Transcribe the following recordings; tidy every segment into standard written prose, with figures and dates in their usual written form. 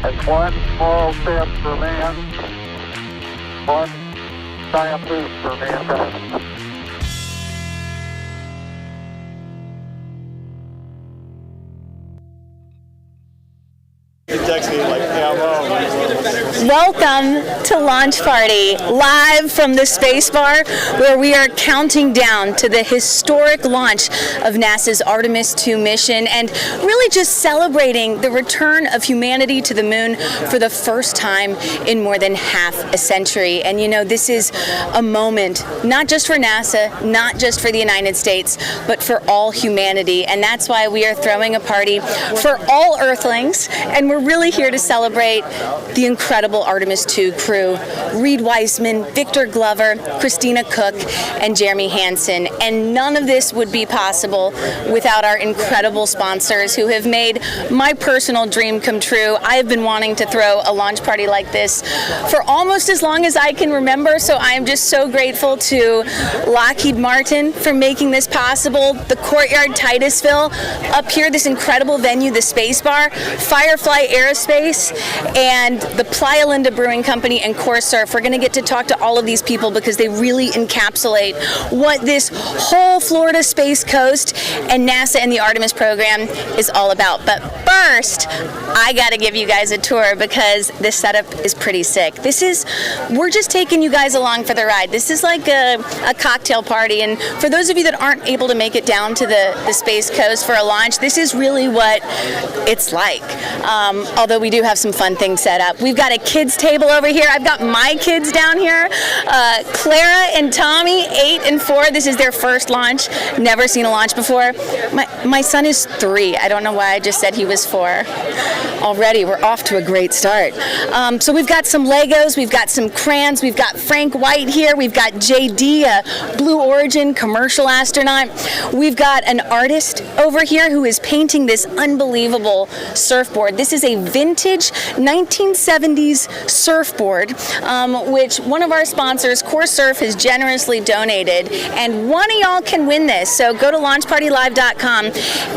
It's one small step for man, one giant leap for mankind. Welcome to Launch Party, live from the Space Bar, where we are counting down to the historic launch of NASA's Artemis II mission and really just celebrating the return of humanity to the moon for the first time in more than half a century. And you know, this is a moment not just for NASA, not just for the United States, but for all humanity. And that's why we are throwing a party for all Earthlings, and we're really here to celebrate the incredible Artemis II crew: Reed Wiseman, Victor Glover, Christina Cook, and Jeremy Hansen. And none of this would be possible without our incredible sponsors who have made my personal dream come true. I have been wanting to throw a launch party like this for almost as long as I can remember, so I am just so grateful to Lockheed Martin for making this possible, the Courtyard Titusville, up here, this incredible venue, the Space Bar, Firefly Aerospace, and the Playalinda Brewing Company and Courtyard. We're going to get to talk to all of these people because they really encapsulate what this whole Florida Space Coast and NASA and the Artemis program is all about. But first, I got to give you guys a tour because this setup is pretty sick. We're just taking you guys along for the ride. This is like a cocktail party, and for those of you that aren't able to make it down to the Space Coast for a launch, this is really what it's like. Although we do have some fun things set up. We've got a kids table over here. I've got my kids down here. Clara and Tommy, 8 and 4. This is their first launch. Never seen a launch before. My son is 3. I don't know why I just said he was 4. Already, we're off to a great start. So we've got some Legos. We've got some crayons. We've got Frank White here. We've got JD, a Blue Origin commercial astronaut. We've got an artist over here who is painting this unbelievable surfboard. This is a vintage 1970s surfboard, which one of our sponsors, Core Surf, has generously donated, and one of y'all can win this. So go to launchpartylive.com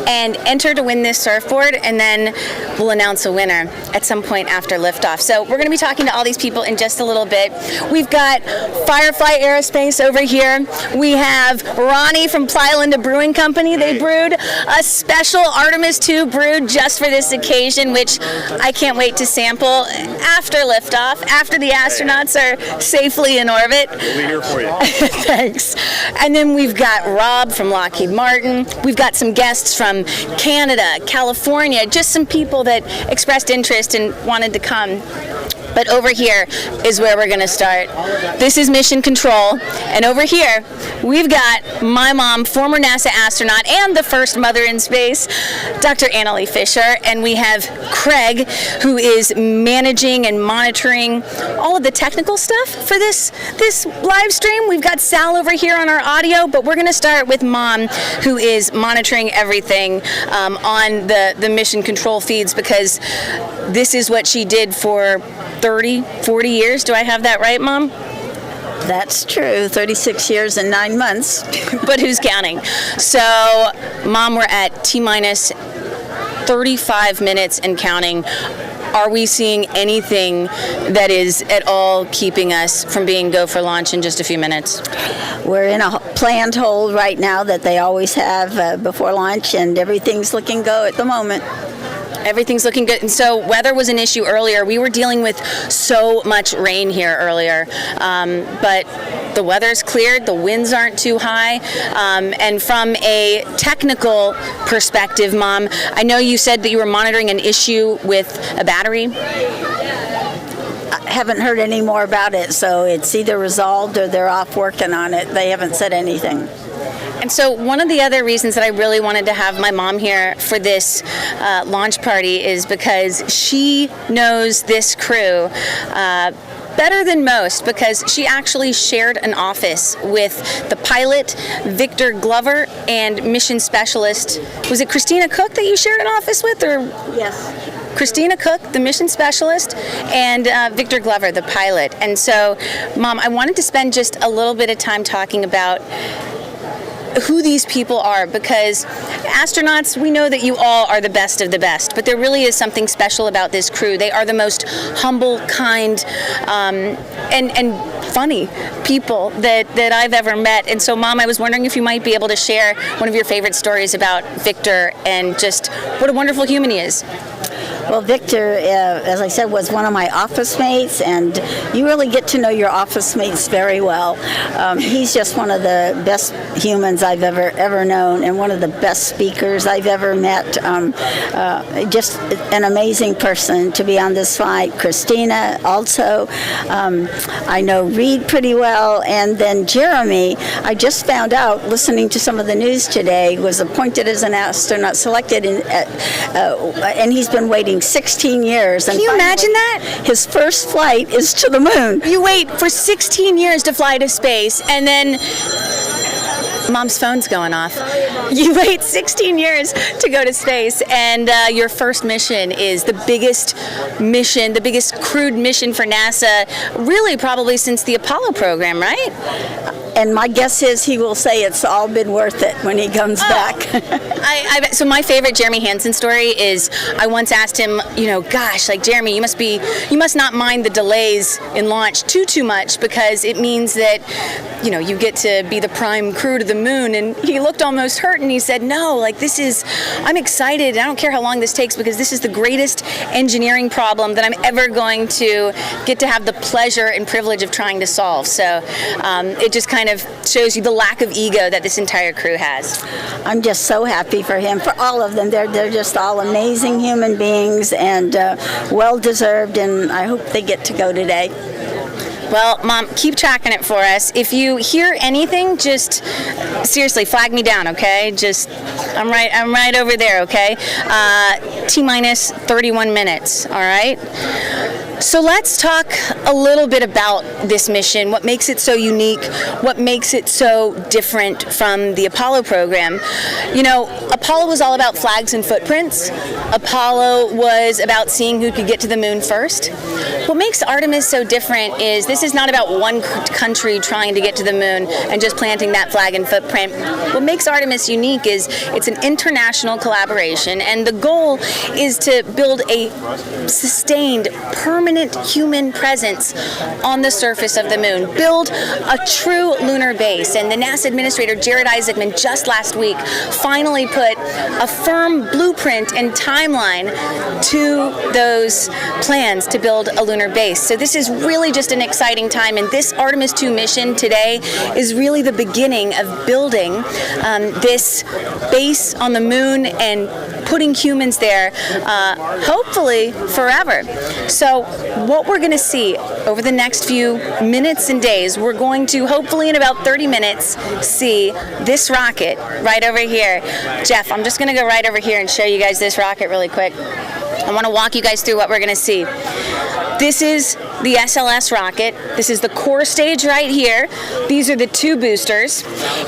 and enter to win this surfboard, and then we'll announce a winner at some point after liftoff. So we're going to be talking to all these people in just a little bit. We've got Firefly Aerospace over here. We have Ronnie from Playalinda Brewing Company. They brewed a special Artemis II brew just for this occasion, which I can't wait to sample after liftoff, after the astronauts are safely in orbit. We'll be here for you. Thanks. And then we've got Rob from Lockheed Martin. We've got some guests from Canada, California, just some people that expressed interest and wanted to come. But over here is where we're going to start. This is Mission Control, and over here we've got my mom, former NASA astronaut and the first mother in space, Dr. Kristin Fisher, and we have Craig, who is managing and monitoring all of the technical stuff for this live stream. We've got Sal over here on our audio, but we're going to start with Mom, who is monitoring everything on the Mission Control feeds, because this is what she did for 30, 40 years. Do I have that right, Mom? That's true. 36 years and 9 months. But who's counting? So, Mom, we're at T-minus 35 minutes and counting. Are we seeing anything that is at all keeping us from being go for launch in just a few minutes? We're in a planned hold right now that they always have before launch, and everything's looking go at the moment. Everything's looking good. And so weather was an issue earlier. We were dealing with so much rain here earlier, but the weather's cleared, the winds aren't too high, and from a technical perspective, Mom, I know you said that you were monitoring an issue with a battery. I haven't heard any more about it, so it's either resolved or they're off working on it. They haven't said anything. And so one of the other reasons that I really wanted to have my mom here for this launch party is because she knows this crew better than most, because she actually shared an office with the pilot, Victor Glover, and mission specialist. Was it Christina Cook that you shared an office with? Or Yes. Christina Cook, the mission specialist, and Victor Glover, the pilot. And so, Mom, I wanted to spend just a little bit of time talking about who these people are, because astronauts, we know that you all are the best of the best, but there really is something special about this crew. They are the most humble, kind, and funny people that I've ever met. And so, Mom, I was wondering if you might be able to share one of your favorite stories about Victor and just what a wonderful human he is. Well, Victor, as I said, was one of my office mates, and you really get to know your office mates very well. He's just one of the best humans I've ever known, and one of the best speakers I've ever met. Just an amazing person to be on this flight. Christina also. I know Reed pretty well, and then Jeremy, I just found out, listening to some of the news today, was appointed as an astronaut, selected, and he's been waiting 16 years. Can you imagine that? His first flight is to the moon. You wait for 16 years to fly to space, and then Mom's phone's going off. You wait 16 years to go to space, and your first mission is the biggest mission, the biggest crewed mission for NASA, really probably since the Apollo program, right? And my guess is he will say it's all been worth it when he comes back. So my favorite Jeremy Hansen story is, I once asked him, gosh, like, Jeremy, you must not mind the delays in launch too much, because it means that, you get to be the prime crew to the moon. And he looked almost hurt, and he said, no, like, I'm excited. I don't care how long this takes, because this is the greatest engineering problem that I'm ever going to get to have the pleasure and privilege of trying to solve. So it just kind of shows you the lack of ego that this entire crew has. I'm just so happy for him, for all of them. They're just all amazing human beings, and well-deserved, and I hope they get to go today. Well, Mom, keep tracking it for us. If you hear anything, just seriously flag me down, okay? I'm right over there, okay? T-minus 31 minutes, all right? So let's talk a little bit about this mission, what makes it so unique, what makes it so different from the Apollo program. Apollo was all about flags and footprints. Apollo was about seeing who could get to the moon first. What makes Artemis so different is this is not about one country trying to get to the moon and just planting that flag and footprint. What makes Artemis unique is it's an international collaboration, and the goal is to build a sustained, permanent human presence on the surface of the moon, build a true lunar base. And the NASA administrator, Jared Isaacman, just last week finally put a firm blueprint and timeline to those plans to build a lunar base. So this is really just an exciting time, and this Artemis II mission today is really the beginning of building this base on the moon and putting humans there, hopefully forever. So what we're going to see over the next few minutes and days, we're going to hopefully in about 30 minutes see this rocket right over here. Jeff, I'm just going to go right over here and show you guys this rocket really quick. I want to walk you guys through what we're going to see. This is the SLS rocket. This is the core stage right here. These are the two boosters.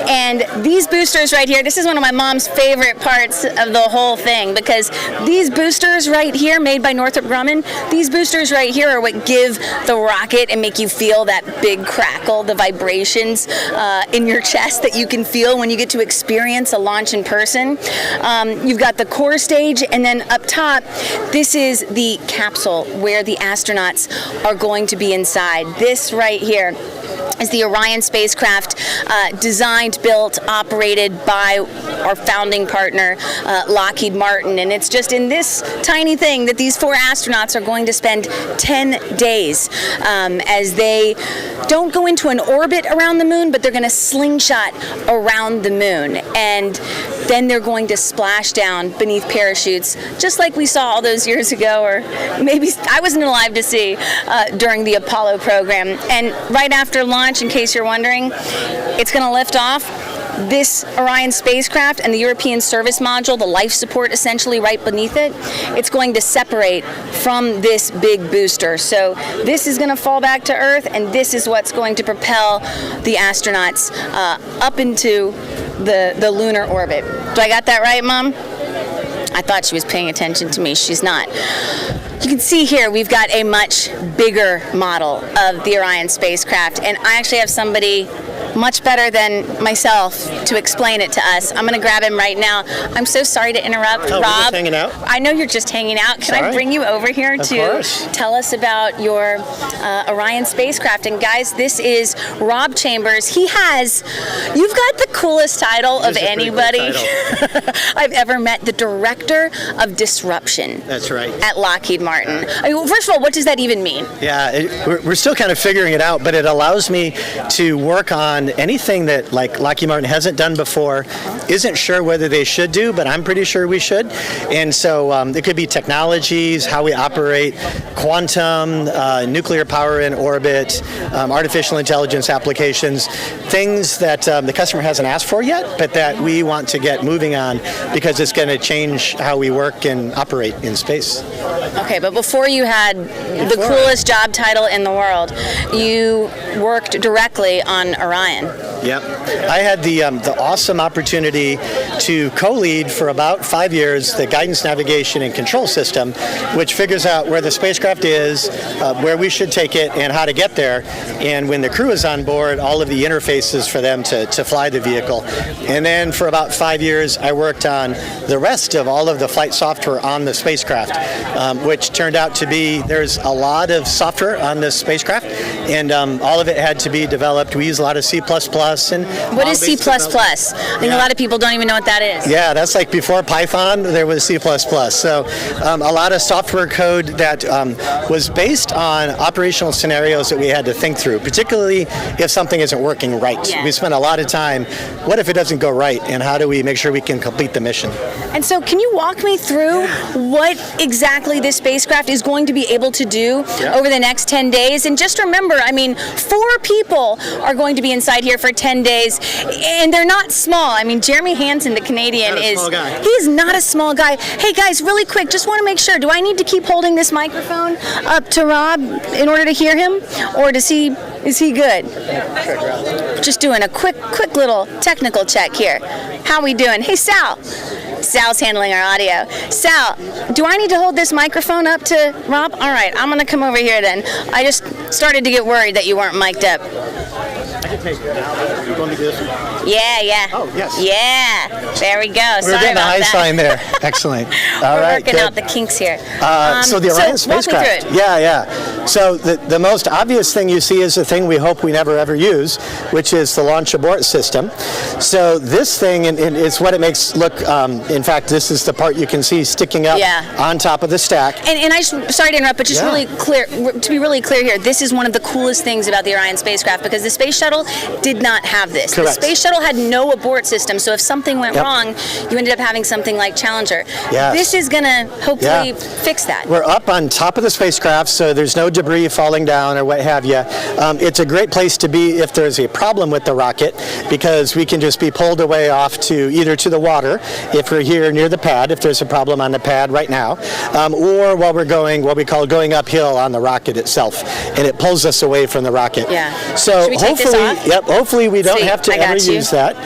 And these boosters right here, this is one of my mom's favorite parts of the whole thing, because these boosters right here, made by Northrop Grumman, these boosters right here are what give the rocket and make you feel that big crackle, the vibrations in your chest that you can feel when you get to experience a launch in person. You've got the core stage, and then up top, this is the capsule where the astronauts are going to be inside. This right here is the Orion spacecraft, designed, built, operated by our founding partner, Lockheed Martin. And it's just in this tiny thing that these 4 astronauts are going to spend 10 days as they don't go into an orbit around the moon, but they're going to slingshot around the moon. And then they're going to splash down beneath parachutes, just like we saw all those years ago, or maybe I wasn't alive to see during the Apollo program. And right after launch, in case you're wondering, it's going to lift off. This Orion spacecraft and the European service module, the life support essentially right beneath it, it's going to separate from this big booster. So this is going to fall back to Earth, and this is what's going to propel the astronauts up into the lunar orbit. Do I got that right, Mom? I thought she was paying attention to me. She's not. You can see here we've got a much bigger model of the Orion spacecraft, and I actually have somebody much better than myself to explain it to us. I'm going to grab him right now. I'm so sorry to interrupt, Rob. Rob. Just hanging out? I know you're just hanging out. Can I bring you over here to tell us about your Orion spacecraft? And guys, this is Rob Chambers. You've got the coolest title of anybody I've ever met, the Director of Disruption. That's right. At Lockheed Martin. I mean, first of all, what does that even mean? Yeah, we're still kind of figuring it out, but it allows me to work on anything that Lockheed Martin hasn't done before, isn't sure whether they should do, but I'm pretty sure we should. And so it could be technologies, how we operate, quantum, nuclear power in orbit, artificial intelligence applications, things that the customer hasn't asked for yet, but that we want to get moving on because it's going to change how we work and operate in space. Okay, but before you had the coolest job title in the world, you worked directly on Orion. Yep. I had the awesome opportunity to co-lead for about 5 years the guidance, navigation, and control system, which figures out where the spacecraft is, where we should take it, and how to get there. And when the crew is on board, all of the interfaces for them to fly the vehicle. And then for about 5 years, I worked on the rest of all of the flight software on the spacecraft, which turned out to be, there's a lot of software on this spacecraft, and all of it had to be developed. We use a lot of C++. And what is C++? I think a lot of people don't even know what that is. Yeah, that's like before Python, there was C++. So a lot of software code that was based on operational scenarios that we had to think through, particularly if something isn't working right. Yeah. We spent a lot of time, what if it doesn't go right, and how do we make sure we can complete the mission? And so can you walk me through what exactly this spacecraft is going to be able to do over the next 10 days? And just remember, I mean, 4 people are going to be inside here for 10 days, and they're not small. I mean, Jeremy Hansen, the Canadian, he's not a small guy. Hey guys, really quick, just want to make sure, do I need to keep holding this microphone up to Rob in order to hear him, or is he good? Just doing a quick little technical check here. How we doing? Hey Sal. Sal's handling our audio. Sal, do I need to hold this microphone up to Rob? All right, I'm going to come over here then. I just started to get worried that you weren't mic'd up. I can take it. You want me to do this one? Yeah. Oh, yes. Yeah. There we go. We're getting a high sign there. Excellent. All We're right, working out the kinks here. So the Orion spacecraft. Walk me through it. Yeah. So the most obvious thing you see is the thing we hope we never ever use, which is the launch abort system. So this thing is what it makes look. In fact, this is the part you can see sticking up on top of the stack. And I just, sorry to interrupt, but just really clear, to be really clear here, this is one of the coolest things about the Orion spacecraft, because the space shuttle did not have this. Correct. The space shuttle had no abort system, so if something went wrong, you ended up having something like Challenger. Yes. This is going to hopefully fix that. We're up on top of the spacecraft, so there's no debris falling down or what have you. It's a great place to be if there's a problem with the rocket, because we can just be pulled away off to either to the water, if we're here near the pad, if there's a problem on the pad right now, or while we're going what we call going uphill on the rocket itself, and it pulls us away from the rocket. Yeah. So Should we take this off? hopefully we don't have to ever use that.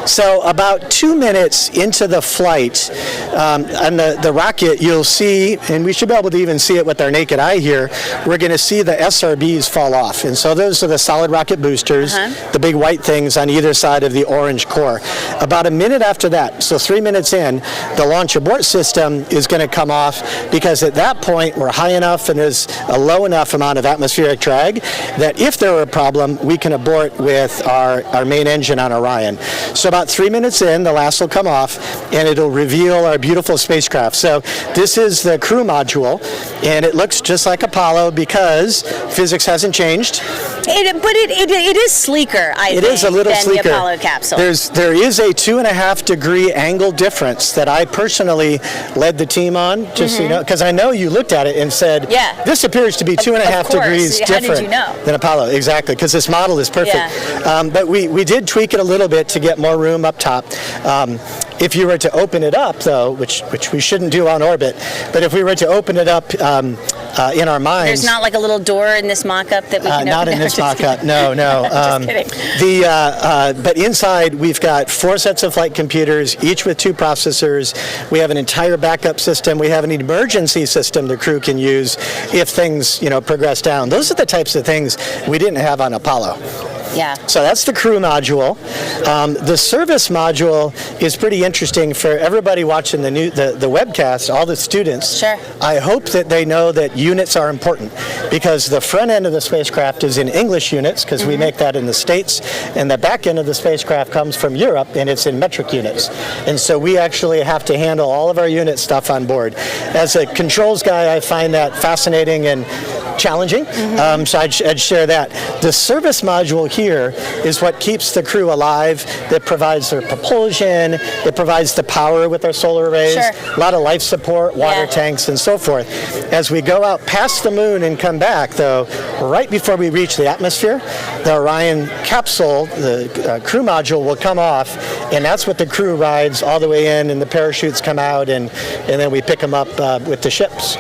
So about 2 minutes into the flight, on the rocket, you'll see, and we should be able to even see it with our naked eye here, we're going to see the SRBs fall off. And so those are the solid rocket boosters, the big white things on either side of the orange core. About a minute after that, so 3 minutes in, the launch abort system is going to come off, because at that point we're high enough and there's a low enough amount of atmospheric drag that if there were a problem, we can abort with our main engine on Orion. So about 3 minutes in, the last will come off, and it'll reveal our beautiful spacecraft. So this is the crew module, and it looks just like Apollo because physics hasn't changed. But it is sleeker, I think, it is a little than sleeker. The Apollo capsule. There is a 2.5 degree angle difference that I personally led the team on, just so you know, because I know you looked at it and said, this appears to be 2.5 degrees different than Apollo. Exactly, because this model is perfect. But we did tweak it a little bit to get more room up top. If you were to open it up, though, which we shouldn't do on orbit, but if we were to open it up in our minds... There's not like a little door in this mock-up that we can open? Not in this mock-up, no. Just kidding. But inside, we've got 4 sets of flight computers, each with 2 processors. We have an entire backup system. We have an emergency system the crew can use if things, progress down. Those are the types of things we didn't have on Apollo. Yeah. So that's the crew module. The service module is pretty interesting for everybody watching the webcast, all the students. Sure. I hope that they know that units are important, because the front end of the spacecraft is in English units, because we make that in the States, and the back end of the spacecraft comes from Europe, and it's in metric units. And so we actually have to handle all of our unit stuff on board. As a controls guy, I find that fascinating and challenging, so I'd share that. The service module here is what keeps the crew alive, that provides their propulsion, it provides the power with our solar arrays, a lot of life support, water tanks, and so forth. As we go out past the moon and come back, though, right before we reach the atmosphere, the Orion capsule, the crew module, will come off, and that's what the crew rides all the way in, and the parachutes come out, and then we pick them up with the ships.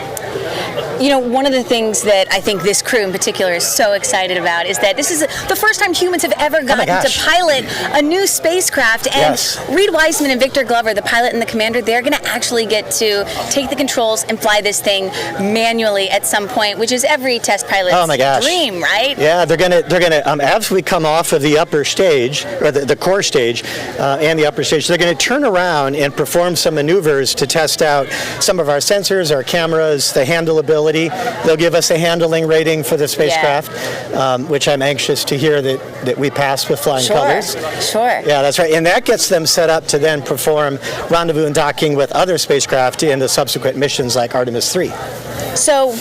You know, one of the things that I think this crew in particular is so excited about is that this is the first time humans have ever gotten to pilot a new spacecraft. And Reed Wiseman and Victor Glover, the pilot and the commander, they're going to actually get to take the controls and fly this thing manually at some point, which is every test pilot's dream, right? Yeah, they're gonna as we come off of the upper stage, or the core stage, and the upper stage, they're going to turn around and perform some maneuvers to test out some of our sensors, our cameras, the handleability. They'll give us a handling rating for the spacecraft, which I'm anxious to hear that we pass with flying colors. Sure. Yeah, that's right. And that gets them set up to then perform rendezvous and docking with other spacecraft in the subsequent missions like Artemis III. So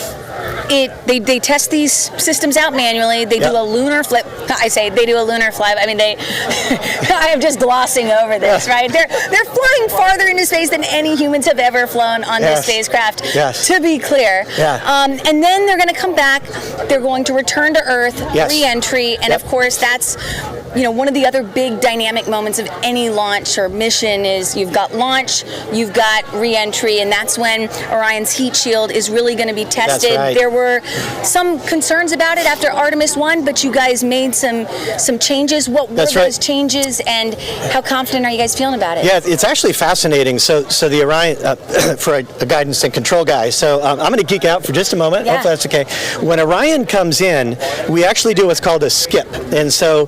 they test these systems out manually. They do a lunar flip. I say they do a lunar flight. I mean, I am just glossing over this, right? They're flying farther into space than any humans have ever flown on this spacecraft. To be clear. And then they're going to come back. They're going to return to Earth, re-entry, and of course that's, you know, one of the other big dynamic moments of any launch or mission is you've got launch, you've got re-entry, and that's when Orion's heat shield is really going to be tested. There were some concerns about it after Artemis 1, but you guys made some changes. What were those changes, and how confident are you guys feeling about it? Yeah, it's actually fascinating. So the Orion, for a guidance and control guy, so I'm going to geek out for just a moment. Hopefully that's okay. When Orion comes in, we actually do what's called a skip. And so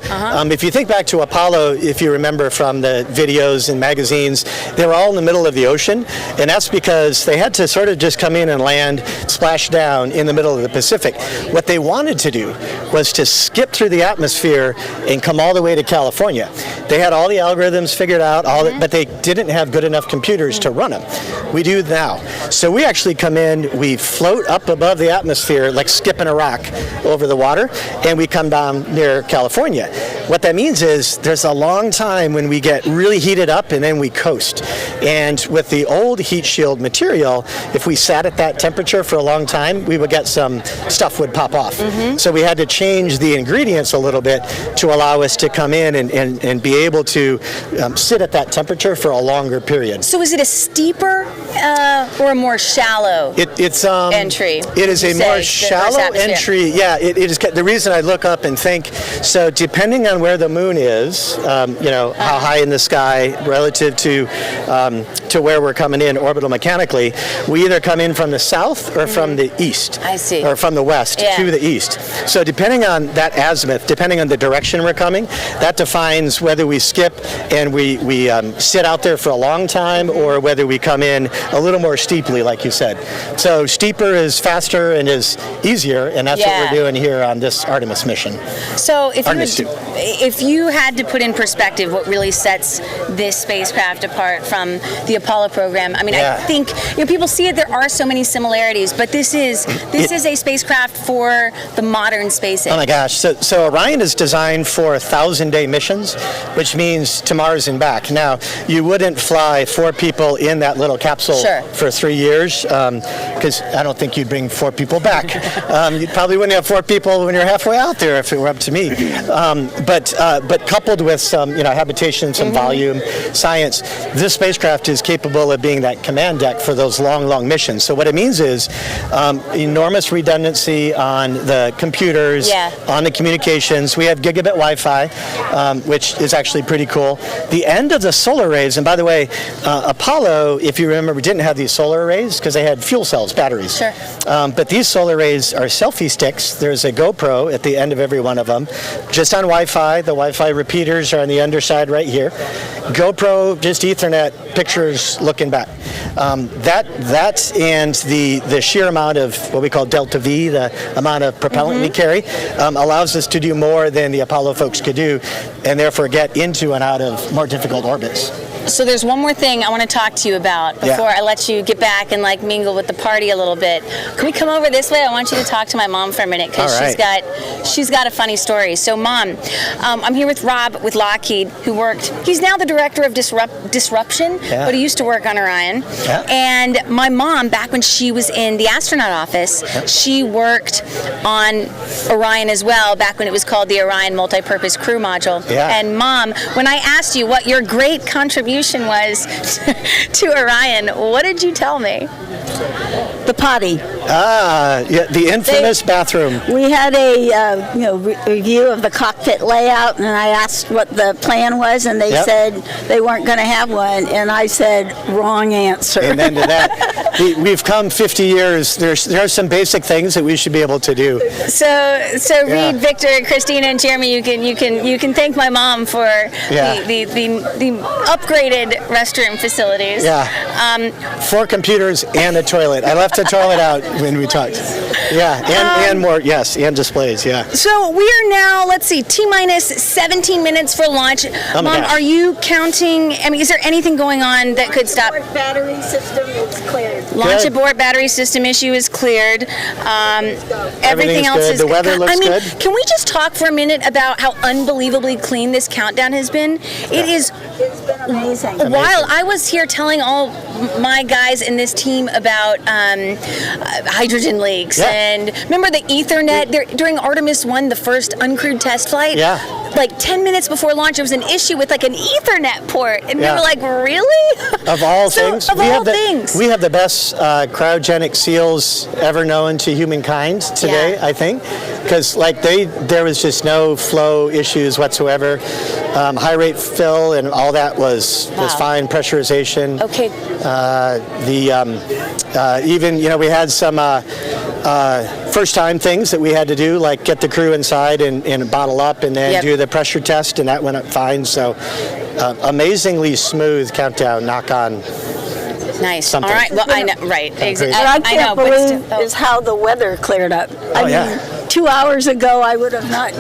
if you think back to Apollo, if you remember from the videos and magazines, they were all in the middle of the ocean, and that's because they had to sort of just come in and land, splash down in the middle of the Pacific. What they wanted to do was to skip through the atmosphere and come all the way to California. They had all the algorithms figured out, but they didn't have good enough computers to run them. We do now. So we actually come in, we float up above the atmosphere like skipping a rock over the water, and we come down near California. What that means is there's a long time when we get really heated up and then we coast. And with the old heat shield material, if we sat at that temperature for a long time, we would get some stuff would pop off. So we had to change the ingredients a little bit to allow us to come in and be able to sit at that temperature for a longer period. So is it a steeper or a more shallow entry? It is a more shallow entry. Yeah, it is. The reason I look up and think, so depending on where the moon is, how high in the sky relative to where we're coming in orbital mechanically, we either come in from the south or from the east. I see. Or from the west to the east. So depending on that azimuth, depending on the direction we're coming, that defines whether we skip and we sit out there for a long time or whether we come in a little more steeply, like you said. So steeper is faster and is easier, and that's what we're doing here on this Artemis mission. So if you had to put in perspective what really sets this spacecraft apart from the Apollo program, I mean, I think people see it. There are so many similarities, but this is a spacecraft for the modern space age. Oh my gosh! So Orion is designed for 1,000-day missions, which means to Mars and back. Now, you wouldn't fly 4 people in that little capsule for 3 years, because I don't think you'd bring 4 people back. You probably wouldn't have 4 people when you're halfway out there if it were up to me. But coupled with some habitation, some volume, science, this spacecraft is capable of being that command deck for those long missions. So what it means is enormous redundancy on the computers, on the communications. We have gigabit Wi-Fi, which is actually pretty cool. The end of the solar arrays, and by the way, Apollo, if you remember, we didn't have these solar arrays because they had fuel cells, batteries. But these solar arrays are selfie sticks. There's a GoPro at the end of every one of them, just on Wi-Fi Wi-Fi. The Wi-Fi repeaters are on the underside right here. GoPro, just Ethernet pictures looking back. That and the sheer amount of what we call Delta V, the amount of propellant we carry, allows us to do more than the Apollo folks could do, and therefore get into and out of more difficult orbits. So there's one more thing I want to talk to you about before I let you get back and like mingle with the party a little bit. Can we come over this way? I want you to talk to my mom for a minute because she's got a funny story. So Mom, I'm here with Rob with Lockheed, who he's now the director of disruption, but he used to work on Orion. Yeah. And my mom, back when she was in the astronaut office, she worked on Orion as well, back when it was called the Orion Multi-Purpose Crew Module. Yeah. And Mom, when I asked you what your great contribution was to Orion, what did you tell me? The potty. The infamous bathroom. We had a review of the cockpit layout, and I asked what the plan was, and they said they weren't going to have one, and I said, wrong answer. Amen to that. We've come 50 years. There are some basic things that we should be able to do. So Reed, Victor, Christina, and Jeremy, you can thank my mom for the upgraded restroom facilities. Yeah. 4 computers and a toilet. I left the toilet out when we talked. Yeah, and more, and displays, So we are now, let's see, T-minus 17 minutes for launch. Oh Mom, are you counting, is there anything going on that could stop? Battery system is cleared. Launch abort battery system issue is cleared. Everything else good. is The weather looks good. Can we just talk for a minute about how unbelievably clean this countdown has been? It's been amazing. Wild. I was here telling all my guys in this team about hydrogen leaks and remember the Ethernet during Artemis 1, the first uncrewed test flight? Yeah. Like 10 minutes before launch, there was an issue with like an Ethernet port, and we were like, "Really?" Of all things, we have the best cryogenic seals ever known to humankind today. I think, because there was just no flow issues whatsoever. High rate fill and all that was fine. Pressurization. Okay. Even we had some first time things that we had to do, like get the crew inside and bottle up, and then do the pressure test, and that went up fine. So amazingly smooth countdown. Knock on. Nice. Something. All right. Well, I know. Right. What I can't believe is how the weather cleared up. I mean, 2 hours ago, I would have not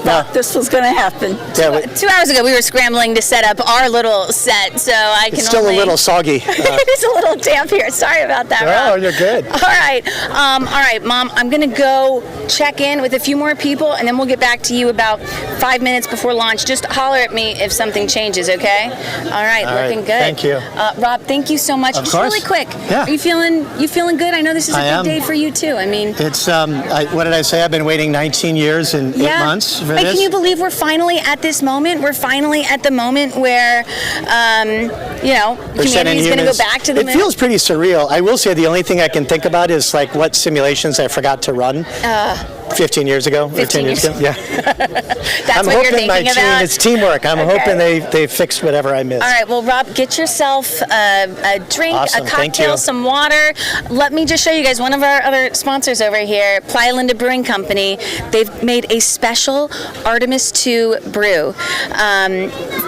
thought this was going to happen. 2 hours ago, we were scrambling to set up our little set, so I can. It's still a little soggy. It is a little damp here. Sorry about that, Rob. Oh, you're good. All right, Mom. I'm going to go check in with a few more people, and then we'll get back to you about 5 minutes before launch. Just holler at me if something changes, okay? All right. Looking good. Thank you, Rob. Thank you so much. Of Just course. really quick. Yeah. Are you feeling good? I know this is a big day for you too. It's what did I say? I've been waiting 19 years and 8 months for this. Can you believe we're finally at this moment? We're finally at the moment where, humanity is going to go back to the moon. It feels pretty surreal. I will say the only thing I can think about is like what simulations I forgot to run. 15 years ago or 10 years ago. Yeah. That's what you're thinking about? It's teamwork. I'm hoping they fixed whatever I missed. All right. Well, Rob, get yourself a drink, awesome. a cocktail, some water. Let me just show you guys one of our other sponsors over here, Playalinda Brewing Company. They've made a special Artemis II brew.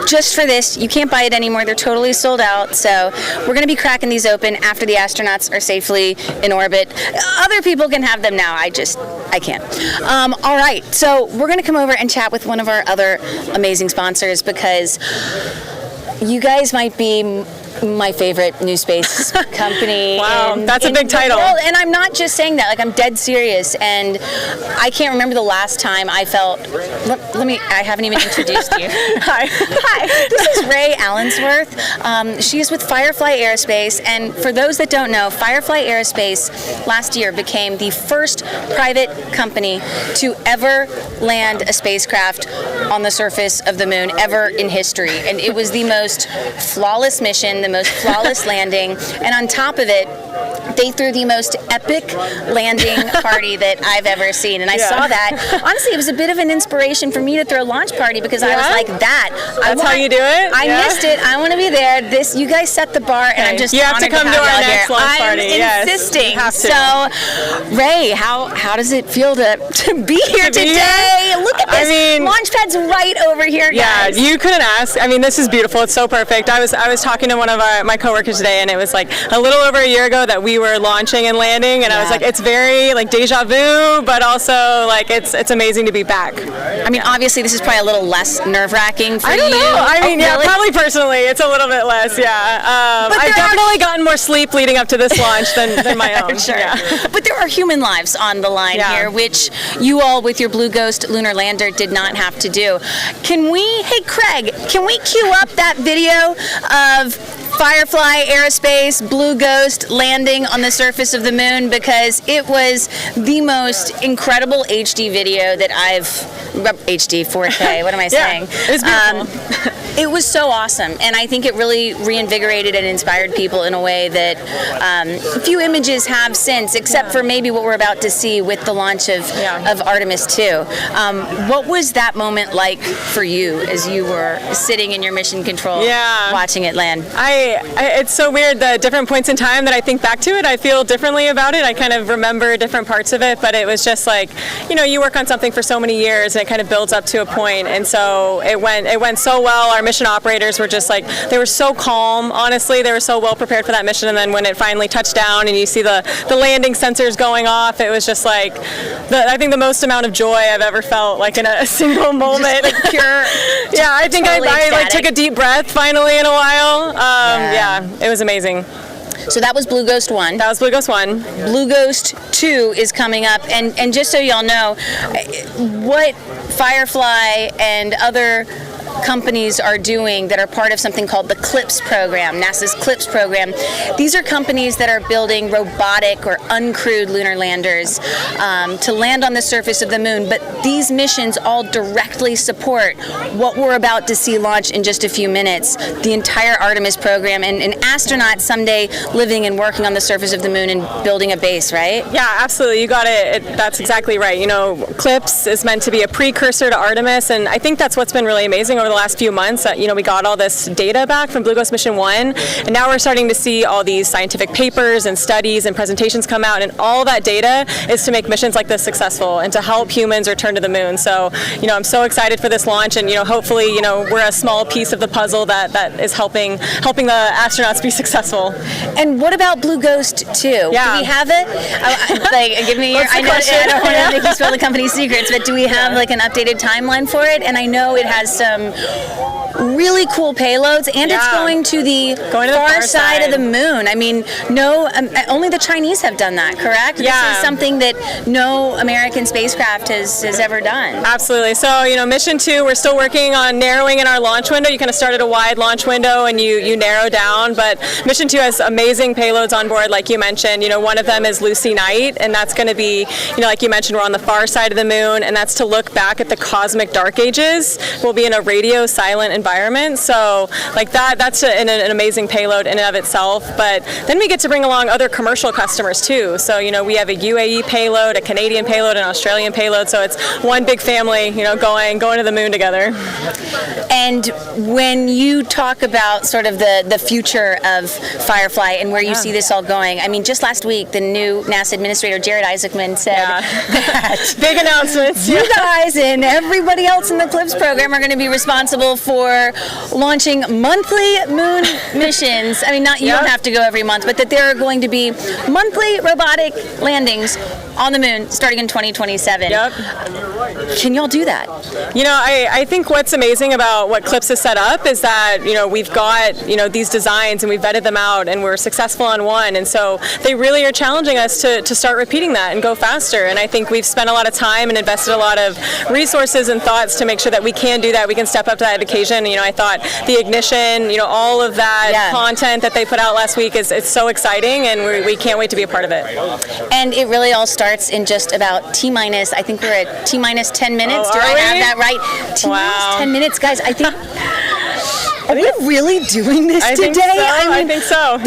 Just for this, you can't buy it anymore. They're totally sold out. So we're going to be cracking these open after the astronauts are safely in orbit. Other people can have them now. I can't. All right, so we're going to come over and chat with one of our other amazing sponsors because you guys might be my favorite new space company. Wow, that's a big title. And I'm not just saying that, I'm dead serious. And I can't remember the last time I felt, I haven't even introduced you. Hi, this is Ray Allensworth. She is with Firefly Aerospace. And for those that don't know, Firefly Aerospace last year became the first private company to ever land a spacecraft on the surface of the moon ever in history. And it was the most flawless mission, the most flawless landing, and on top of it, they threw the most epic landing party that I've ever seen. And I saw that. Honestly, it was a bit of an inspiration for me to throw a launch party because I was like, That's how you do it? I missed it. I want to be there. You guys set the bar, and I'm just you have to come to our next launch party. I'm insisting. You have to. So, Ray, how does it feel to be here today? Look at this mean, Launchpad's right over here, guys. Yeah, you couldn't ask. I mean, this is beautiful. It's so perfect. I was talking to one of my coworkers today, and it was like a little over a year ago that we were launching and landing, and I was like, it's very like deja vu, but also like it's amazing to be back. I mean, obviously, this is probably a little less nerve-wracking for you. I don't know. I mean, yeah, really? probably personally, it's a little bit less. Yeah, I've definitely gotten more sleep leading up to this launch than my own. Sure. Yeah. But there are human lives on the line here, which you all with your Blue Ghost lunar lander did not have to do. Hey Craig, can we cue up that video of Firefly, Aerospace, Blue Ghost landing on the surface of the moon, because it was the most incredible HD video that HD 4K, what am I saying? It's beautiful. It was so awesome, and I think it really reinvigorated and inspired people in a way that few images have since, except for maybe what we're about to see with the launch of Artemis II. What was that moment like for you as you were sitting in your mission control watching it land? It's so weird, the different points in time that I think back to it, I feel differently about it. I kind of remember different parts of it, but it was just like, you work on something for so many years and it kind of builds up to a point, and so it went so well. Our mission operators were just like, they were so calm, honestly, they were so well prepared for that mission, and then when it finally touched down and you see the landing sensors going off, it was just like, I think the most amount of joy I've ever felt, like in a single moment. Just like pure, yeah, I think I like took a deep breath finally in a while. It was amazing. So that was Blue Ghost 1. That was Blue Ghost 1. Blue Ghost 2 is coming up, and just so y'all know, what Firefly and other companies are doing that are part of something called the CLIPS program, NASA's CLIPS program. These are companies that are building robotic or uncrewed lunar landers to land on the surface of the moon, but these missions all directly support what we're about to see launch in just a few minutes, the entire Artemis program, and an astronaut someday living and working on the surface of the moon and building a base, right? Yeah, absolutely. You got it. That's exactly right. CLIPS is meant to be a precursor to Artemis, and I think that's what's been really amazing over the last few months. We got all this data back from Blue Ghost Mission 1, and now we're starting to see all these scientific papers and studies and presentations come out, and all that data is to make missions like this successful and to help humans return to the moon. So, I'm so excited for this launch, and hopefully, we're a small piece of the puzzle that is helping the astronauts be successful. And what about Blue Ghost 2? Yeah. Do we have it? Give me your. I don't want to make you spill the company secrets, but do we have an updated timeline for it? And I know it has some really cool payloads, and it's going to the far side of the moon. I mean, only the Chinese have done that, correct? Yeah. This is something that no American spacecraft has ever done. Absolutely. So, Mission 2, we're still working on narrowing in our launch window. You kind of start at a wide launch window and you narrow down, but Mission 2 has amazing payloads on board, like you mentioned. One of them is Lucy Night, and that's going to be, like you mentioned, we're on the far side of the moon, and that's to look back at the cosmic dark ages. We'll be in a radio silent environment, so that's an amazing payload in and of itself. But then we get to bring along other commercial customers too. So we have a UAE payload, a Canadian payload, an Australian payload. So it's one big family, going to the moon together. And when you talk about sort of the future of Firefly and where you see this all going, I mean, just last week the new NASA administrator Jared Isaacman said that big announcements. You guys and everybody else in the CLIPS program are going to be responsible for launching monthly moon missions. I mean, you don't have to go every month, but that there are going to be monthly robotic landings on the moon starting in 2027. Yep. Can y'all do that? I think what's amazing about what CLIPS has set up is that, we've got, these designs and we've vetted them out and we're successful on one. And so they really are challenging us to start repeating that and go faster. And I think we've spent a lot of time and invested a lot of resources and thoughts to make sure that we can do that. We can step up to that occasion. I thought the ignition, all of that content that they put out last week is so exciting, and we can't wait to be a part of it. And it really all starts in just about T-minus, I think we're at T-minus 10 minutes. Oh, do I we? have that right? T-minus 10 minutes, guys. I think Are we really doing this today? I think so.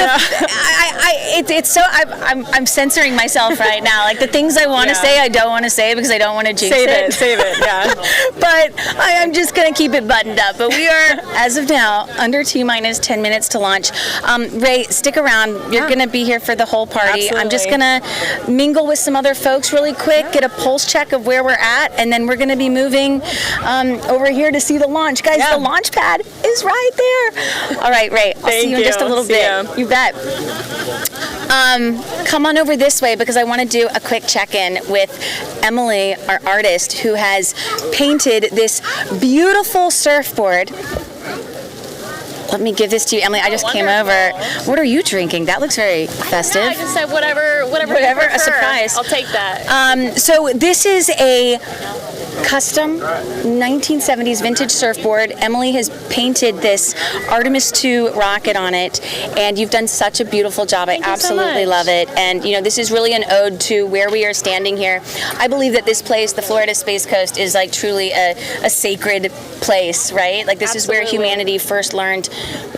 It's so. I'm censoring myself right now. Like the things I want to say, I don't want to say because I don't want to jinx it. Save it. Yeah. But I'm just gonna keep it buttoned up. But we are, as of now, under T-minus 10 minutes to launch. Ray, stick around. You're gonna be here for the whole party. Absolutely. I'm just gonna mingle with some other folks really quick, get a pulse check of where we're at, and then we're gonna be moving over here to see the launch. Guys, the launch pad is right there. All right, Ray, I'll see you in just a little bit. You bet. Come on over this way because I want to do a quick check-in with Emily, our artist, who has painted this beautiful surfboard. Let me give this to you, Emily. I just came over. What are you drinking? That looks very festive. I just said whatever, a surprise. I'll take that. So this is a custom 1970s vintage surfboard. Emily has painted this Artemis II rocket on it, and you've done such a beautiful job. I absolutely love it. And you know, this is really an ode to where we are standing here. I believe that this place, the Florida Space Coast, is like truly a sacred place, right? Like this is where humanity first learned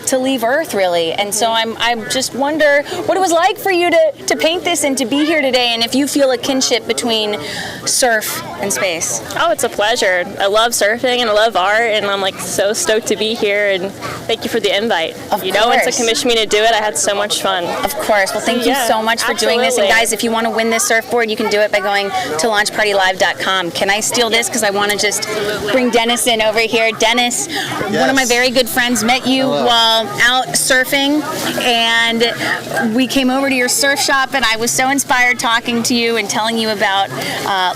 to leave Earth, really. And so I just wonder what it was like for you to paint this and to be here today, and if you feel a kinship between surf and space. Oh, it's a pleasure. I love surfing and I love art, and I'm like so stoked to be here, and thank you for the invite. Of you know, course. once to commission me to do it, I had so much fun. Of course. Well, thank you so much for doing this. And guys, if you want to win this surfboard, you can do it by going to launchpartylive.com. Can I steal this? Because I want to just bring Dennis in over here. Dennis, one of my very good friends, met you while out surfing, and we came over to your surf shop, and I was so inspired talking to you and telling you about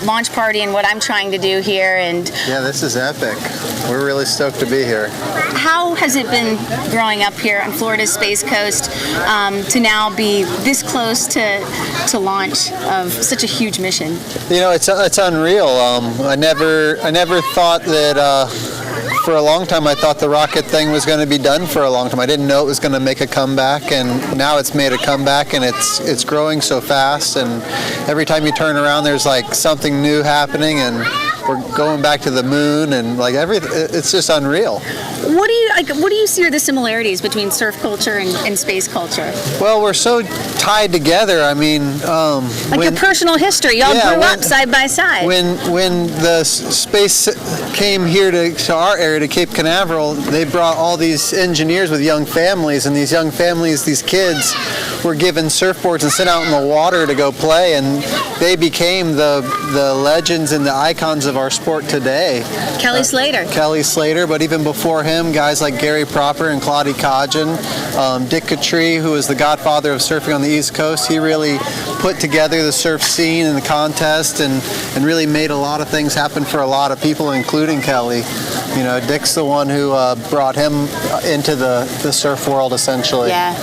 Launch Party and what I'm trying to do here. And yeah, this is epic. We're really stoked to be here. how has it been growing up here on Florida's Space Coast to now be this close to launch of such a huge mission? You know, it's unreal. I never thought that. For a long time, I thought the rocket thing was going to be done for a long time. I didn't know it was going to make a comeback, and now it's made a comeback, and it's growing so fast. And every time you turn around, there's like something new happening, and we're going back to the moon, and like everything. It's just unreal. What do you see are the similarities between surf culture and space culture? Well, we're so tied together. I mean, your personal history. Y'all grew up side by side. When the space came here to our area, to Cape Canaveral, they brought all these engineers with young families, and these young families, these kids, were given surfboards and sent out in the water to go play, and they became the legends and the icons of our sport today. Kelly Slater, but even before him, guys like Gary Proper and Claudia Codgen, Dick Cattree, who was the godfather of surfing on the East Coast. He really put together the surf scene and the contest, and really made a lot of things happen for a lot of people, including Kelly. You know, Dick's the one who brought him into the surf world, essentially. Yeah.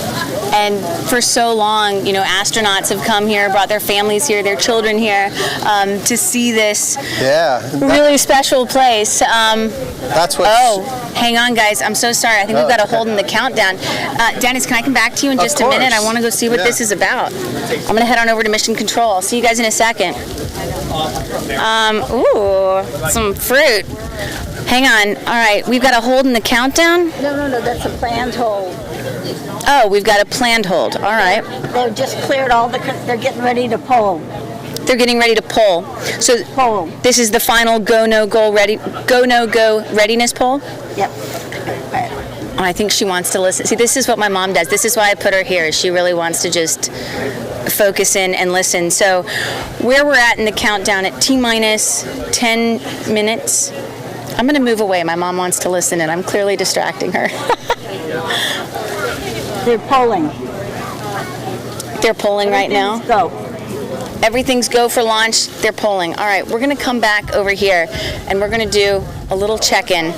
And for so long, you know, astronauts have come here, brought their families here, their children here, to see this really special place. That's what. Oh, hang on, guys. I'm so sorry. I think we've got to hold in the countdown. Dennis, can I come back to you in just a minute? I want to go see what this is about. I'm going to head on over to Mission Control. I'll see you guys in a second. Ooh, some fruit. Hang on. All right, we've got a hold in the countdown? No, that's a planned hold. Oh, we've got a planned hold. All right. They've just cleared they're getting ready to pull. They're getting ready to pull. So this is the final go, no, go readiness poll? Yep. I think she wants to listen. See, this is what my mom does. This is why I put her here. She really wants to just focus in and listen. So where we're at in the countdown at T-minus 10 minutes. I'm going to move away. My mom wants to listen, and I'm clearly distracting her. They're polling. They're polling right now? Go. Everything's go for launch. They're polling. All right, we're going to come back over here, and we're going to do a little check-in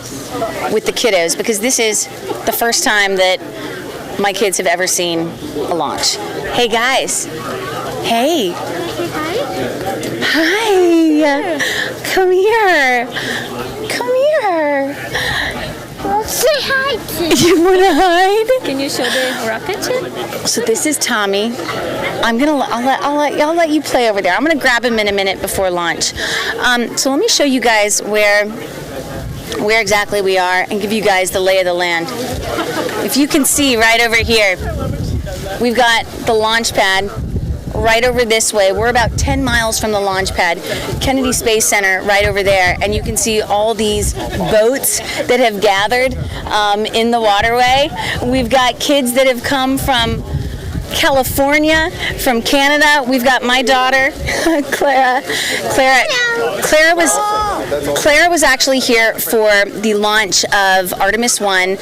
with the kiddos, because this is the first time that my kids have ever seen a launch. Hey, guys. Hey. Hi. Come here. Come here. Say hi to You want to hide? Can you show the rocket ship? So this is Tommy. I'll let you play over there. I'm gonna grab him in a minute before launch. So let me show you guys where where exactly we are and give you guys the lay of the land. If you can see right over here, we've got the launch pad right over this way. We're about 10 miles from the launch pad. Kennedy Space Center right over there, and you can see all these boats that have gathered in the waterway. We've got kids that have come from California, from Canada. We've got my daughter, Clara was actually here for the launch of Artemis 1,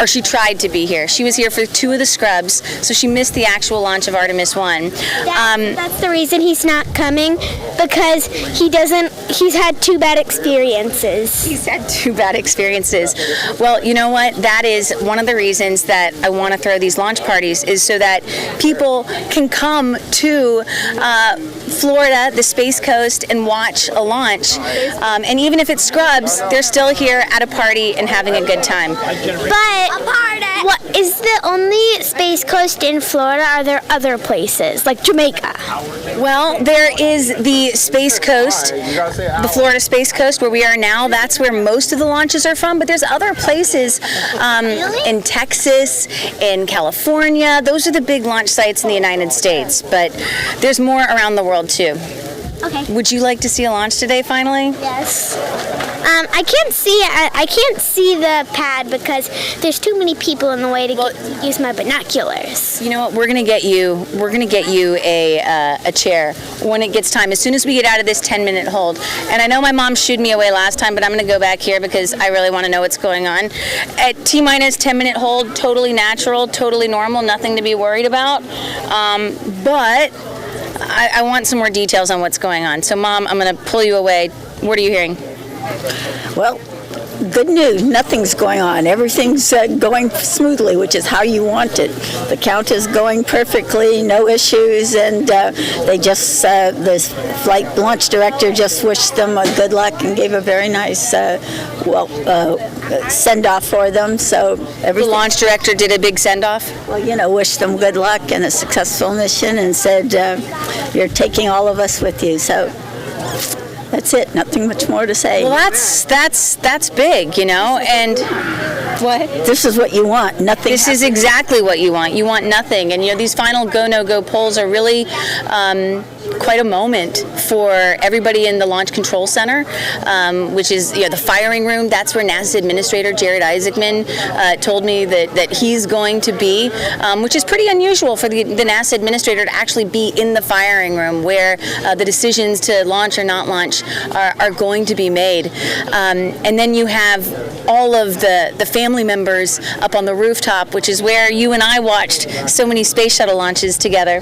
or she tried to be here. She was here for 2 of the scrubs, so she missed the actual launch of Artemis 1. That's the reason he's not coming, because he's had 2 bad experiences. He's had 2 bad experiences. Well, you know what? That is one of the reasons that I want to throw these launch parties, is so that people can come to Florida, the Space Coast, and watch a launch. And even if it's scrubs, they're still here at a party and having a good time. But what is the only Space Coast in Florida? Are there other places, like Jamaica? Well, there is the Space Coast, the Florida Space Coast, where we are now. That's where most of the launches are from, but there's other places in Texas, in California. Those are the big launch sites in the United States, but there's more around the world too. Okay. Would you like to see a launch today, finally? Yes. I can't see it. I can't see the pad because there's too many people in the way to use my binoculars. You know what? We're gonna get you a chair when it gets time. As soon as we get out of this 10-minute hold. And I know my mom shooed me away last time, but I'm gonna go back here because I really want to know what's going on. At T-minus 10-minute hold, totally natural, totally normal, nothing to be worried about. But I want some more details on what's going on. So, Mom, I'm going to pull you away. What are you hearing? Well, good news. Nothing's going on. Everything's going smoothly, which is how you want it. The count is going perfectly, no issues, and they just, the flight launch director just wished them good luck and gave a very nice, send-off for them. So The launch director did a big send-off? Well, wished them good luck and a successful mission, and said, you're taking all of us with you. So that's it. Nothing much more to say. Well, that's big, and what? This is what you want. Nothing. This is exactly what you want. You want nothing, and these final go no go polls are really quite a moment for everybody in the Launch Control Center, which is the firing room. That's where NASA's administrator Jared Isaacman told me that he's going to be, which is pretty unusual for the NASA administrator to actually be in the firing room where the decisions to launch or not launch are going to be made. And then you have all of the family members up on the rooftop, which is where you and I watched so many space shuttle launches together.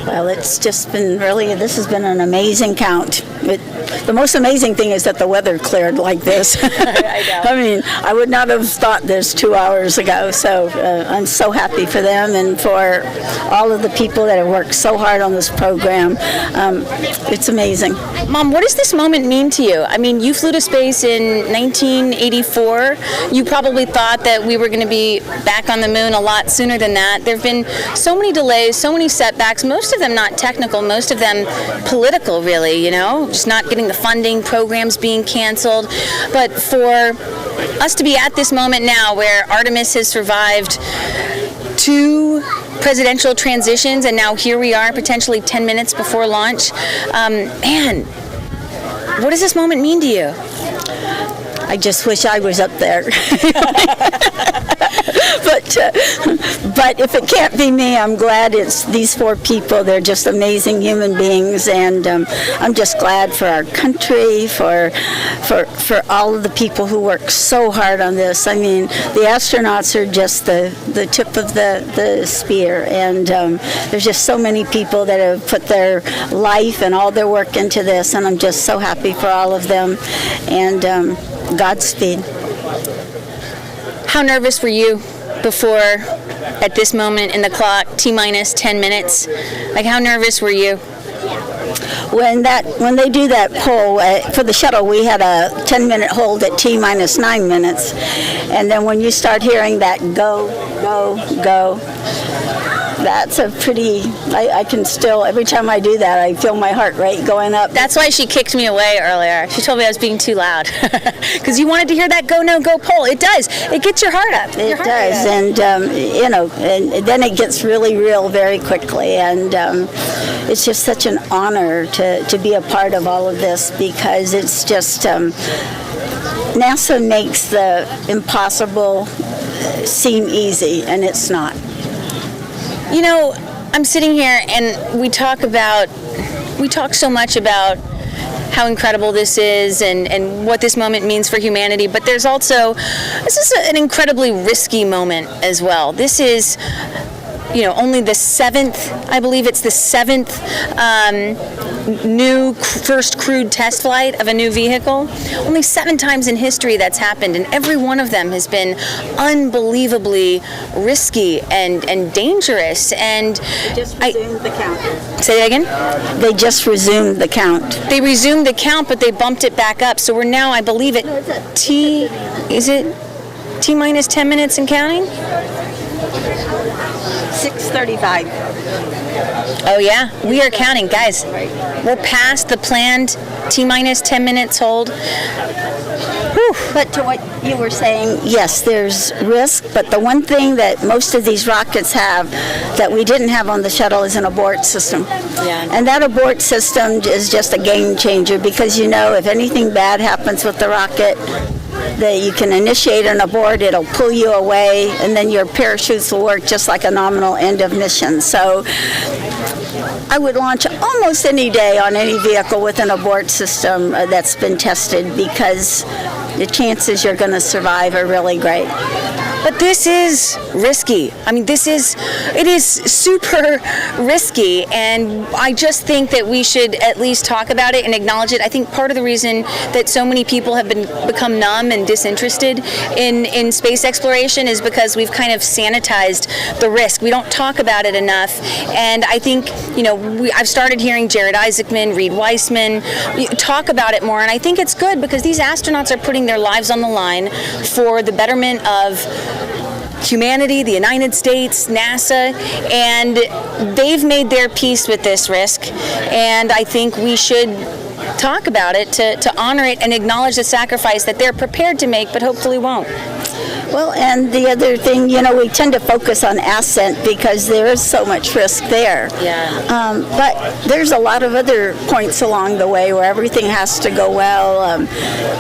Well, it's just been this has been an amazing count. The most amazing thing is that the weather cleared like this. I know. I mean, I would not have thought this 2 hours ago, so I'm so happy for them and for all of the people that have worked so hard on this program. It's amazing. Mom, what does this moment mean to you? I mean, you flew to space in 1984. You probably thought that we were going to be back on the moon a lot sooner than that. There have been so many delays, so many setbacks, most of them not technical, most of them political, really, just not getting the funding, programs being canceled. But for us to be at this moment now where Artemis has survived 2 presidential transitions, and now here we are potentially 10 minutes before launch, man, what does this moment mean to you? I just wish I was up there. But if it can't be me, I'm glad it's these 4 people. They're just amazing human beings, and I'm just glad for our country, for all of the people who work so hard on this. I mean, the astronauts are just the tip of the spear, and there's just so many people that have put their life and all their work into this, and I'm just so happy for all of them, and Godspeed. How nervous were you before, at this moment in the clock, T-minus 10 minutes? Like, how nervous were you? When they do that poll for the shuttle, we had a 10-minute hold at T-minus 9 minutes, and then when you start hearing that go, go, go, That's a pretty, I can still, every time I do that, I feel my heart rate going up. That's why she kicked me away earlier. She told me I was being too loud. Because you wanted to hear that go, no, go poll. It does. It gets your heart up. It does. And, and then it gets really real very quickly. And it's just such an honor to be a part of all of this, because it's just, NASA makes the impossible seem easy, and it's not. You know, I'm sitting here and we talk so much about how incredible this is and what this moment means for humanity, but this is an incredibly risky moment as well. This is, only the seventh, I believe it's the seventh new first crewed test flight of a new vehicle. Only 7 times in history that's happened, and every one of them has been unbelievably risky and dangerous. And They just resumed the count. Say that again? They just resumed the count. They resumed the count, but they bumped it back up. So we're now, I believe, at T minus 10 minutes and counting? 6:35. Oh yeah, we are counting, guys. We're past the planned T minus 10 minutes hold. Whew. But to what you were saying, yes, there's risk, but the one thing that most of these rockets have that we didn't have on the shuttle is an abort system. Yeah. And that abort system is just a game changer, because if anything bad happens with the rocket, that you can initiate an abort, it'll pull you away, and then your parachutes will work just like a nominal end of mission. So I would launch almost any day on any vehicle with an abort system that's been tested, because the chances you're going to survive are really great. But this is risky. I mean, it is super risky, and I just think that we should at least talk about it and acknowledge it. I think part of the reason that so many people have become numb and disinterested in space exploration is because we've kind of sanitized the risk. We don't talk about it enough, and I think, I've started hearing Jared Isaacman, Reed Weissman talk about it more, and I think it's good, because these astronauts are putting their lives on the line for the betterment of humanity, the United States, NASA, and they've made their peace with this risk, and I think we should talk about it to honor it and acknowledge the sacrifice that they're prepared to make, but hopefully won't. Well, and the other thing, we tend to focus on ascent because there is so much risk there. Yeah. But there's a lot of other points along the way where everything has to go well.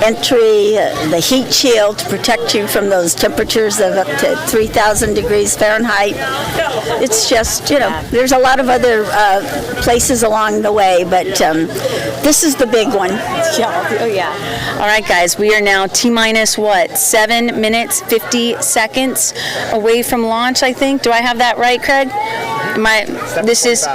Entry, the heat shield to protect you from those temperatures of up to 3,000 degrees Fahrenheit. It's just, there's a lot of other places along the way, but this is the big one. Oh, yeah. All right, guys, we are now T-minus 7 minutes, 50 seconds away from launch, I think. Do I have that right, Craig? This is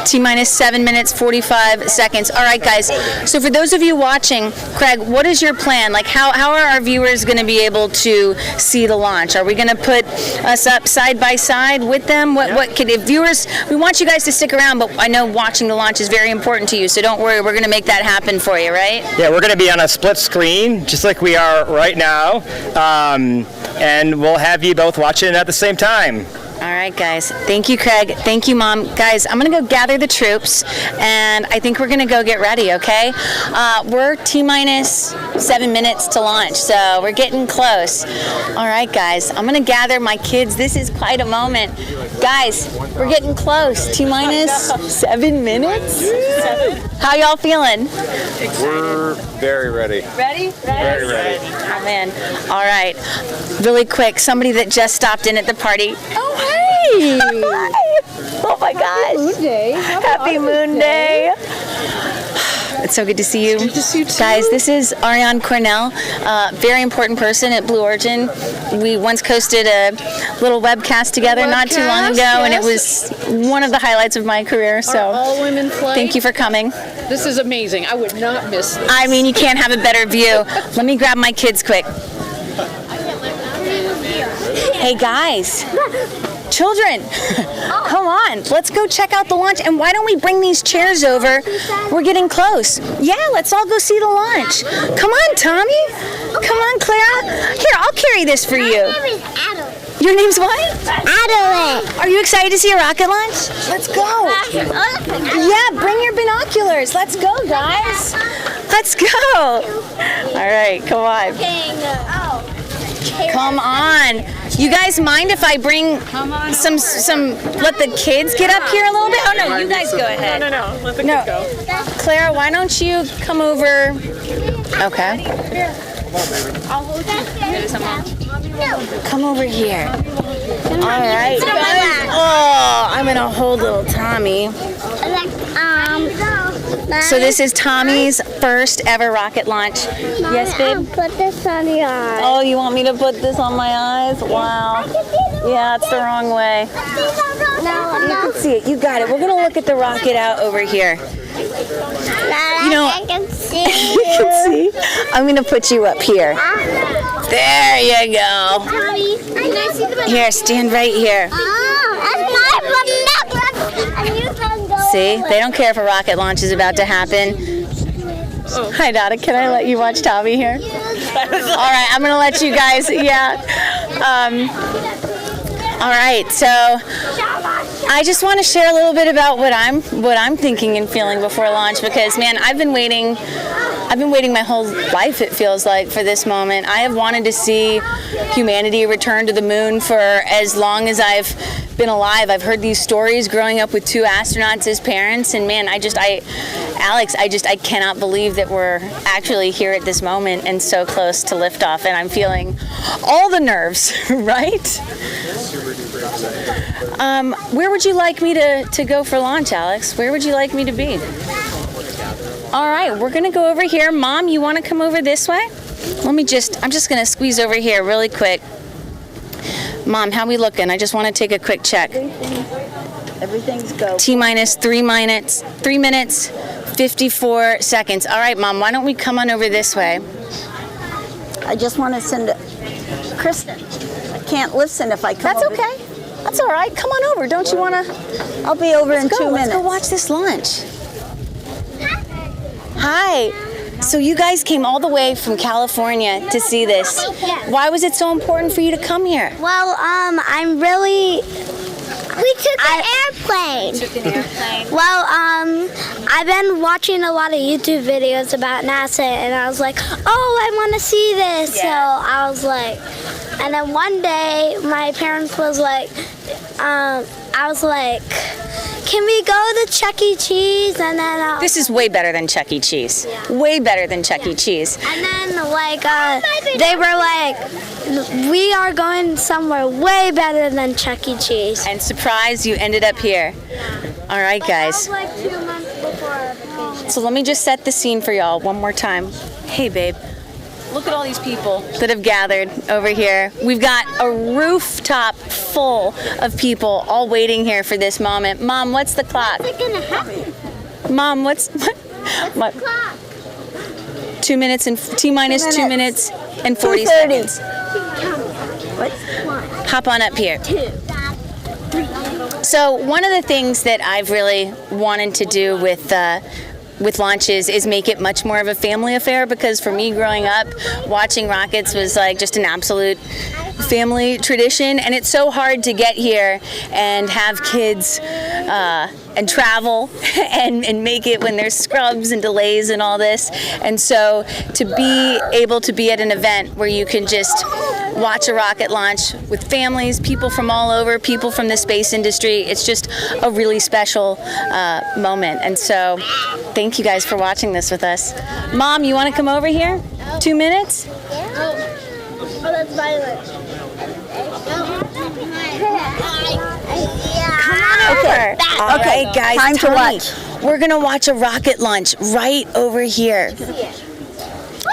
T-minus 7 minutes, 45 seconds. All right, guys. So for those of you watching, Craig, what is your plan? Like, how are our viewers going to be able to see the launch? Are we going to put us up side by side with them? If viewers, we want you guys to stick around, but I know watching the launch is very important to you, so don't worry. We're going to make that happen for you, right? Yeah, we're going to be on a split screen, just like we are right now, and we'll have you both watching at the same time. All right, guys. Thank you, Craig. Thank you, Mom. Guys, I'm going to go gather the troops, and I think we're going to go get ready, okay? We're T-minus 7 minutes to launch, so we're getting close. All right, guys. I'm going to gather my kids. This is quite a moment. Guys, we're getting close. T-minus 7 minutes? How y'all feeling? We're very ready. Ready? Very ready. Oh, man. All right. Really quick, somebody that just stopped in at the party. Oh, hey! Oh, my gosh. Moon Day. Happy Moon Day. It's so good to see you. Good to see you too. Guys, this is Orion Cornell, very important person at Blue Origin. We once hosted a little webcast together not too long ago, and it was one of the highlights of my career. So all-women flight. Thank you for coming. This is amazing. I would not miss this. I mean, you can't have a better view. Let me grab my kids quick. Hey, guys. Children, come on, let's go check out the launch. And why don't we bring these chairs over? We're getting close. Yeah, let's all go see the launch. Come on, Tommy. Come on, Clara. Here, I'll carry this for you. My name is Adam. Your name's what? Adeline. Are you excited to see a rocket launch? Let's go. Yeah, bring your binoculars. Let's go, guys. Let's go. All right, come on. Come on. You guys mind if I bring some let the kids get up here a little bit? Oh no, you guys go ahead. No. Let the kids go. Clara, why don't you come over? Okay. I'll hold you. Come over here. All right. Oh, I'm gonna hold little Tommy. So this is Tommy's first ever rocket launch. Yes, babe? Put this on your eyes. Oh, you want me to put this on my eyes? Wow. Yeah, it's the wrong way. No. You can see it. You got it. We're going to look at the rocket out over here. I can see. You can see? I'm going to put you up here. There you go. Mommy, can I see the Here, stand right here. See? They don't care if a rocket launch is about to happen. Hi, Dada. Can I let you watch Tommy here? All right, I'm going to let you guys, all right, so I just want to share a little bit about what I'm thinking and feeling before launch, because man, I've been waiting my whole life, it feels like, for this moment. I have wanted to see humanity return to the moon for as long as I've been alive. I've heard these stories growing up with 2 astronauts as parents, and man, Alex, I cannot believe that we're actually here at this moment and so close to liftoff, and I'm feeling all the nerves, right? Where would you like me to go for launch, Alex? Where would you like me to be? All right, we're gonna go over here. Mom, you wanna come over this way? I'm just gonna squeeze over here really quick. Mom, how we looking? I just wanna take a quick check. Everything's go. T-minus 3 minutes, 54 seconds. All right, Mom, why don't we come on over this way? I just want to send Kristin. I can't listen if I come That's over. okay. That's all right. Come on over. Don't you want to? I'll be over in 2 minutes. Let's go watch this lunch. Hi. So you guys came all the way from California to see this. Why was it so important for you to come here? Well, we took an airplane. Took an airplane. Well, I've been watching a lot of YouTube videos about NASA, and I was like, oh, I want to see this. Yeah. So I was like, and then one day my parents was like, I was like, can we go to Chuck E. Cheese? And then this is way better than Chuck E. Cheese. Yeah. Way better than Chuck E. Cheese. And then they were like, we are going somewhere way better than Chuck E. Cheese. And surprise, you ended up here. All right, guys. That was like 2 months before our vacation. So let me just set the scene for y'all one more time. Hey, babe. Look at all these people that have gathered over here. We've got a rooftop full of people all waiting here for this moment. Mom, what's the clock? What's gonna happen? Mom, what's the clock? 2 minutes and T-minus 2 minutes and 40 2:30. seconds. What's 1, Hop on up here. 2, 3. So one of the things that I've really wanted to do with launches is make it much more of a family affair, because for me growing up, watching rockets was like just an absolute family tradition, and it's so hard to get here and have kids and travel and make it when there's scrubs and delays and all this. And so to be able to be at an event where you can just watch a rocket launch with families, people from all over, people from the space industry, it's just a really special moment. And so thank you guys for watching this with us. Mom, you want to come over here? 2 minutes? Oh, that's violent. Come on over. All right, guys. Time to watch. We're going to watch a rocket launch right over here.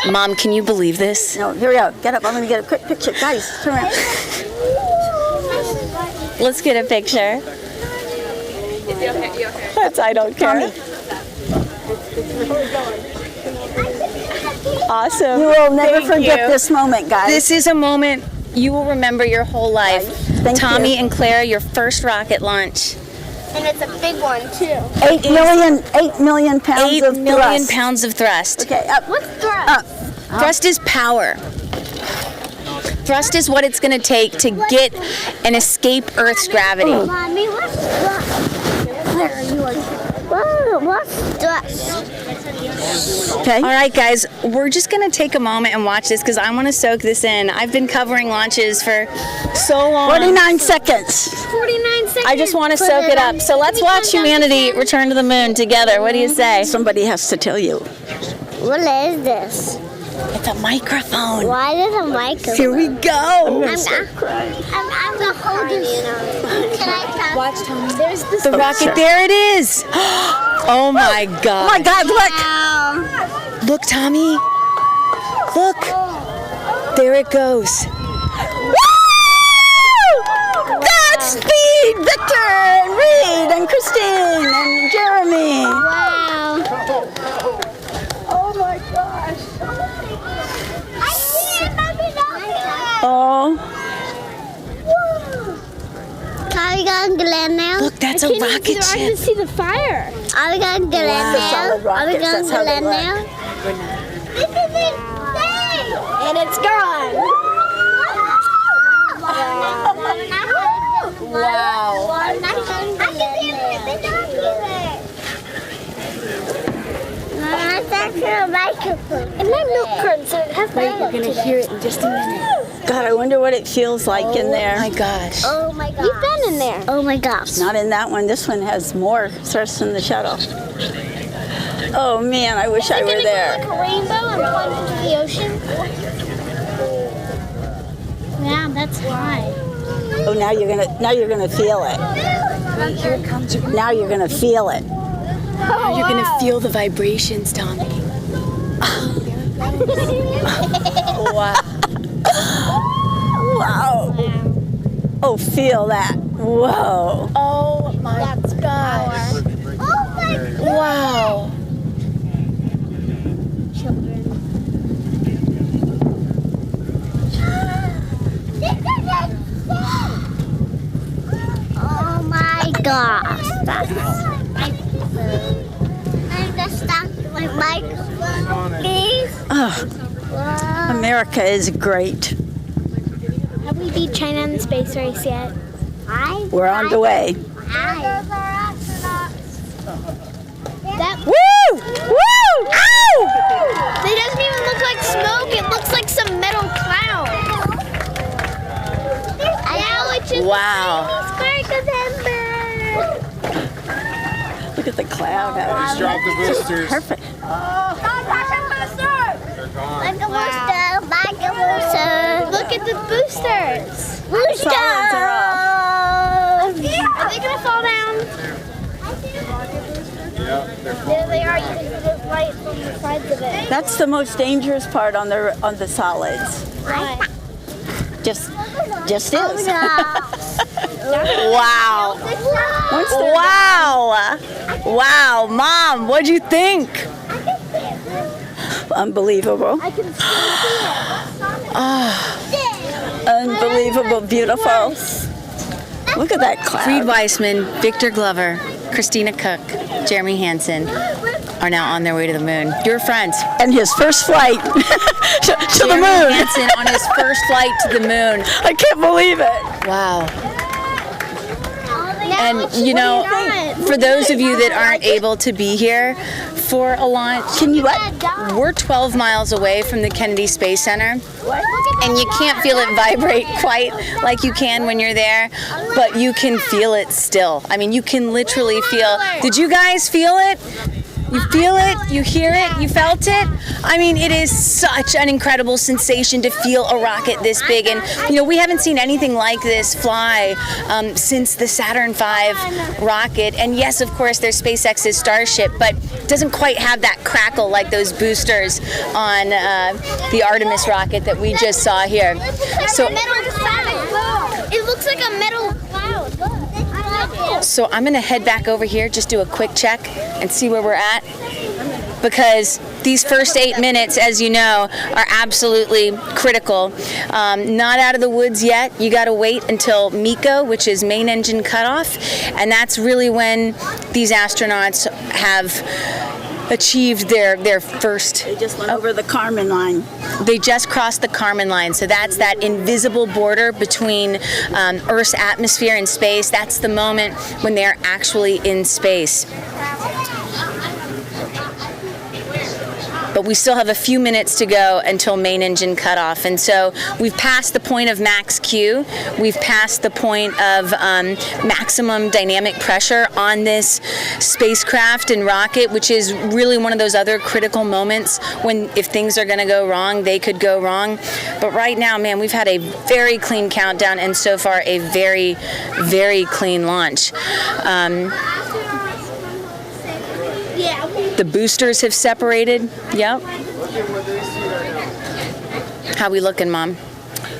Mom, can you believe this? No, here we go. Get up. I'm going to get a quick picture. Guys, turn around. Let's get a picture. That's I don't care. Awesome. You will never Thank forget you. this moment, guys. This is a moment you will remember your whole life. Thank Tommy you. and Claire, your first rocket launch. And it's a big one, too. 8 million pounds 8 of million thrust. pounds of thrust. Okay, up. What's thrust? Up. Thrust is power. Thrust is what it's going to take to get and escape Earth's gravity. Mommy, what's thrust? Okay. All right, guys, we're just going to take a moment and watch this because I want to soak this in. I've been covering launches for so long. 49 seconds. 49 seconds. I just want to soak it up. So let's watch humanity return to the moon together. What do you say? Somebody has to tell you. What is this? It's a microphone. Why is a microphone? Here we go. I'm gonna hold this. Can I tap? Watch, Tommy. There's this. The rocket, there it is. Oh my God. Oh my God, look. Look, Tommy. Look. There it goes. Woo! That's speed, Victor and Reed and Christine and Jeremy. Wow. Oh my gosh. I see it, Mommy. Oh. Are we going to land now? Look, that's a rocket ship. I can see the fire. Are we going to land now? Are we going to land now? This is it. And it's gone. Wow. I can see it in the binocular. That's actually a microphone. And my milk curtain, so it has my We're going to hear it in just a minute. God, I wonder what it feels like in there. Oh my gosh. Oh my gosh. You've been in there. Oh my gosh. Not in that one. This one has more thrust in the shuttle. Oh man, I wish I were there. Like a rainbow and plunge into the ocean. Yeah, that's high. Oh, now you're gonna feel it. Here it comes. Now you're gonna feel it. Now you're going to feel the vibrations, Tommy. Wow. Wow. Oh, feel that. Whoa. Oh my gosh. Oh my God. Wow. Children. Oh my gosh. That's I'm just stuck with my microphone, please. Oh, America is great. Have we beat China in the space race yet? We're on the way. That Woo! Woo! Ow! It doesn't even look like smoke. It looks like some metal cloud. Now it's just Wow. a tiny spark of ember. Look at the cloud. Just drop the boosters. Perfect. They're gone. Like a booster, like a booster. Look at the boosters. Boosters. Solids are off. Are they gonna fall down? Yeah, they're There they are. You can see the light from the sides of it. That's the most dangerous part on the solids. What? Just is. Wow. Wow. Wow. Mom, what'd you think? Unbelievable. I can see it. Unbelievable. Beautiful. Look at that cloud. Reed Weissman, Victor Glover, Christina Cook, Jeremy Hansen are now on their way to the moon. Your friends. And his first flight to the Jeremy moon. Hansen on his first flight to the moon. I can't believe it. Wow. And you know, for those of you that aren't able to be here for a launch, Can you what? we're 12 miles away from the Kennedy Space Center, and you can't feel it vibrate quite like you can when you're there, but you can feel it still. I mean, you can literally feel. Did you guys feel it? You feel it, you hear it, you felt it. I mean, it is such an incredible sensation to feel a rocket this big. And, you know, we haven't seen anything like this fly since the Saturn V rocket. And yes, of course, there's SpaceX's Starship, but it doesn't quite have that crackle like those boosters on the Artemis rocket that we just saw here. So, It looks like a metal cloud. So I'm going to head back over here, just do a quick check and see where we're at, because these first 8 minutes, as you know, are absolutely critical. Not out of the woods yet. You got to wait until MECO, which is main engine cutoff, and that's really when these astronauts have achieved their first. They just went over the Kármán line. They just crossed the Kármán line, so that's that invisible border between Earth's atmosphere and space. That's the moment when they're actually in space. But we still have a few minutes to go until main engine cutoff, and so we've passed the point of max Q. We've passed the point of maximum dynamic pressure on this spacecraft and rocket, which is really one of those other critical moments when, if things are going to go wrong, they could go wrong. But right now, man, we've had a very clean countdown, and so far a very, very clean launch. The boosters have separated. Yep. How we looking, Mom?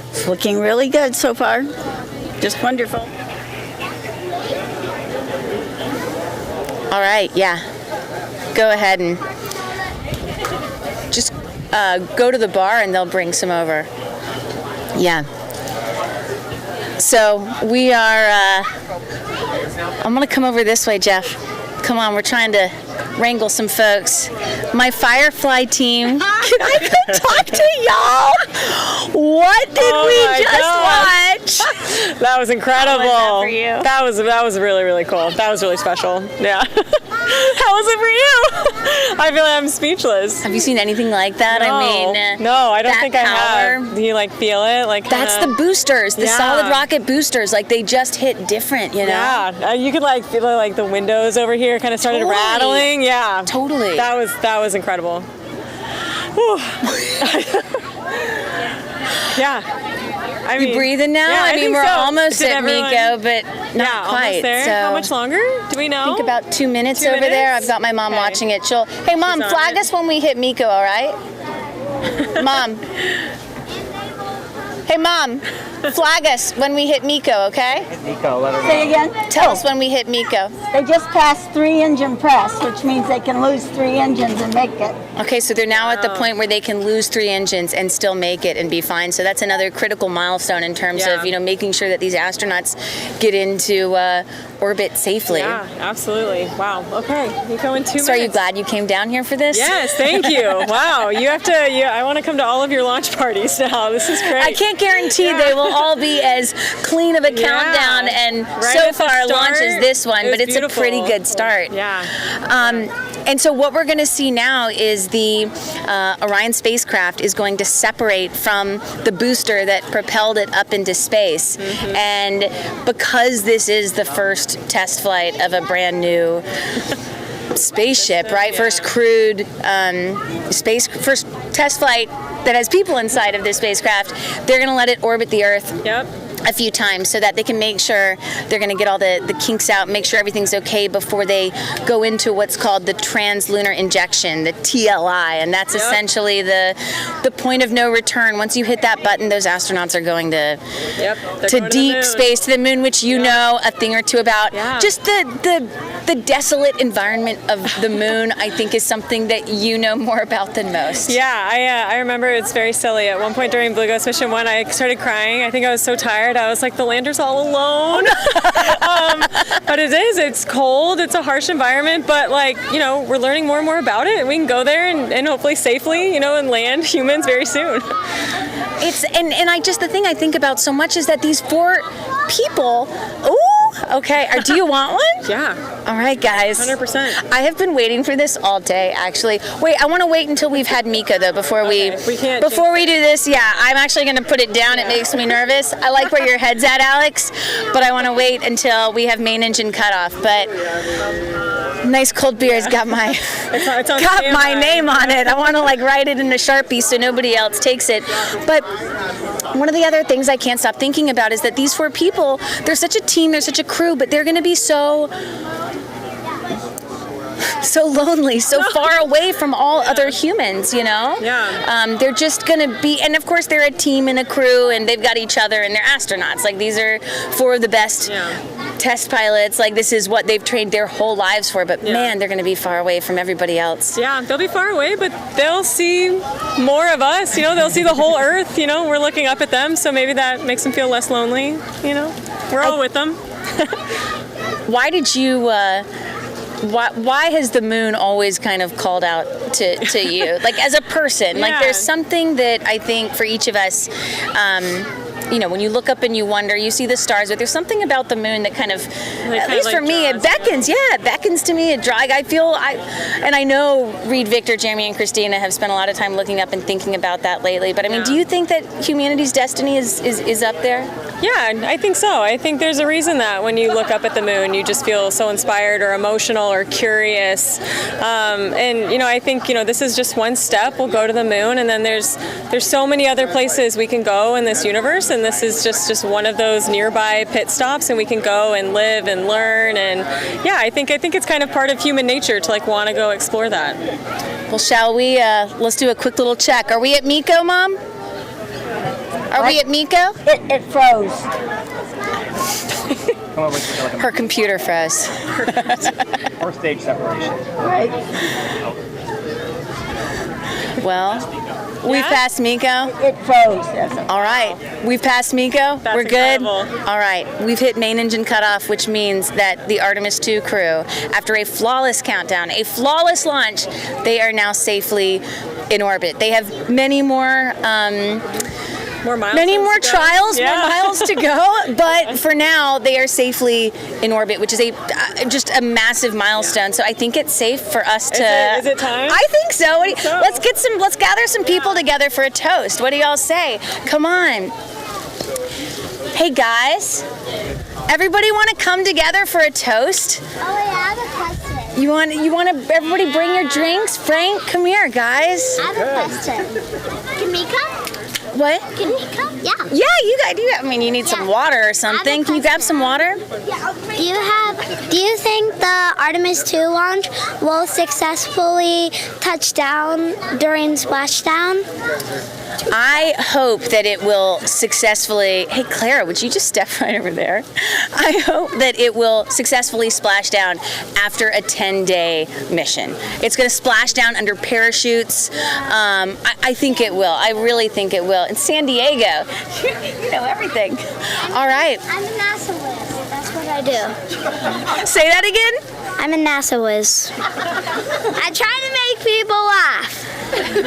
It's looking really good so far. Just wonderful. All right, yeah. Go ahead and just go to the bar and they'll bring some over. Yeah. So we are, I'm gonna come over this way, Jeff. Come on, we're trying to wrangle some folks. My Firefly team. Can I come talk to y'all? What did we just watch? That was incredible. How was that for you? That was really, really cool. That was really special. Yeah. How was it for you? I feel like I'm speechless. Have you seen anything like that? No, I mean, no, I don't think I power, have. Do you like feel it? Like that's the boosters, the Yeah. solid rocket boosters. Like they just hit different, you know? Yeah, you could like feel like the windows over here kind of started rattling. Yeah, totally. That was incredible. Yeah. I mean, you breathing now? Yeah, I mean, we're almost at Miko, but not quite. Almost there. So how much longer? Do we know? I think about 2 minutes 2 over minutes? there. I've got my mom watching it. Hey, Mom, She's on flag it. us when we hit Miko, all right? Mom. Hey, Mom, flag us when we hit Miko, okay? Nico, let her know. Say again? Tell us when we hit Miko. They just passed 3-engine press, which means they can lose 3 engines and make it. Okay, so they're now at the point where they can lose 3 engines and still make it and be fine. So that's another critical milestone in terms of, making sure that these astronauts get into orbit safely. Yeah, absolutely. Wow. Okay, Miko in 2 minutes. So are you glad you came down here for this? Yes, thank you. Wow, you have to. I want to come to all of your launch parties now. This is great. I can't guarantee they will all be as clean of a countdown and so far launch as this one, but it's beautiful. a pretty good start. Yeah. And so what we're going to see now is the Orion spacecraft is going to separate from the booster that propelled it up into space. Mm-hmm. And because this is the first test flight of a brand new spaceship, right? First crewed first test flight that has people inside of this spacecraft, they're going to let it orbit the Earth. Yep. A few times so that they can make sure they're going to get all the kinks out, make sure everything's okay before they go into what's called the translunar injection, the TLI, and that's essentially the point of no return. Once you hit that button, those astronauts are going to deep space, to the moon, which you know a thing or two about. Yeah. Just the desolate environment of the moon, I think, is something that you know more about than most. Yeah, I remember it's very silly. At one point during Blue Ghost Mission 1, I started crying. I think I was so tired. I was like, the lander's all alone. But it's cold. It's a harsh environment. But we're learning more and more about it. And we can go there and hopefully safely, and land humans very soon. The thing I think about so much is that these 4 people, okay, do you want one? Yeah. All right, guys. 100%. I have been waiting for this all day, actually. Wait, I want to wait until we've had Miko, though, before we do this. Yeah, I'm actually going to put it down. It makes me nervous. I like where your head's at, Alex, but I want to wait until we have main engine cutoff. But nice cold beer has got my name on it. I want to write it in a Sharpie so nobody else takes it. But one of the other things I can't stop thinking about is that these 4 people, they're such a team, they're such a crew, but they're going to be so lonely, so far away from all other humans, Yeah. They're just going to be, and of course they're a team and a crew, and they've got each other, and they're astronauts. These are 4 of the best test pilots. This is what they've trained their whole lives for, but man, they're going to be far away from everybody else. Yeah, they'll be far away, but they'll see more of us, they'll see the whole Earth, we're looking up at them, so maybe that makes them feel less lonely, we're all with them. Why did you why has the moon always kind of called out to you, like as a person? Like there's something that I think for each of us, when you look up and you wonder, you see the stars, but there's something about the moon that kind of, at least for me, it beckons. Yeah, it beckons to me. I know Reed, Victor, Jeremy, and Christina have spent a lot of time looking up and thinking about that lately. But I mean, do you think that humanity's destiny is up there? Yeah, I think so. I think there's a reason that when you look up at the moon, you just feel so inspired or emotional or curious. I think this is just one step. We'll go to the moon, and then there's so many other places we can go in this universe, and this is just one of those nearby pit stops, and we can go and live and learn. And yeah, I think it's kind of part of human nature to want to go explore that. Well, shall we? Let's do a quick little check. Are we at Miko, Mom? Are we at Miko? It froze. Her computer froze. Or stage separation. Right. Well, we've passed Miko. It froze. All right, we've passed Miko. We're good. Incredible. All right, we've hit main engine cutoff, which means that the Artemis II crew, after a flawless countdown, a flawless launch, they are now safely in orbit. They have many more. More trials, more miles to go, but for now they are safely in orbit, which is just a massive milestone. So I think it's safe for us to. Is it time? I think so. Let's gather some people together for a toast. What do y'all say? Come on. Hey guys, everybody want to come together for a toast? Oh, I have a question. You want to everybody bring your drinks? Frank, come here, guys. I have a question. Can we come? What? Can we come? Yeah. Yeah, you got. I mean, you need some water or something. Can you grab some water? Do you think the Artemis II launch will successfully touch down during splashdown? I hope that it will successfully. Hey, Clara, would you just step right over there? I hope that it will successfully splash down after a 10-day mission. It's going to splash down under parachutes. I think it will. I really think it will. In San Diego, you know everything. All right. I'm a NASA whiz. That's what I do. Say that again? I'm a NASA whiz. I try to make people laugh.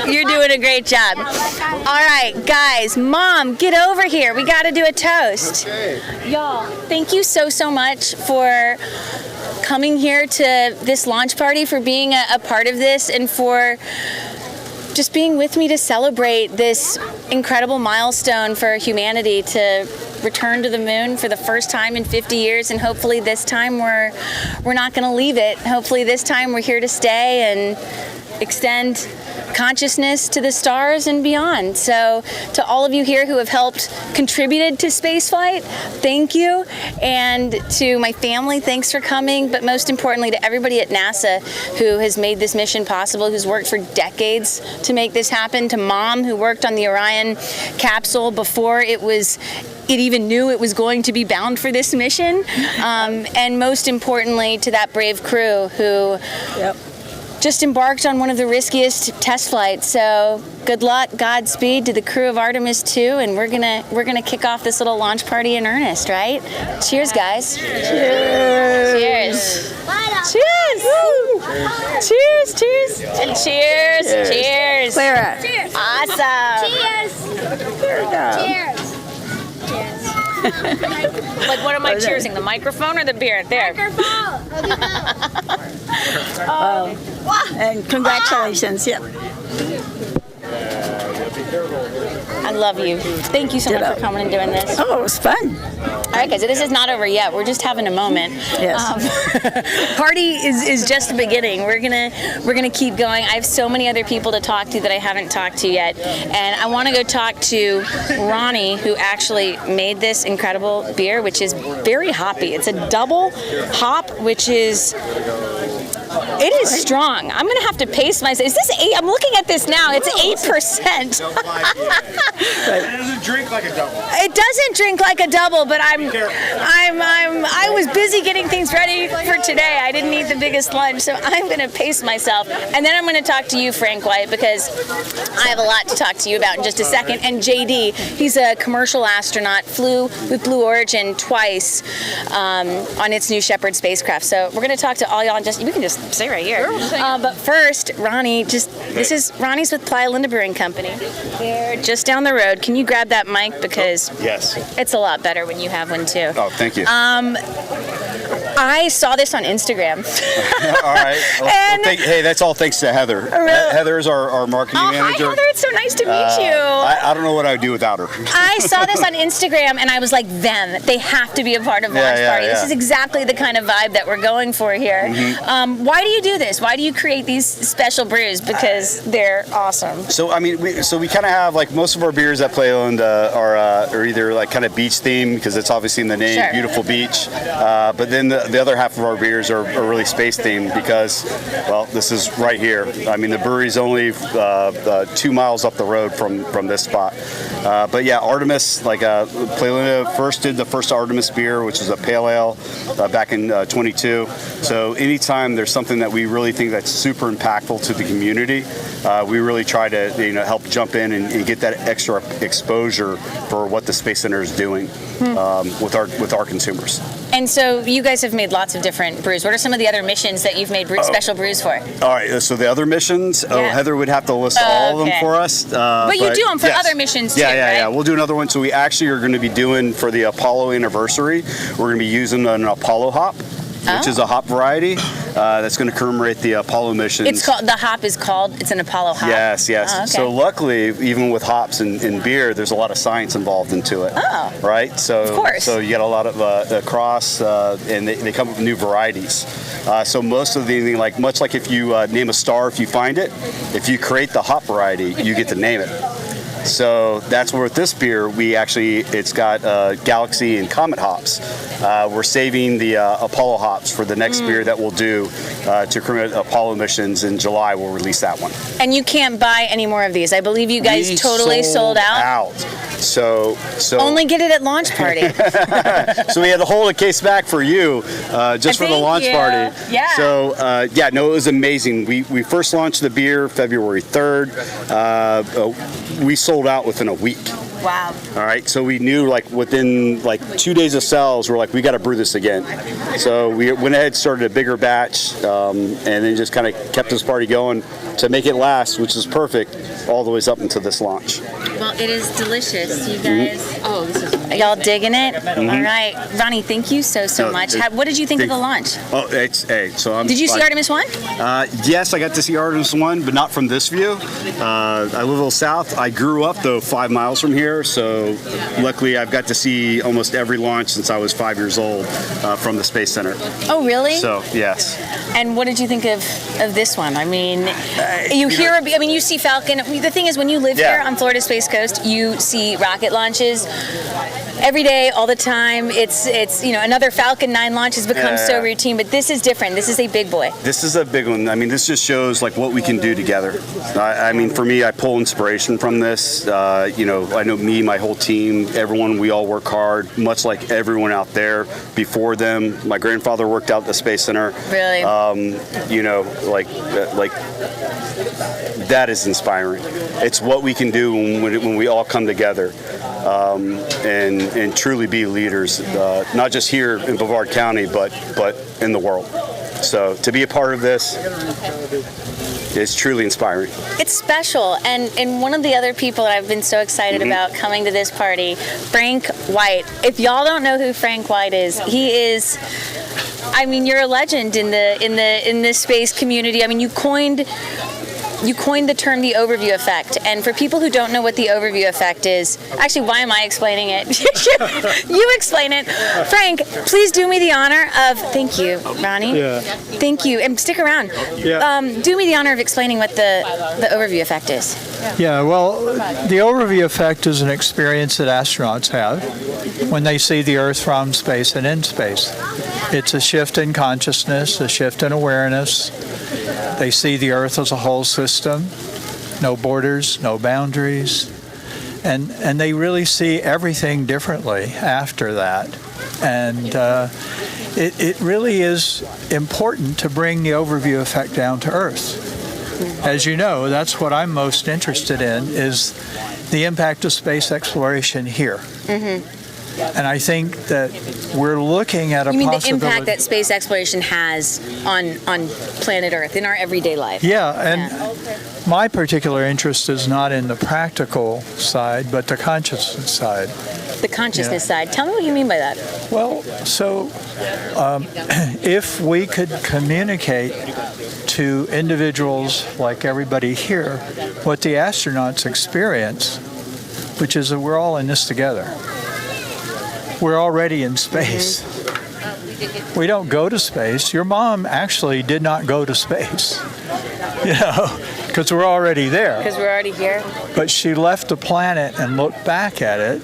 You're doing a great job. All right, guys, Mom, get over here. We got to do a toast. Okay. Y'all, thank you so much for coming here to this launch party, for being a part of this, and for just being with me to celebrate this incredible milestone for humanity to return to the moon for the first time in 50 years, and hopefully this time we're not going to leave it. Hopefully this time we're here to stay and extend consciousness to the stars and beyond. So to all of you here who have helped contributed to spaceflight, thank you. And to my family, thanks for coming. But most importantly, to everybody at NASA who has made this mission possible, who's worked for decades to make this happen. To Mom, who worked on the Orion capsule before it even knew it was going to be bound for this mission. And most importantly, to that brave crew who just embarked on one of the riskiest test flights. So good luck, Godspeed to the crew of Artemis II, and we're gonna kick off this little launch party in earnest, right? Cheers, guys. Cheers. Cheers. Cheers. Cheers. Cheers. And cheers. Cheers. Clara. Cheers. Awesome. Cheers. Cheers. Like, what am I cheersing? The microphone or the beer? There. And congratulations. Yep. I love you. Thank you so much for coming and doing this. Oh, it was fun. All right, guys, this is not over yet. We're just having a moment. Yes. Party is just the beginning. We're gonna keep going. I have so many other people to talk to that I haven't talked to yet, and I want to go talk to Ronnie, who actually made this incredible beer, which is very hoppy. It's a double hop, which is It is strong. I'm going to have to pace myself. Is this 8? I'm looking at this now. It's 8%. It doesn't drink like a double. It doesn't drink like a double, but I was busy getting things ready for today. I didn't eat the biggest lunch, so I'm going to pace myself. And then I'm going to talk to you, Frank White, because I have a lot to talk to you about in just a second. And JD, he's a commercial astronaut, flew with Blue Origin twice on its New Shepard spacecraft. So we're going to talk to all y'all. We can just stay right here. But first, Ronnie, this is Ronnie's with Playalinda Brewing Company. They're just down the road. Can you grab that mic, because Yes. it's a lot better when you have one too. Oh, thank you. I saw this on Instagram. All right. Hey, that's all thanks to Heather. Heather is our marketing manager. Hi, Heather. It's so nice to meet you. I don't know what I would do without her. I saw this on Instagram, and I was like, they have to be a part of Launch Party. This is exactly the kind of vibe that we're going for here. Mm-hmm. Why do you do this? Why do you create these special brews? Because they're awesome. So I mean, we kind of have like most of our beers at Playalinda are either like kind of beach themed, because it's obviously in the name, Sure. beautiful beach. But then the other half of our beers are really space themed, because, well, this is right here. I mean, the brewery's only 2 miles up the road from this spot. But yeah, Artemis, like Playalinda first did the first Artemis beer, which was a pale ale back in 22. So anytime there's something that we really think that's super impactful to the community, we really try to help jump in and get that extra exposure for what the Space Center is doing with our consumers. And so you guys have made lots of different brews. What are some of the other missions that you've made special brews for? All right, so the other missions, Heather would have to list all of them for us. But you do them for other missions too, right? Yeah. We'll do another one. So we actually are going to be doing, for the Apollo anniversary, we're going to be using an Apollo hop, which is a hop variety that's going to commemorate the Apollo missions. It's an Apollo hop? Yes. Oh, okay. So luckily, even with hops and beer, there's a lot of science involved into it. Oh. Right? So, of course. So you get a lot of cross, and they come up with new varieties. So most of the, much like if you name a star, if you find it, if you create the hop variety, you get to name it. So that's where with this beer, it's got Galaxy and Comet hops. We're saving the Apollo hops for the next beer that we'll do to commemorate Apollo missions in July. We'll release that one. And you can't buy any more of these. I believe you guys totally sold out. So only get it at launch party. So we had to hold a case back for you, just for the launch party. Yeah. So it was amazing. We first launched the beer February 3rd. We sold out within a week. Wow. All right, so we knew within 2 days of sales, we're we got to brew this again. So we went ahead, started a bigger batch, and then just kind of kept this party going to make it last, which is perfect, all the way up until this launch. Well, it is delicious, you guys. Oh, this is amazing. Y'all digging it? All right. Ronnie, thank you so much. What did you think of the launch? Oh, Did you see Artemis 1? Yes, I got to see Artemis 1, but not from this view. I live a little south. I grew up, though, 5 miles from here, so luckily I've got to see almost every launch since I was 5 years old from the Space Center. Oh, really? So, yes. And what did you think of this one? I mean, you see Falcon. The thing is, when you live here on Florida Space Coast, you see rocket launches every day, all the time. It's another Falcon 9 launch has become so routine, but this is different. This is a big boy. This is a big one. I mean, this just shows what we can do together. I mean, for me, I pull inspiration from this. I know me, my whole team, everyone, we all work hard, much like everyone out there before them. My grandfather worked out at the Space Center. Really? That is inspiring. It's what we can do when we all come together and truly be leaders, not just here in Brevard County, but in the world. So to be a part of this is truly inspiring. It's special, and one of the other people that I've been so excited about coming to this party, Frank White. If y'all don't know who Frank White is, he is. I mean, you're a legend in the space community. I mean, you coined the term the overview effect, and for people who don't know what the overview effect is, actually, why am I explaining it? You explain it. Frank, please do me the honor of, thank you, Ronnie. Yeah. Thank you, and stick around. Yeah. Do me the honor of explaining what the overview effect is. Yeah, well, the overview effect is an experience that astronauts have when they see the Earth from space and in space. It's a shift in consciousness, a shift in awareness. They see the Earth as a whole system, no borders, no boundaries, and they really see everything differently after that. And it really is important to bring the overview effect down to Earth. As you know, that's what I'm most interested in, is the impact of space exploration here. And I think that we're looking at a possibility. You mean the impact that space exploration has on planet Earth in our everyday life? Yeah, and my particular interest is not in the practical side, but the consciousness side. The consciousness side. Tell me what you mean by that. Well, so if we could communicate to individuals like everybody here what the astronauts experience, which is that we're all in this together. We're already in space. We don't go to space. Your mom actually did not go to space, because we're already there. Because we're already here. But she left the planet and looked back at it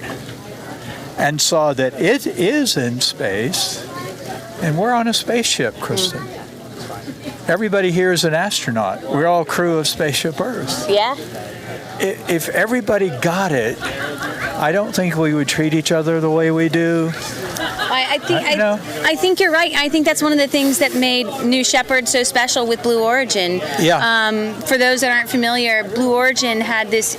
and saw that it is in space, and we're on a spaceship, Kristin. Everybody here is an astronaut. We're all crew of Spaceship Earth. Yeah? If everybody got it, I don't think we would treat each other the way we do. I think you're right. I think that's one of the things that made New Shepard so special with Blue Origin. Yeah. For those that aren't familiar, Blue Origin had this,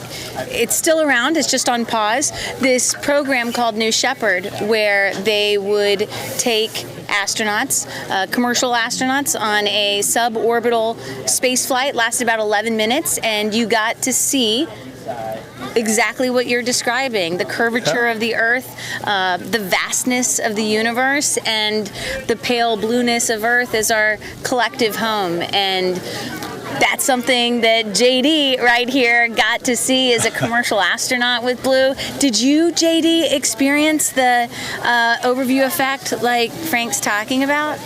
it's still around, it's just on pause, this program called New Shepard, where they would take astronauts, commercial astronauts, on a suborbital space flight. Lasted about 11 minutes, and you got to see exactly what you're describing, the curvature of the Earth, the vastness of the universe, and the pale blueness of Earth as our collective home. And that's something that JD right here got to see as a commercial astronaut with Blue. Did you, JD, experience the overview effect like Frank's talking about?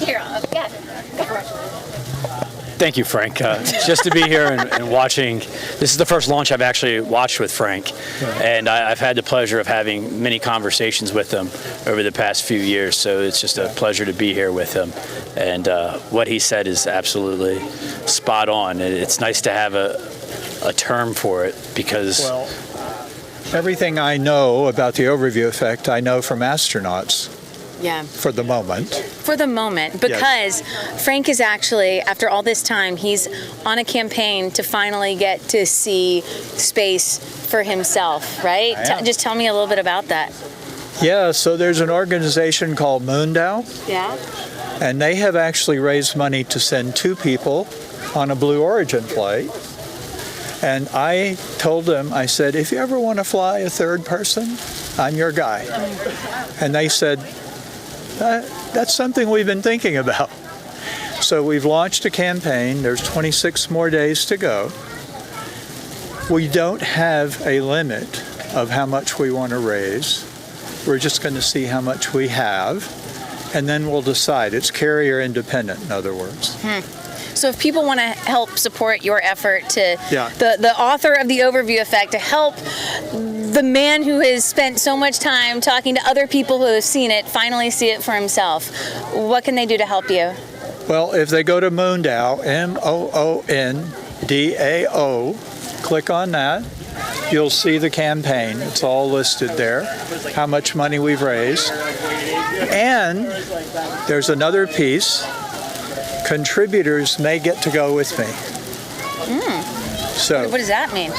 Here, yeah, go for it. Thank you, Frank. Just to be here and watching. This is the first launch I've actually watched with Frank, and I've had the pleasure of having many conversations with him over the past few years, so it's just a pleasure to be here with him. And what he said is absolutely spot on. It's nice to have a term for it, because... Well, everything I know about the overview effect, I know from astronauts. Yeah. For the moment. For the moment, because Frank is actually, after all this time, he's on a campaign to finally get to see space for himself, right? Just tell me a little bit about that. Yeah, so there's an organization called Moondow. Yeah. And they have actually raised money to send 2 people on a Blue Origin flight. And I told them, I said, if you ever want to fly a third person, I'm your guy. And they said, that's something we've been thinking about. So we've launched a campaign. There's 26 more days to go. We don't have a limit of how much we want to raise. We're just going to see how much we have, and then we'll decide. It's carrier independent, in other words. So if people want to help support your effort to, Yeah. the author of the overview effect, to help the man who has spent so much time talking to other people who have seen it finally see it for himself, what can they do to help you? Well, if they go to Moondao, MOONDAO, click on that, you'll see the campaign. It's all listed there, how much money we've raised. And there's another piece. Contributors may get to go with me. So what does that mean?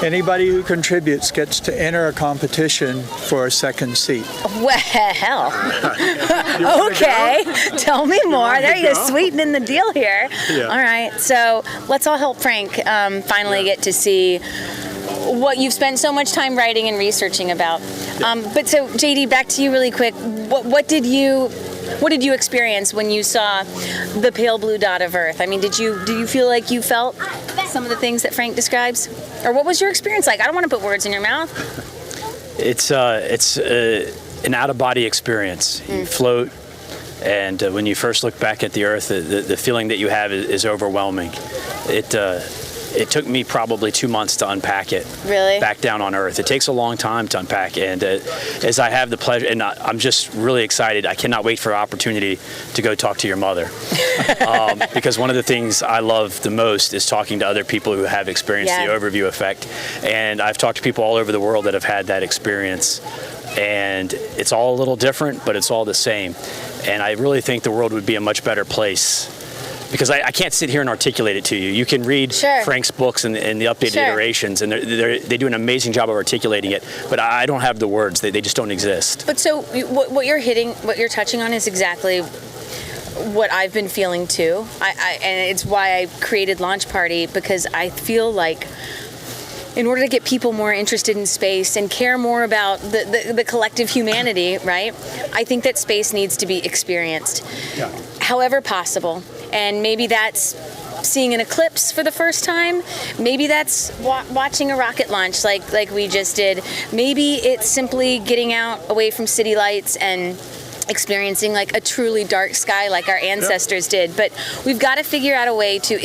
Anybody who contributes gets to enter a competition for a second seat. Well, okay. Tell me more. There you go, sweetening the deal here. Yeah. All right, so let's all help Frank finally get to see what you've spent so much time writing and researching about. But so, JD, back to you really quick. What did you experience when you saw the pale blue dot of Earth? I mean, do you feel like you felt some of the things that Frank describes? Or what was your experience like? I don't want to put words in your mouth. It's an out-of-body experience. You float, and when you first look back at the Earth, the feeling that you have is overwhelming. it took me probably 2 months to unpack it. Really? Back down on Earth. It takes a long time to unpack, and as I have the pleasure, and I'm just really excited. I cannot wait for the opportunity to go talk to your mother, because one of the things I love the most is talking to other people who have experienced the overview effect, and I've talked to people all over the world that have had that experience, and it's all a little different, but it's all the same, and I really think the world would be a much better place. Because I can't sit here and articulate it to you. You can read Frank's books and the updated iterations, and they do an amazing job of articulating it. But I don't have the words; they just don't exist. But so what you're touching on is exactly what I've been feeling too. And it's why I created Launch Party, because I feel like, in order to get people more interested in space and care more about the collective humanity, right? I think that space needs to be experienced, however possible. And maybe that's seeing an eclipse for the first time. Maybe that's watching a rocket launch like we just did. Maybe it's simply getting out away from city lights and experiencing like a truly dark sky like our ancestors did. But we've got to figure out a way to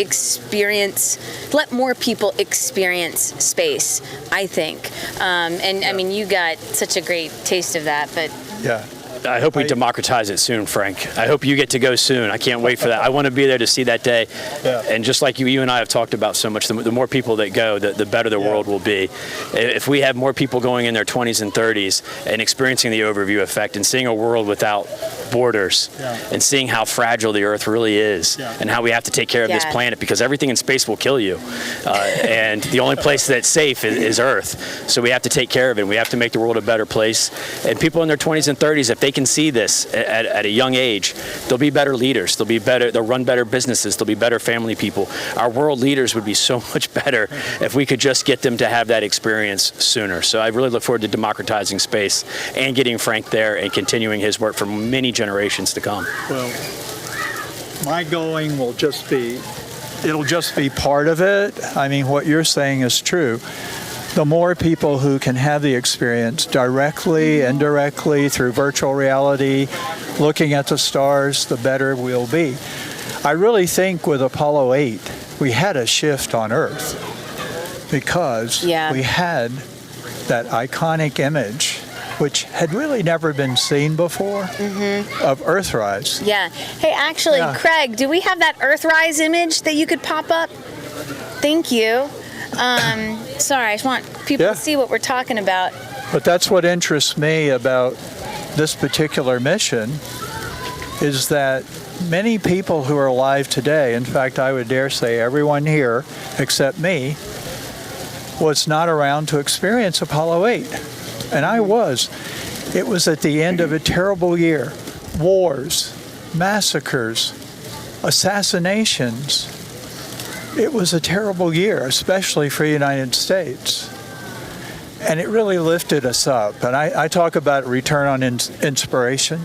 let more people experience space, I think. I mean, you got such a great taste of that, but... Yeah. I hope we democratize it soon, Frank. I hope you get to go soon. I can't wait for that. I want to be there to see that day. Yeah. And just like you and I have talked about so much, the more people that go, the better the world will be. If we have more people going in their 20s and 30s and experiencing the overview effect and seeing a world without borders and seeing how fragile the Earth really is and how we have to take care of this planet, because everything in space will kill you. And the only place that's safe is Earth. So we have to take care of it. We have to make the world a better place. And people in their 20s and 30s, if they can see this at a young age, they'll be better leaders. They'll run better businesses. They'll be better family people. Our world leaders would be so much better if we could just get them to have that experience sooner. So I really look forward to democratizing space and getting Frank there and continuing his work for many generations to come. Well, my going will just be part of it. I mean, what you're saying is true. The more people who can have the experience directly, indirectly, through virtual reality, looking at the stars, the better we'll be. I really think with Apollo 8, we had a shift on Earth because we had that iconic image, which had really never been seen before, of Earthrise. Yeah. Hey, actually, Craig, do we have that Earthrise image that you could pop up? Thank you. Sorry, I just want people to see what we're talking about. But that's what interests me about this particular mission, is that many people who are alive today, in fact, I would dare say everyone here except me, was not around to experience Apollo 8. And I was. It was at the end of a terrible year. Wars, massacres, assassinations. It was a terrible year, especially for the United States. And it really lifted us up. And I talk about return on inspiration.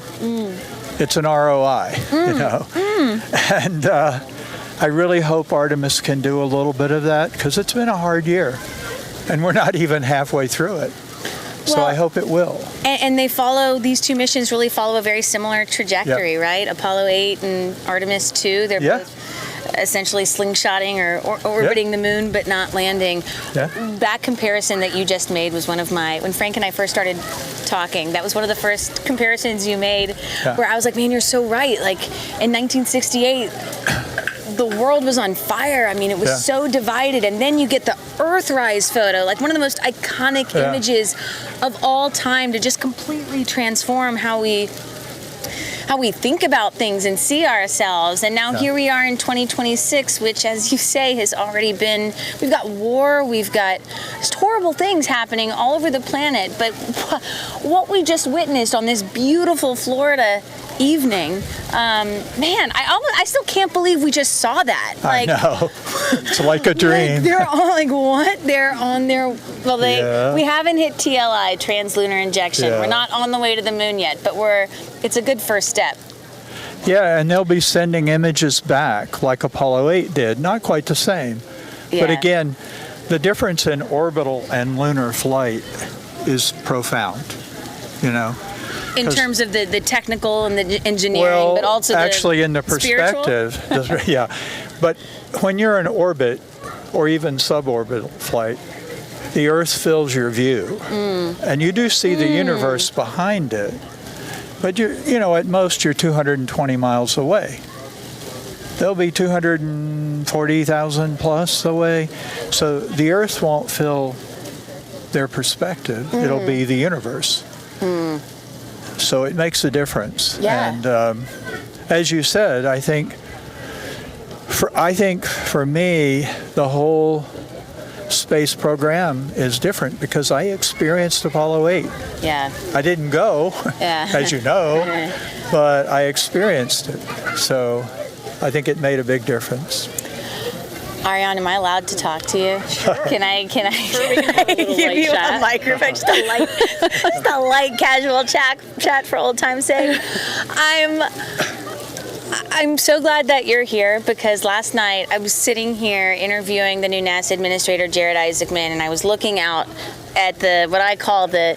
It's an ROI, you know. And I really hope Artemis can do a little bit of that, because it's been a hard year. And we're not even halfway through it. So I hope it will. And these two missions really follow a very similar trajectory, right? Apollo 8 and Artemis II, they're both essentially slingshotting or orbiting the moon but not landing. That comparison that you just made was when Frank and I first started talking, that was one of the first comparisons you made where I was like, man, you're so right. Like in 1968, the world was on fire. I mean, it was so divided. And then you get the Earthrise photo, like one of the most iconic images of all time, to just completely transform how we think about things and see ourselves. And now here we are in 2026, which, as you say, has already been, we've got war, we've got just horrible things happening all over the planet. But what we just witnessed on this beautiful Florida evening, man, I still can't believe we just saw that. Like, I know. It's like a dream. Like they're all like, what? They're on their, we haven't hit TLI, translunar injection. We're not on the way to the moon yet, but it's a good first step. Yeah, and they'll be sending images back like Apollo 8 did. Not quite the same. But again, the difference in orbital and lunar flight is profound, you know. In terms of the technical and the engineering, but also actually in the perspective, But when you're in orbit, or even suborbital flight, the Earth fills your view. And you do see the universe behind it. But at most you're 220 miles away. They'll be 240,000 plus away. So the Earth won't fill their perspective. It'll be the universe. So it makes a difference. Yeah. And as you said, I think for me, the whole space program is different because I experienced Apollo 8. Yeah. I didn't go, Yeah. as you know, but I experienced it. So I think it made a big difference. Ariane, am I allowed to talk to you? Sure. Can I give you chat. a microphone? Just a light casual chat for old time's sake. I'm so glad that you're here because last night I was sitting here interviewing the new NASA administrator, Jared Isaacman, and I was looking out at what I call the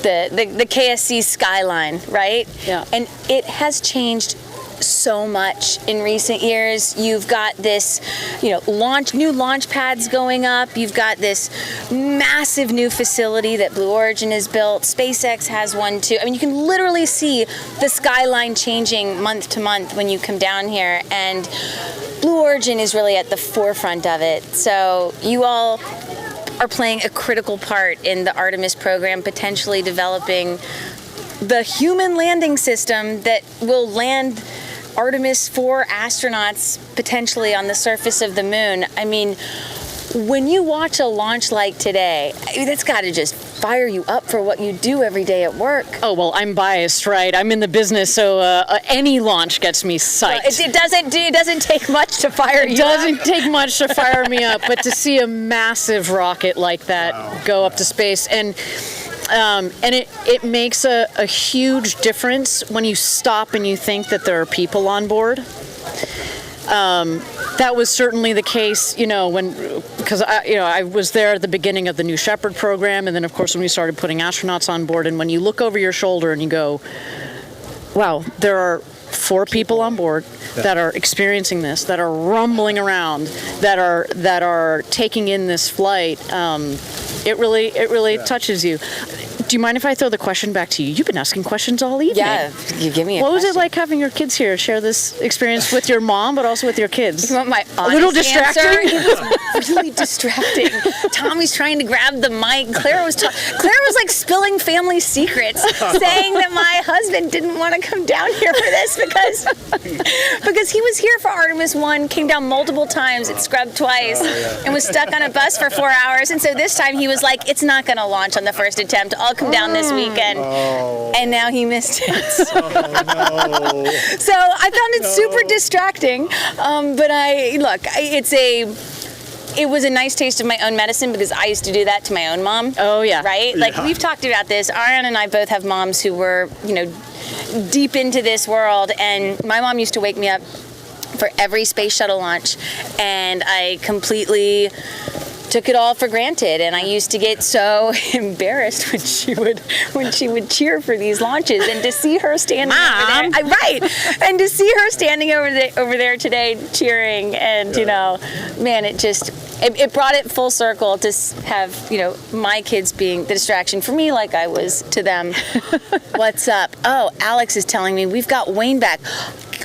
KSC skyline, right? Yeah. And it has changed so much in recent years. You've got this, new launch pads going up. You've got this massive new facility that Blue Origin has built. SpaceX has one too. I mean, you can literally see the skyline changing month to month when you come down here, and Blue Origin is really at the forefront of it. So you all are playing a critical part in the Artemis program, potentially developing the human landing system that will land Artemis 4 astronauts potentially on the surface of the moon. I mean, when you watch a launch like today, that's got to just fire you up for what you do every day at work. Oh, well, I'm biased, right? I'm in the business, so any launch gets me psyched. It doesn't take much to fire you up. It doesn't take much to fire me up, but to see a massive rocket like that go up to space, and it makes a huge difference when you stop and you think that there are people on board. That was certainly the case, because I was there at the beginning of the New Shepard program, and then of course when we started putting astronauts on board, and when you look over your shoulder and you go, wow, there are 4 people on board that are experiencing this, that are rumbling around, that are taking in this flight. It really touches you. Do you mind if I throw the question back to you? You've been asking questions all evening. Yeah, you give me a What was question. it like having your kids here share this experience with your mom, but also with your kids? You want my a little distracting? Answer? It was really distracting. Tommy's trying to grab the mic. Claire was like spilling family secrets, saying that my husband didn't want to come down here for this because he was here for Artemis 1, came down multiple times, it scrubbed twice, and was stuck on a bus for 4 hours. And so this time he was like, it's not going to launch on the first attempt. I'll come down this weekend. And now he missed it. So I found it super distracting. But it was a nice taste of my own medicine because I used to do that to my own mom. Oh, yeah. Right? Like, we've talked about this. Ariane and I both have moms who were, deep into this world. And my mom used to wake me up for every space shuttle launch. And I completely took it all for granted, and I used to get so embarrassed when she would cheer for these launches, and to see her standing over there, and to see her standing over there today cheering, and man, it brought it full circle to have my kids being the distraction for me, like I was to them. What's up? Oh, Alex is telling me we've got Wayne back.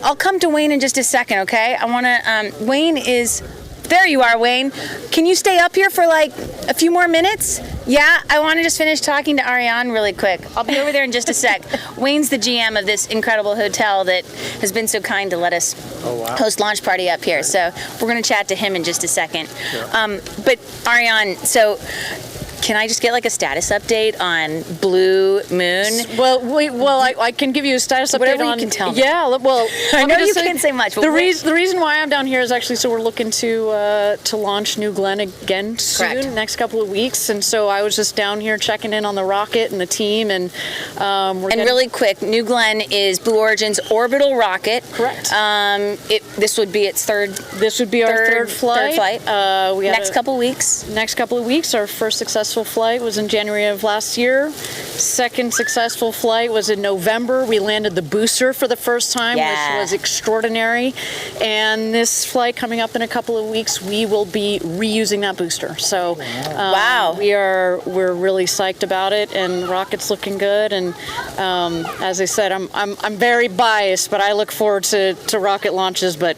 I'll come to Wayne in just a second, okay? I want to. Wayne is. There you are, Wayne. Can you stay up here for like a few more minutes? Yeah, I want to just finish talking to Ariane really quick. I'll be over there in just a sec. Wayne's the GM of this incredible hotel that has been so kind to let us host launch party up here. So we're going to chat to him in just a second. Sure. But Ariane, so can I just get like a status update on Blue Moon? Well, I can give you a status update Whatever on. You can tell me. Yeah, well, I know you can't say much. But the reason why I'm down here is actually so we're looking to launch New Glenn again soon, Correct. next couple of weeks, and so I was just down here checking in on the rocket and the team, and really quick, New Glenn is Blue Origin's orbital rocket. Correct. This would be its third. This would be our third flight. We next couple of weeks. Next couple of weeks, our first successful successful flight was in January of last year. Second successful flight was in November. We landed the booster for the first time, which was extraordinary. And this flight coming up in a couple of weeks, we will be reusing that booster. So we're really psyched about it, and rocket's looking good. And as I said, I'm very biased, but I look forward to rocket launches, but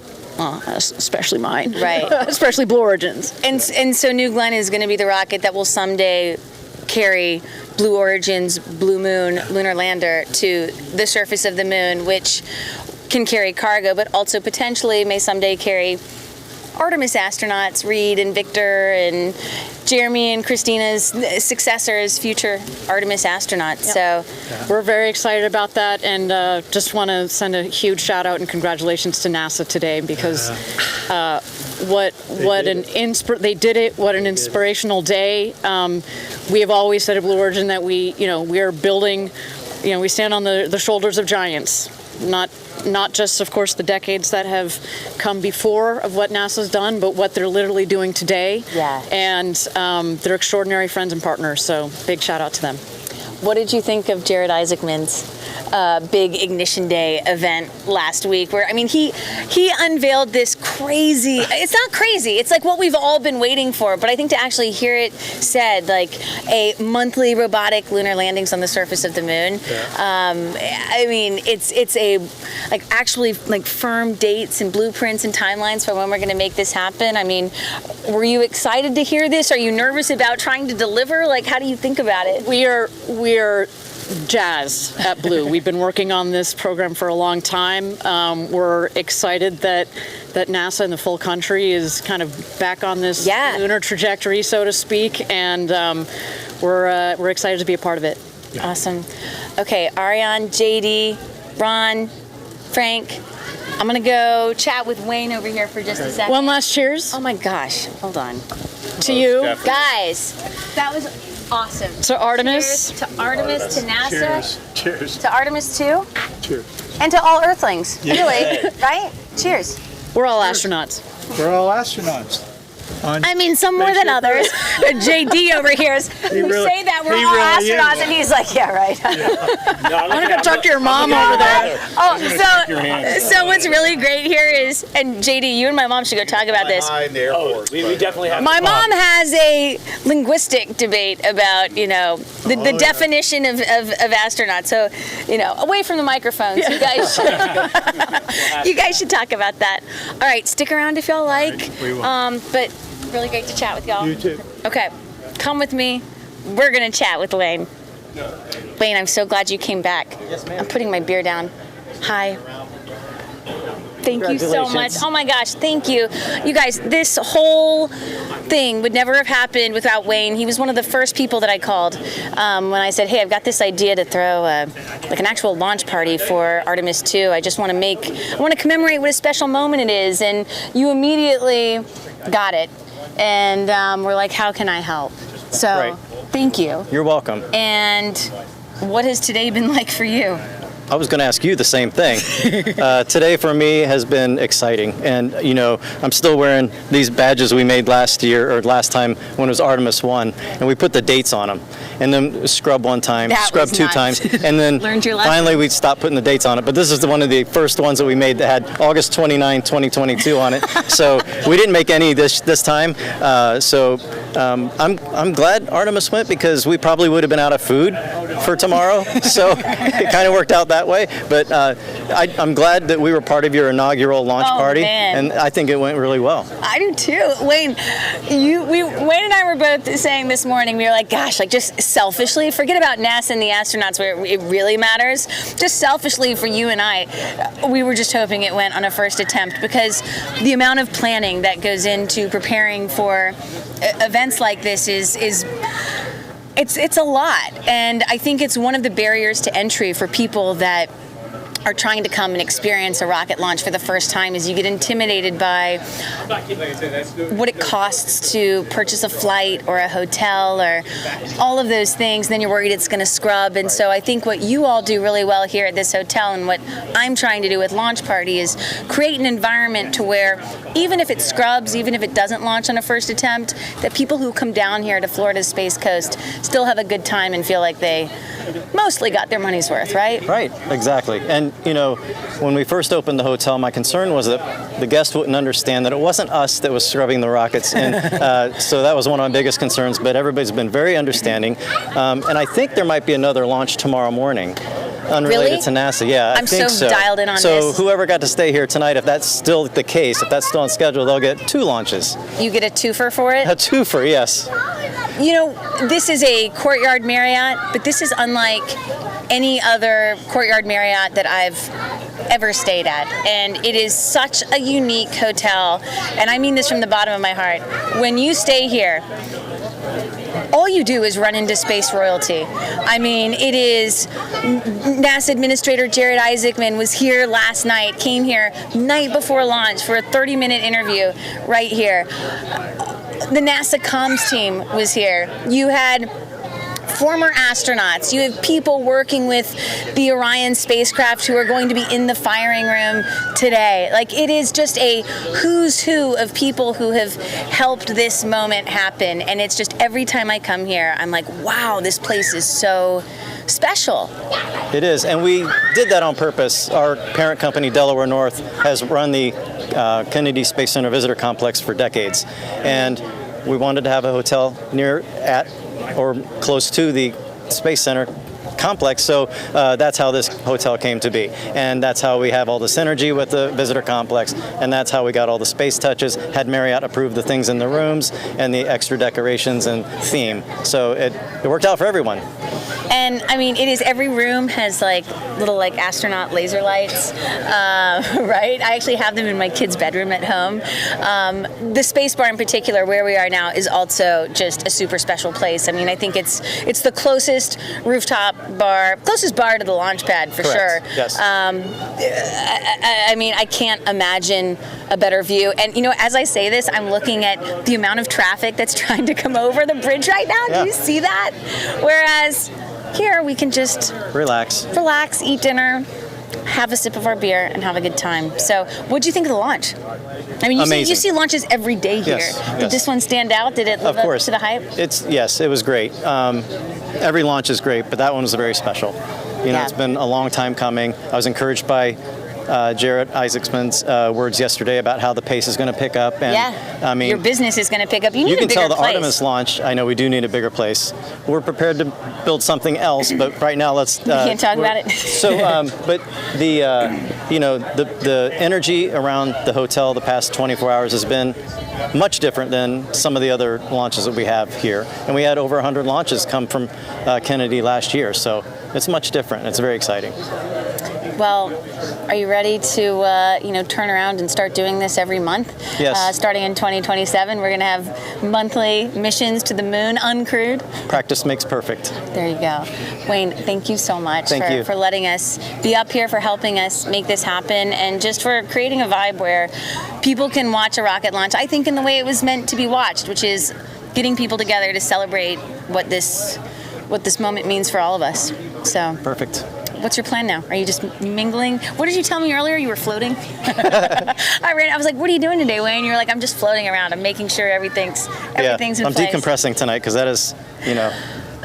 especially mine, right? Especially Blue Origin's. And so New Glenn is going to be the rocket that will someday carry Blue Origin's Blue Moon lunar lander to the surface of the moon, which can carry cargo, but also potentially may someday carry Artemis astronauts, Reed and Victor and Jeremy and Christina's successors, future Artemis astronauts. Yep. So we're very excited about that, and just want to send a huge shout out and congratulations to NASA today, because what an inspirational day. We have always said at Blue Origin that we are building, we stand on the shoulders of giants, not just, of course, the decades that have come before of what NASA's done, but what they're literally doing today. Yeah. And they're extraordinary friends and partners, so big shout out to them. What did you think of Jared Isaacman's big Ignition Day event last week, where, I mean, he unveiled this crazy, it's not crazy, it's like what we've all been waiting for, but I think to actually hear it said, like a monthly robotic lunar landings on the surface of the moon. I mean, it's a, like, actually, like, firm dates and blueprints and timelines for when we're going to make this happen. I mean, were you excited to hear this? Are you nervous about trying to deliver? Like, how do you think about it? We are jazzed at Blue. We've been working on this program for a long time. We're excited that NASA and the full country is kind of back on this lunar trajectory, so to speak, and we're excited to be a part of it. Awesome. Okay, Orion, JD, Ron, Frank, I'm gonna go chat with Wayne over here for just a second. One last cheers. Oh my gosh, hold on. To you. Definitely. Guys, that was awesome. To Artemis. Cheers to Artemis, to NASA. Cheers. To Artemis 2. Cheers. And to all Earthlings, really, right? Cheers. We're all astronauts. We're all astronauts. I mean, some more than others. JD over here is, we really- say that we're he all really astronauts, is. and he's like, yeah, right. I'm gonna go talk to your mom over there. So what's really great here is, and JD, you and my mom should go talk about this. We definitely have. My mom has a linguistic debate about, the definition of astronaut. So, away from the microphones, you guys should talk about that. All right, stick around if y'all like. We will. But really great to chat with y'all. You too. Okay, come with me. We're gonna chat with Wayne. Wayne, I'm so glad you came back. Yes, ma'am. I'm putting my beer down. Hi. Thank you so much. Oh my gosh, thank you. You guys, this whole thing would never have happened without Wayne. He was one of the first people that I called when I said, hey, I've got this idea to throw like an actual launch party for Artemis II. I just want to commemorate what a special moment it is. And you immediately got it. And we're like, how can I help? So thank you. You're welcome. And what has today been like for you? I was going to ask you the same thing. Today for me has been exciting, and I'm still wearing these badges we made last time when it was Artemis 1, and we put the dates on them, and then scrub one time, scrub two times, and then finally we stopped putting the dates on it. But this is one of the first ones that we made that had August 29, 2022 on it. So we didn't make any this time. I'm glad Artemis went, because we probably would have been out of food for tomorrow. So it kind of worked out that way, but I'm glad that we were part of your inaugural launch party, and I think it went really well. I do too. Wayne, Wayne and I were both saying this morning, we were like, gosh, like, just selfishly, forget about NASA and the astronauts where it really matters, just selfishly for you and I, we were just hoping it went on a first attempt, because the amount of planning that goes into preparing for events like this is it's a lot, and I think it's one of the barriers to entry for people that are trying to come and experience a rocket launch for the first time is you get intimidated by what it costs to purchase a flight or a hotel or all of those things. Then you're worried it's going to scrub. And so I think what you all do really well here at this hotel, and what I'm trying to do with Launch Party, is create an environment to where even if it scrubs, even if it doesn't launch on a first attempt, that people who come down here to Florida's Space Coast still have a good time and feel like they mostly got their money's worth, right? Right, exactly. And, you know, when we first opened the hotel, my concern was that the guests wouldn't understand that it wasn't us that was scrubbing the rockets. And so that was one of my biggest concerns, but everybody's been very understanding. And I think there might be another launch tomorrow morning. Unrelated Really? to NASA, yeah. I'm so dialed in on so this. whoever got to stay here tonight, if that's still the case, if that's still on schedule, they'll get 2 launches. You get a twofer for it? A twofer, yes. You know, this is a Courtyard Marriott, but this is unlike any other Courtyard Marriott that I've ever stayed at. And it is such a unique hotel. And I mean this from the bottom of my heart. When you stay here, all you do is run into space royalty. I mean, it is NASA Administrator Jared Isaacman was here last night, came here night before launch for a 30-minute interview right here. The NASA comms team was here. You had former astronauts. You have people working with the Orion spacecraft who are going to be in the firing room today. Like, it is just a who's who of people who have helped this moment happen. And it's just every time I come here, I'm like, wow, this place is so special. It is, and we did that on purpose. Our parent company, Delaware North, has run the Kennedy Space Center Visitor Complex for decades. And we wanted to have a hotel near, at, or close to the Space Center complex, so that's how this hotel came to be, and that's how we have all the synergy with the visitor complex, and that's how we got all the space touches. Had Marriott approve the things in the rooms and the extra decorations and theme, so it worked out for everyone. And I mean, it is, every room has like little like astronaut laser lights, right? I actually have them in my kid's bedroom at home. The space bar in particular, where we are now, is also just a super special place. I mean, I think it's the closest rooftop bar, closest bar to the launch pad for Correct. sure. Yes. I mean, I can't imagine a better view. And you know, as I say this, I'm looking at the amount of traffic that's trying to come over the bridge right now. Yeah. Do you see that? Whereas here we can just relax, eat dinner, have a sip of our beer, and have a good time. So, what'd you think of the launch? I mean, you see launches every day here. Yes, Did this one stand out? Did it live up to the hype? Yes, it was great. Every launch is great, but that one was very special. You know, It's been a long time coming. I was encouraged by Jared Isaacman's words yesterday about how the pace is going to pick up. And, I mean, your business is going to pick up. You need you can a bigger tell the place. Artemis launch. I know we do need a bigger place. We're prepared to build something else, but right now let's. We can't talk about it. So, but the energy around the hotel the past 24 hours has been much different than some of the other launches that we have here, and we had over 100 launches come from Kennedy last year. So it's much different. It's very exciting. Well, are you ready to turn around and start doing this every month? Yes. Starting in 2027, we're going to have monthly missions to the moon uncrewed. Practice makes perfect. There you go. Wayne, thank you so much for letting us be up here, for helping us make this happen, and just for creating a vibe where people can watch a rocket launch, I think, in the way it was meant to be watched, which is getting people together to celebrate what this moment means for all of us. So perfect. What's your plan now? Are you just mingling? What did you tell me earlier? You were floating? I was like, what are you doing today, Wayne? You were like, I'm just floating around. I'm making sure everything's in place. I'm decompressing tonight because that is,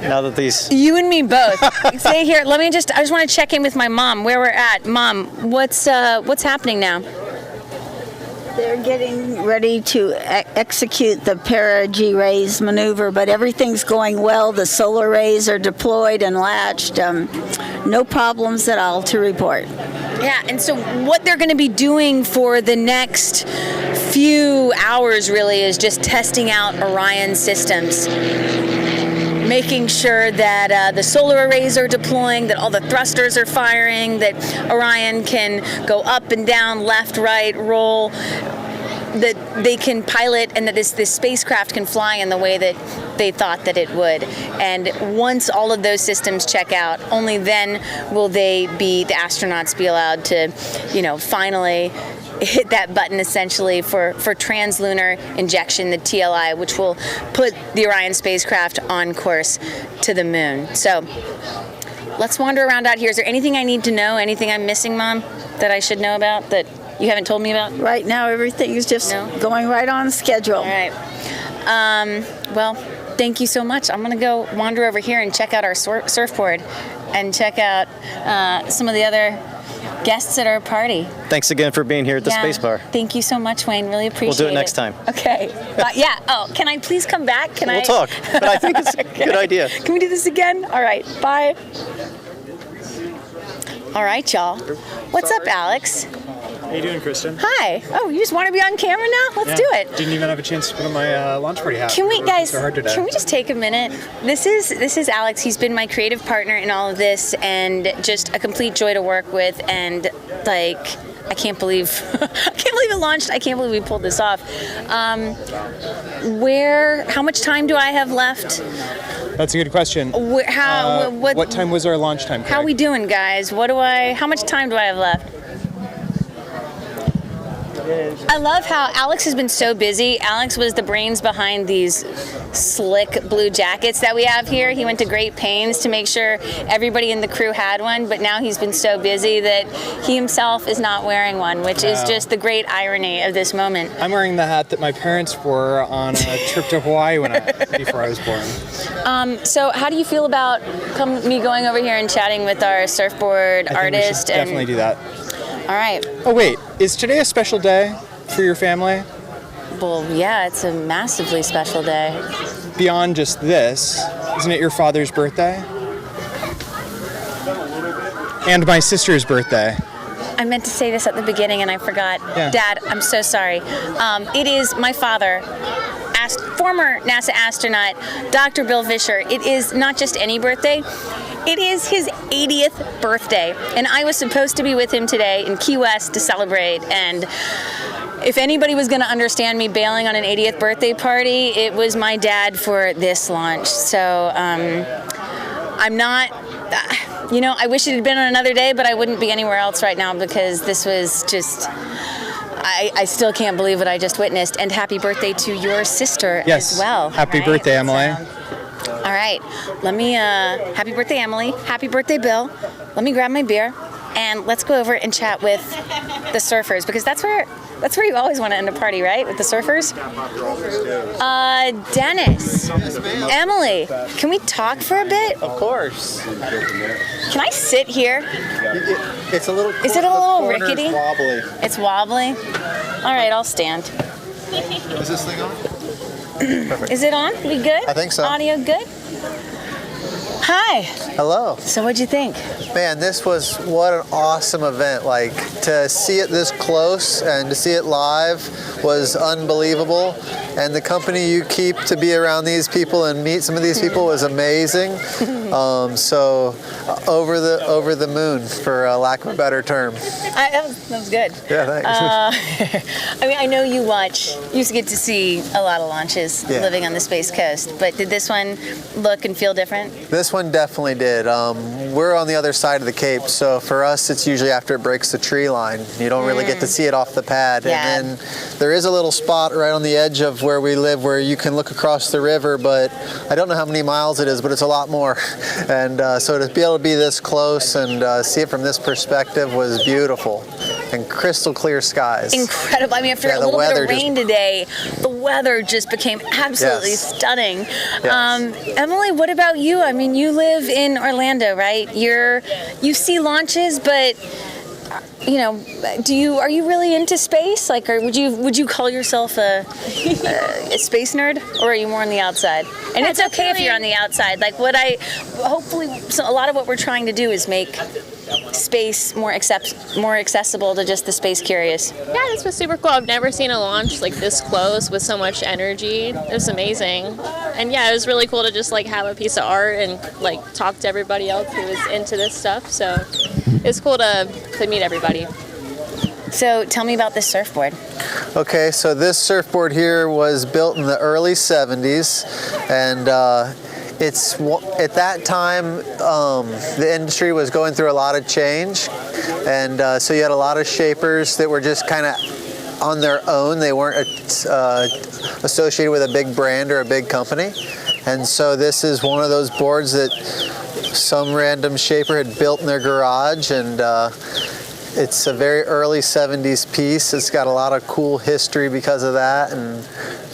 now that these... You and me both. Stay here. I just want to check in with my mom, where we're at. Mom, what's happening now? They're getting ready to execute the perigee raise maneuver, but everything's going well. The solar rays are deployed and latched. No problems at all to report. Yeah, and so what they're going to be doing for the next few hours really is just testing out Orion systems. Making sure that the solar arrays are deploying, that all the thrusters are firing, that Orion can go up and down, left, right, roll. that they can pilot and that this spacecraft can fly in the way that they thought that it would. And once all of those systems check out, only then will the astronauts be allowed to, finally hit that button essentially for translunar injection, the TLI, which will put the Orion spacecraft on course to the moon. So let's wander around out here. Is there anything I need to know, anything I'm missing, Mom, that I should know about that you haven't told me about? Right now, everything is just going right on schedule. All right. Well, thank you so much. I'm going to go wander over here and check out our surfboard and check out some of the other guests at our party. Thanks again for being here at the Space Bar. Thank you so much, Wayne. Really appreciate it. We'll do it next time. Okay. Yeah. Oh, can I please come back? We'll talk. But I think it's a good idea. Can we do this again? All right. Bye. All right, y'all. What's up, Alex? How you doing, Kristin? Hi. Oh, you just want to be on camera now? Let's do it. Didn't even have a chance to put on my launch party hat. Can we, guys? So hard today. Can we just take a minute? This is Alex. He's been my creative partner in all of this, and just a complete joy to work with. And I can't believe it launched. I can't believe we pulled this off. How much time do I have left? That's a good question. What time was our launch time, Craig? How we doing, guys? How much time do I have left? I love how Alex has been so busy. Alex was the brains behind these slick blue jackets that we have here. He went to great pains to make sure everybody in the crew had one, but now he's been so busy that he himself is not wearing one, which is just the great irony of this moment. I'm wearing the hat that my parents wore on a trip to Hawaii before I was born. So how do you feel about me going over here and chatting with our surfboard artist? Definitely do that. All right. Oh, wait. Is today a special day for your family? Well, yeah, it's a massively special day. Beyond just this, isn't it your father's birthday? And my sister's birthday. I meant to say this at the beginning and I forgot. Yeah. Dad, I'm so sorry. It is my father, former NASA astronaut, Dr. Bill Fisher. It is not just any birthday. It is his 80th birthday, and I was supposed to be with him today in Key West to celebrate, and if anybody was going to understand me bailing on an 80th birthday party, it was my dad for this launch. So I'm not, I wish it had been on another day, but I wouldn't be anywhere else right now because this was just, I still can't believe what I just witnessed, and happy birthday to your sister as well. Happy birthday, Emily. All right, happy birthday, Emily. Happy birthday, Bill. Let me grab my beer and let's go over and chat with the surfers because that's where you always want to end a party, right? With the surfers? Dennis, Emily, can we talk for a bit? Of course. Can I sit here? It's a little. Is it a little rickety? Wobbly. It's wobbly? All right, I'll stand. Is this thing on? Perfect. Is it on? We good? I think so. Audio good? Hi. Hello. So what'd you think? Man, what an awesome event. Like, to see it this close and to see it live was unbelievable. And the company you keep to be around these people and meet some of these people was amazing. So over the moon, for lack of a better term. That was good. Yeah, thanks. I mean, I know you used to get to see a lot of launches living on the Space Coast, but did this one look and feel different? This one definitely did. We're on the other side of the Cape, so for us it's usually after it breaks the tree line. You don't really get to see it off the pad. Yeah. And then there is a little spot right on the edge of where we live where you can look across the river, but I don't know how many miles it is, but it's a lot more. And so to be able to be this close and see it from this perspective was beautiful. And crystal clear skies. Incredible. I mean, after a little bit of rain today, the weather just became absolutely stunning. Yes. Emily, what about you? I mean, you live in Orlando, right? You see launches, but are you really into space? Like, or would you call yourself a space nerd, or are you more on the outside? And it's okay if you're on the outside. Like, hopefully, a lot of what we're trying to do is make space more accessible to just the space curious. Yeah, this was super cool. I've never seen a launch like this close with so much energy. It was amazing. And yeah, it was really cool to just have a piece of art and talk to everybody else who was into this stuff. So it's cool to meet everybody. So tell me about this surfboard. Okay, so this surfboard here was built in the early 70s, and it's at that time the industry was going through a lot of change, and so you had a lot of shapers that were just kind of on their own. They weren't associated with a big brand or a big company, and so this is one of those boards that some random shaper had built in their garage, and it's a very early 70s piece. It's got a lot of cool history because of that, and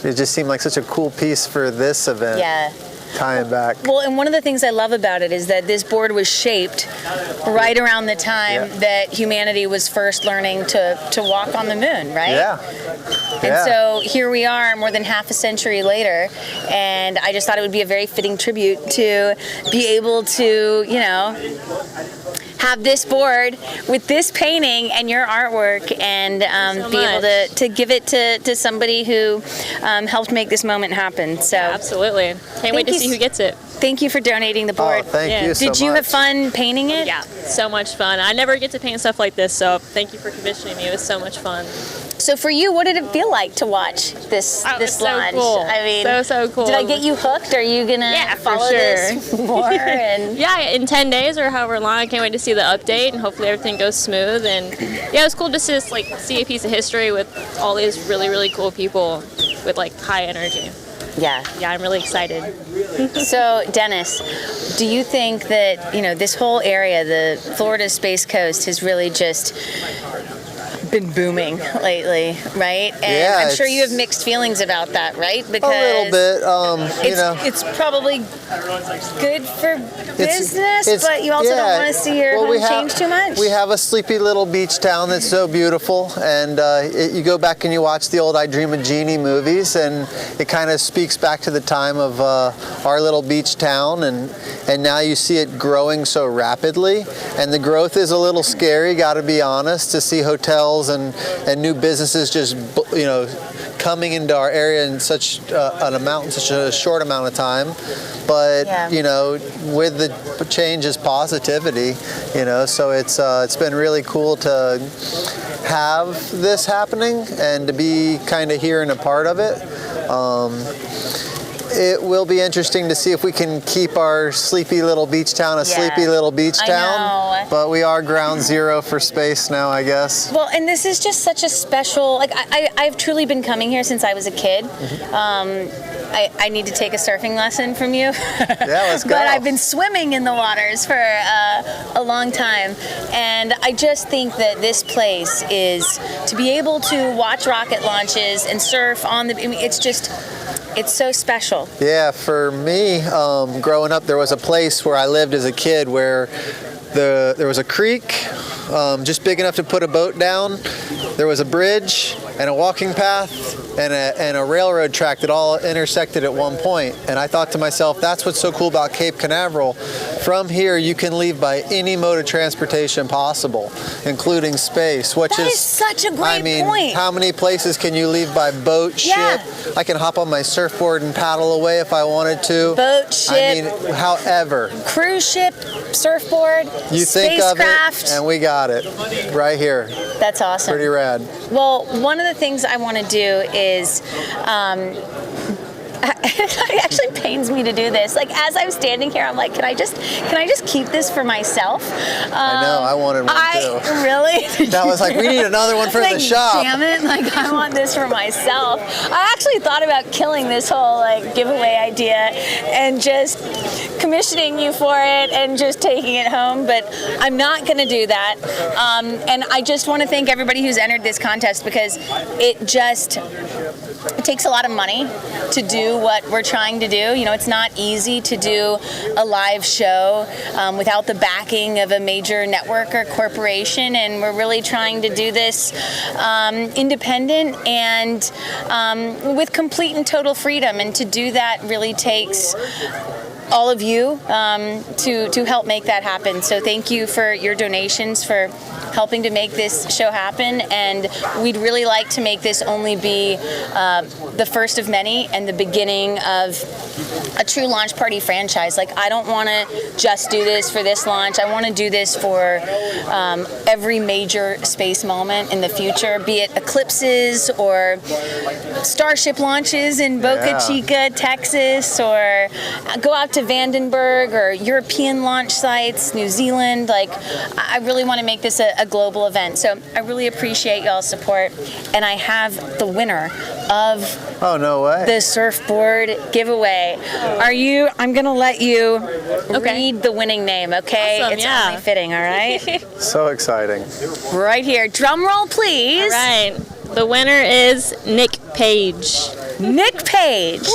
it just seemed like such a cool piece for this event. Yeah. Tying back. Well, and one of the things I love about it is that this board was shaped right around the time that humanity was first learning to walk on the moon, right? Yeah. And so here we are more than half a century later, and I just thought it would be a very fitting tribute to be able to, you know, have this board with this painting and your artwork, and be able to give it to somebody who helped make this moment happen. So absolutely. Can't wait to see who gets it. Thank you for donating the board. Oh, thank you so much. Did you have fun painting it? Yeah, so much fun. I never get to paint stuff like this, so thank you for commissioning me. It was so much fun. So for you, what did it feel like to watch this it's launch? So cool. I mean, so cool. Did I get you hooked? Are you gonna follow this more? And yeah, in 10 days or however long. I can't wait to see the update, and hopefully everything goes smooth. And yeah, it was cool just to like see a piece of history with all these really, really cool people with like high energy. Yeah, I'm really excited. So, Dennis, do you think that, you know, this whole area, the Florida Space Coast, has really just been booming lately, right? And I'm sure you have mixed feelings about that, right? Because a little bit, you know. It's probably good for business, but you also don't want to see your home change too much. We have a sleepy little beach town that's so beautiful, and you go back and you watch the old I Dream of Jeannie movies, and it kind of speaks back to the time of our little beach town, and now you see it growing so rapidly, and the growth is a little scary, got to be honest, to see hotels and new businesses just, you know, coming into our area in such such a short amount of time. But you know, with the change is positivity, you know, so it's been really cool to have this happening and to be kind of here and a part of it. It will be interesting to see if we can keep our sleepy little beach town a sleepy little beach town. But we are ground zero for space now, I guess. Well, and this is just such a special, like, I've truly been coming here since I was a kid. I need to take a surfing lesson from you. Yeah, let's go. But I've been swimming in the waters for a long time. And I just think that this place is, to be able to watch rocket launches and surf on the, I mean, it's so special. Yeah, for me, growing up, there was a place where I lived as a kid where there was a creek just big enough to put a boat down. There was a bridge and a walking path and a railroad track that all intersected at one point. And I thought to myself, that's what's so cool about Cape Canaveral. From here, you can leave by any mode of transportation possible, including space, which is such a great point. How many places can you leave by boat, ship? I can hop on my surfboard and paddle away if I wanted to. Boat, ship. I mean, however. Cruise ship, surfboard, you think of it, and we got it right here. That's awesome. Pretty rad. Well, one of the things I want to do is, it actually pains me to do this. Like, as I'm standing here, I'm like, can I just keep this for myself? I know, I wanted one too. Really? That was like, we need another one for the shop. Damn it, like, I want this for myself. I actually thought about killing this whole, like, giveaway idea and just commissioning you for it and just taking it home, but I'm not going to do that. And I just want to thank everybody who's entered this contest, because it takes a lot of money to do what we're trying to do. You know, it's not easy to do a live show without the backing of a major network or corporation, and we're really trying to do this independent and with complete and total freedom, and to do that really takes all of you to help make that happen. So thank you for your donations, for helping to make this show happen, and we'd really like to make this only be the first of many and the beginning of a true launch party franchise. Like, I don't want to just do this for this launch. I want to do this for every major space moment in the future, be it eclipses or Starship launches in Boca Chica, Texas, or go out to Vandenberg or European launch sites, New Zealand. Like, I really want to make this a global event. So I really appreciate y'all's support. And I have the winner of the Surfboard giveaway. I'm going to let you read the winning name, okay? Awesome, it's only fitting, all right? So exciting. Right here. Drum roll, please. All right. The winner is Nick Page. Nick Page.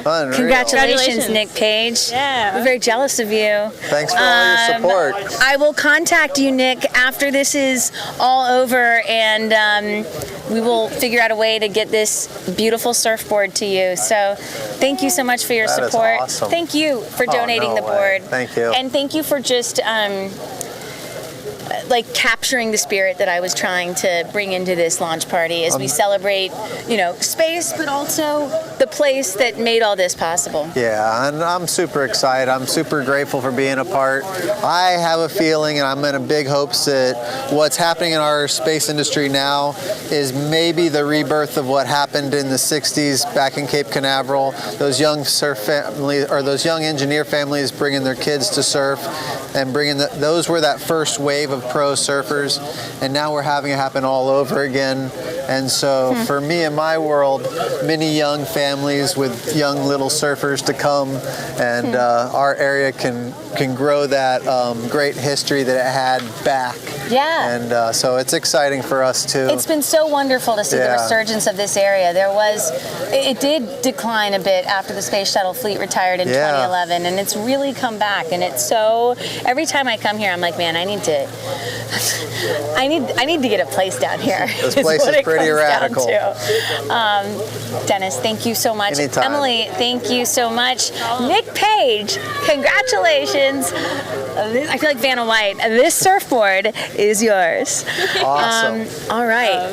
Unreal. Congratulations, Nick Page. Yeah. We're very jealous of you. Thanks for all your support. I will contact you, Nick, after this is all over, and we will figure out a way to get this beautiful surfboard to you. So thank you so much for your support. Is awesome. Thank you for donating the board. Thank you. And thank you for just like capturing the spirit that I was trying to bring into this launch party as we celebrate, space, but also the place that made all this possible. Yeah, and I'm super excited. I'm super grateful for being a part. I have a feeling, and I'm in a big hopes that what's happening in our space industry now is maybe the rebirth of what happened in the 60s back in Cape Canaveral. Those young surf families, or those young engineer families bringing their kids to surf and bringing those were that first wave of pro surfers, and now we're having it happen all over again. And so for me in my world, many young families with young little surfers to come, and our area can grow that great history that it had back. Yeah. And so it's exciting for us too. It's been so wonderful to see the resurgence of this area. It did decline a bit after the space shuttle fleet retired in 2011, and it's really come back. And it's so, every time I come here, I'm like, man, I need to get a place down here. This place is pretty radical. Dennis, thank you so much. Anytime. Emily, thank you so much. Nick Page, congratulations. I feel like Vanna White. This surfboard is yours. Awesome. All right.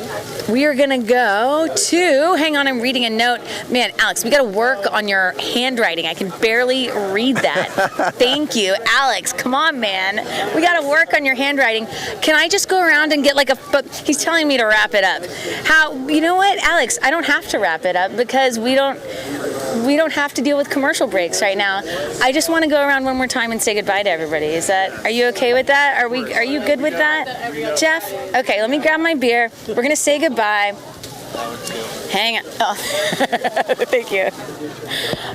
We are going to go to, hang on, I'm reading a note. Man, Alex, we got to work on your handwriting. I can barely read that. Thank you. Alex, come on, man. We got to work on your handwriting. Can I just go around and get but he's telling me to wrap it up. You know what, Alex, I don't have to wrap it up because we don't have to deal with commercial breaks right now. I just want to go around one more time and say goodbye to everybody. Are you okay with that? Are you good with that, Jeff? Okay, let me grab my beer. We're going to say goodbye. Hang on. Oh. Thank you.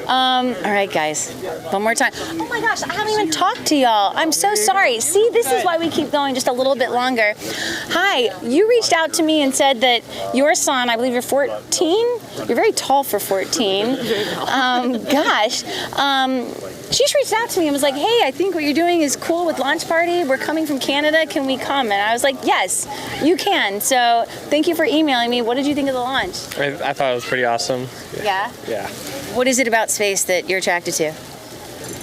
All right, guys. One more time. Oh my gosh, I haven't even talked to y'all. I'm so sorry. See, this is why we keep going just a little bit longer. Hi, you reached out to me and said that your son, I believe you're 14? You're very tall for 14. She's reached out to me and was like, hey, I think what you're doing is cool with Launch Party. We're coming from Canada. Can we come? And I was like, yes, you can. So thank you for emailing me. What did you think of the launch? I thought it was pretty awesome. Yeah? Yeah. What is it about space that you're attracted to?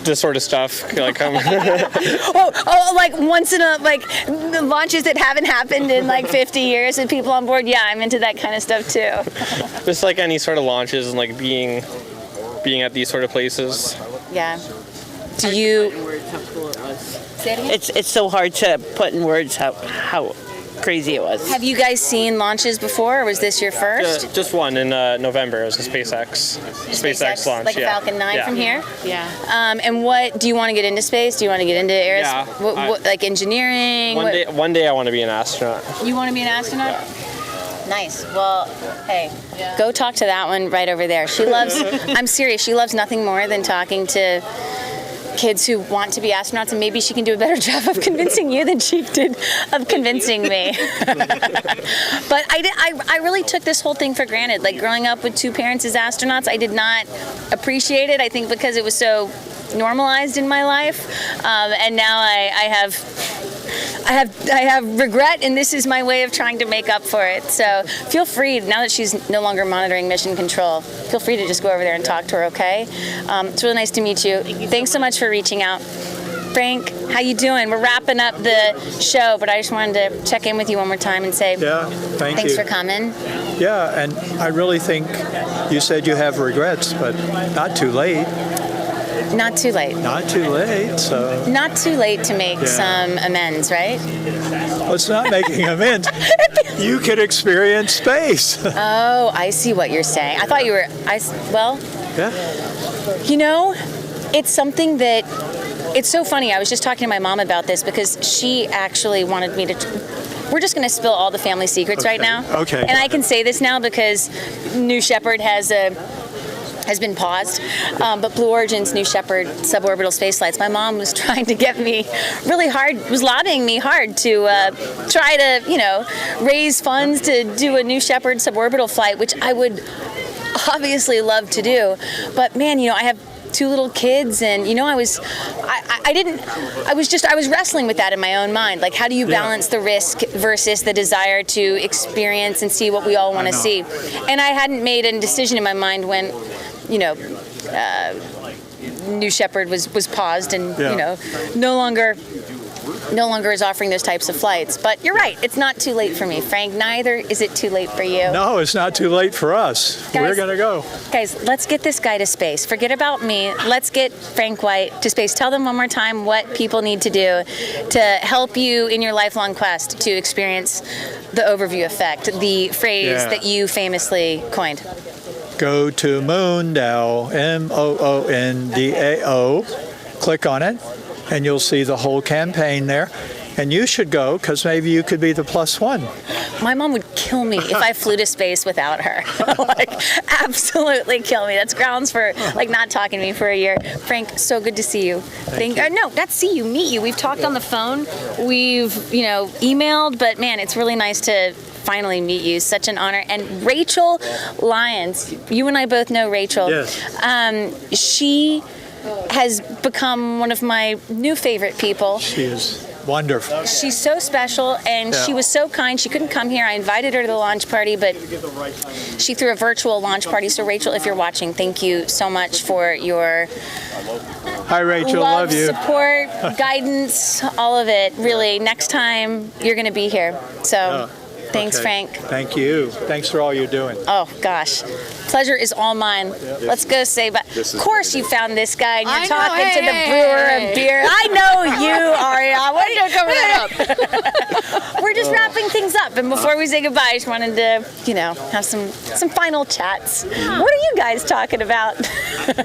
This sort of stuff. Like, like once in the launches that haven't happened in 50 years with people on board? Yeah, I'm into that kind of stuff too. Just like any sort of launches and being at these sort of places. Yeah. Do you? It's so hard to put in words how crazy it was. Have you guys seen launches before, or was this your first? Just one in November. It was a SpaceX launch. Like a Falcon 9 from here? Yeah. And what, do you want to get into space? Do you want to get into aerospace? Yeah. Like engineering? One day I want to be an astronaut. You want to be an astronaut? Nice. Well, hey, go talk to that one right over there. She loves, I'm serious, she loves nothing more than talking to kids who want to be astronauts, and maybe she can do a better job of convincing you than she did of convincing me. But I really took this whole thing for granted. Like growing up with two parents as astronauts, I did not appreciate it, I think because it was so normalized in my life. And now I have regret, and this is my way of trying to make up for it. So feel free, now that she's no longer monitoring mission control, feel free to just go over there and talk to her, okay? It's really nice to meet you. Thanks so much for reaching out. Frank, how you doing? We're wrapping up the show, but I just wanted to check in with you one more time and say thanks for coming. Yeah, and I really think you said you have regrets, but not too late. Not too late. Not too late, so. Not too late to make some amends, right? Well, it's not making amends. You could experience space. Oh, I see what you're saying. I thought you were, Yeah. You know, it's something that, it's so funny. I was just talking to my mom about this because she actually wanted me to, we're just going to spill all the family secrets right now. Okay. And I can say this now because New Shepard has been paused, but Blue Origin's New Shepard suborbital space flights, my mom was trying to get me really hard, was lobbying me hard to try to, raise funds to do a New Shepard suborbital flight, which I would obviously love to do. But man, I have 2 little kids, and I was wrestling with that in my own mind. Like, how do you balance the risk versus the desire to experience and see what we all want to see? And I hadn't made a decision in my mind when, New Shepard was paused and no longer is offering those types of flights. But you're right, it's not too late for me, Frank. Neither is it too late for you. No, it's not too late for us. Guys, we're gonna go. Guys, let's get this guy to space. Forget about me. Let's get Frank White to space. Tell them one more time what people need to do to help you in your lifelong quest to experience the overview effect, the phrase that you famously coined. Go to Moondao, MOONDAO, click on it, and you'll see the whole campaign there. And you should go, because maybe you could be the +1. My mom would kill me if I flew to space without her. Absolutely kill me. That's grounds for not talking to me for a year. Frank, so good to see you. Thank you. No, not see you, meet you. We've talked on the phone. We've, emailed, but man, it's really nice to finally meet you. Such an honor. And Rachel Lyons, you and I both know Rachel. Yes. She has become one of my new favorite people. She is wonderful. She's so special, and she was so kind. She couldn't come here. I invited her to the launch party, but she threw a virtual launch party. So Rachel, if you're watching, thank you so much for your Hi, Rachel. Love you. Support, guidance, all of it. Really, next time you're going to be here. So thanks, Frank. Thank you. Thanks for all you're doing. Oh, gosh. Pleasure is all mine. Let's go say, but of course you found this guy and you're talking to the brewer of beer. I know you, Ariana. What are you coming up? We're just wrapping things up, and before we say goodbye, I just wanted to, have some final chats. What are you guys talking about?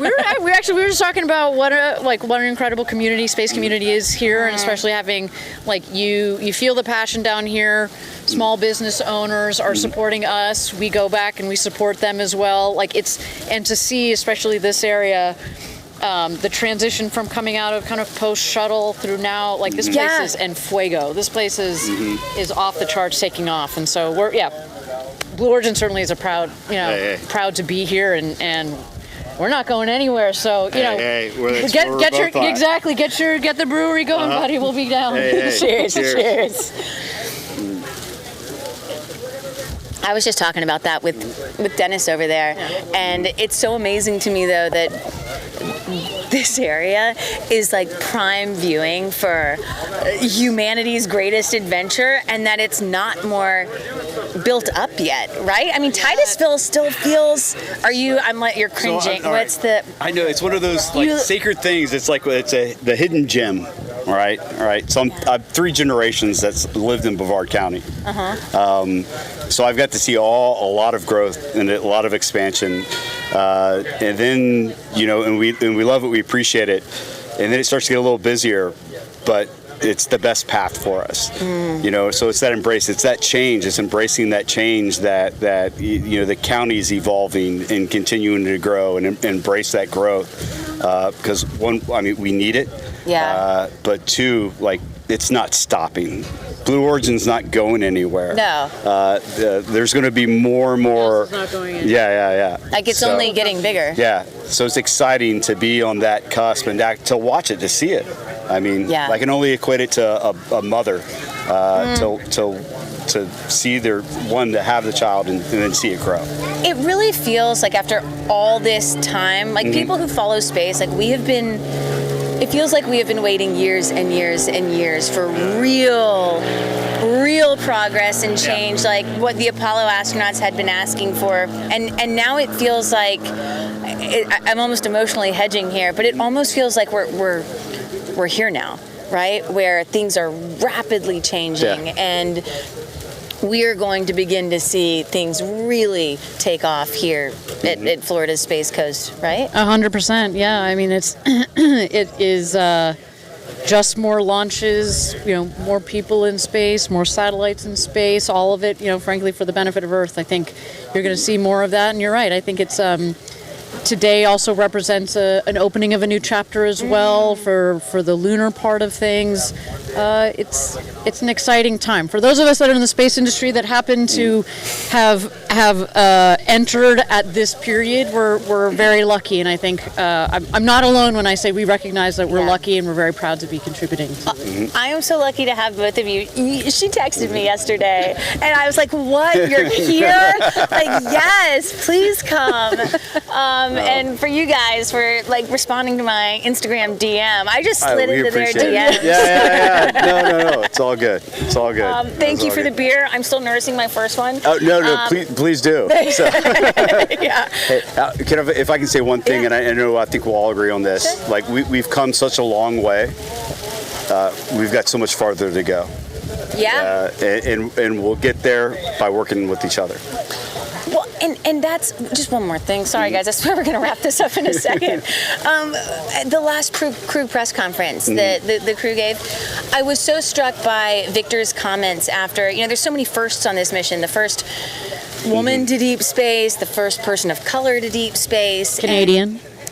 we were just talking about what an incredible community, space community is here, and especially having you feel the passion down here. Small business owners are supporting us. We go back and we support them as well. And to see, especially this area, the transition from coming out of kind of post shuttle through now, this place is en fuego. This place is off the charts, taking off. And so Blue Origin certainly is a proud to be here, and we're not going anywhere. So get the brewery going, buddy. We'll be down. Cheers. I was just talking about that with Dennis over there, and it's so amazing to me though that this area is prime viewing for humanity's greatest adventure, and that it's not more built up yet, right? I mean, Titusville still feels. You're cringing. So What's the? I know it's one of those sacred things. It's the hidden gem. All right. So I'm 3 generations that's lived in Brevard County. So I've got to see a lot of growth and a lot of expansion, and then and we love it, we appreciate it, and then it starts to get a little busier, but it's the best path for us. So it's that embrace, it's that change, it's embracing that change that the county's evolving and continuing to grow and embrace that growth, because we need it. But 2, it's not stopping. Blue Origin's not going anywhere. No. There's going to be more and more. It's not going in. Yeah. It's only getting bigger. Yeah. So it's exciting to be on that cusp and to watch it, to see it. I mean, I can only equate it to a mother to see to have the child and then see it grow. It really feels like after all this time, people who follow space, we have been it feels like we have been waiting years and years and years for real progress and change, like what the Apollo astronauts had been asking for, and now it feels like I'm almost emotionally hedging here, but it almost feels like we're here now, right? Where things are rapidly changing, and we are going to begin to see things really take off here at Florida's Space Coast, right? 100%. Yeah, I mean it is just more launches, more people in space, more satellites in space, all of it, frankly, for the benefit of Earth. I think you're going to see more of that, and you're right. I think it's today also represents an opening of a new chapter as well for the lunar part of things. It's an exciting time for those of us that are in the space industry that happen to have entered at this period. We're very lucky, and I think I'm not alone when I say we recognize that we're lucky and we're very proud to be contributing. I am so lucky to have both of you. She texted me yesterday, and I was like, "What? You're here? Like, yes, please come." And for you guys for like responding to my Instagram DM, I just slid into their DMs. Yeah. No. It's all good. It's all good. Thank you for the beer. I'm still nursing my first one. Oh no, please do. So. Yeah. Hey, if I can say one thing, and I think we'll all agree on this. Sure. Like we've come such a long way. We've got so much farther to go. Yeah. And we'll get there by working with each other. Well, and that's just one more thing. Sorry, guys. I swear we're going to wrap this up in a second. The last crew press conference that the crew gave, I was so struck by Victor's comments after, there's so many firsts on this mission. The first woman to deep space, the first person of color to deep space.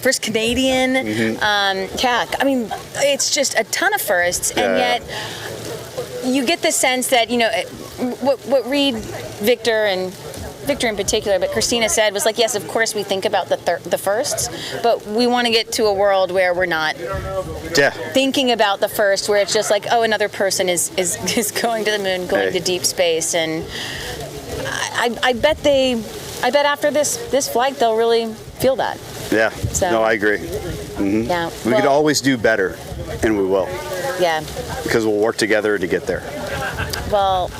First Canadian. Yeah, I mean, it's just a ton of firsts. Yeah. And yet you get the sense that, what Reed, Victor in particular, but Christina said was like, yes, of course we think about the firsts, but we want to get to a world where we're not thinking about the first, where it's just like, oh, another person is going to the moon, going to deep space, and I bet after this flight they'll really feel that. Yeah. So, no, I agree. Yeah. We could always do better, and we will. Yeah. Because we'll work together to get there. Well.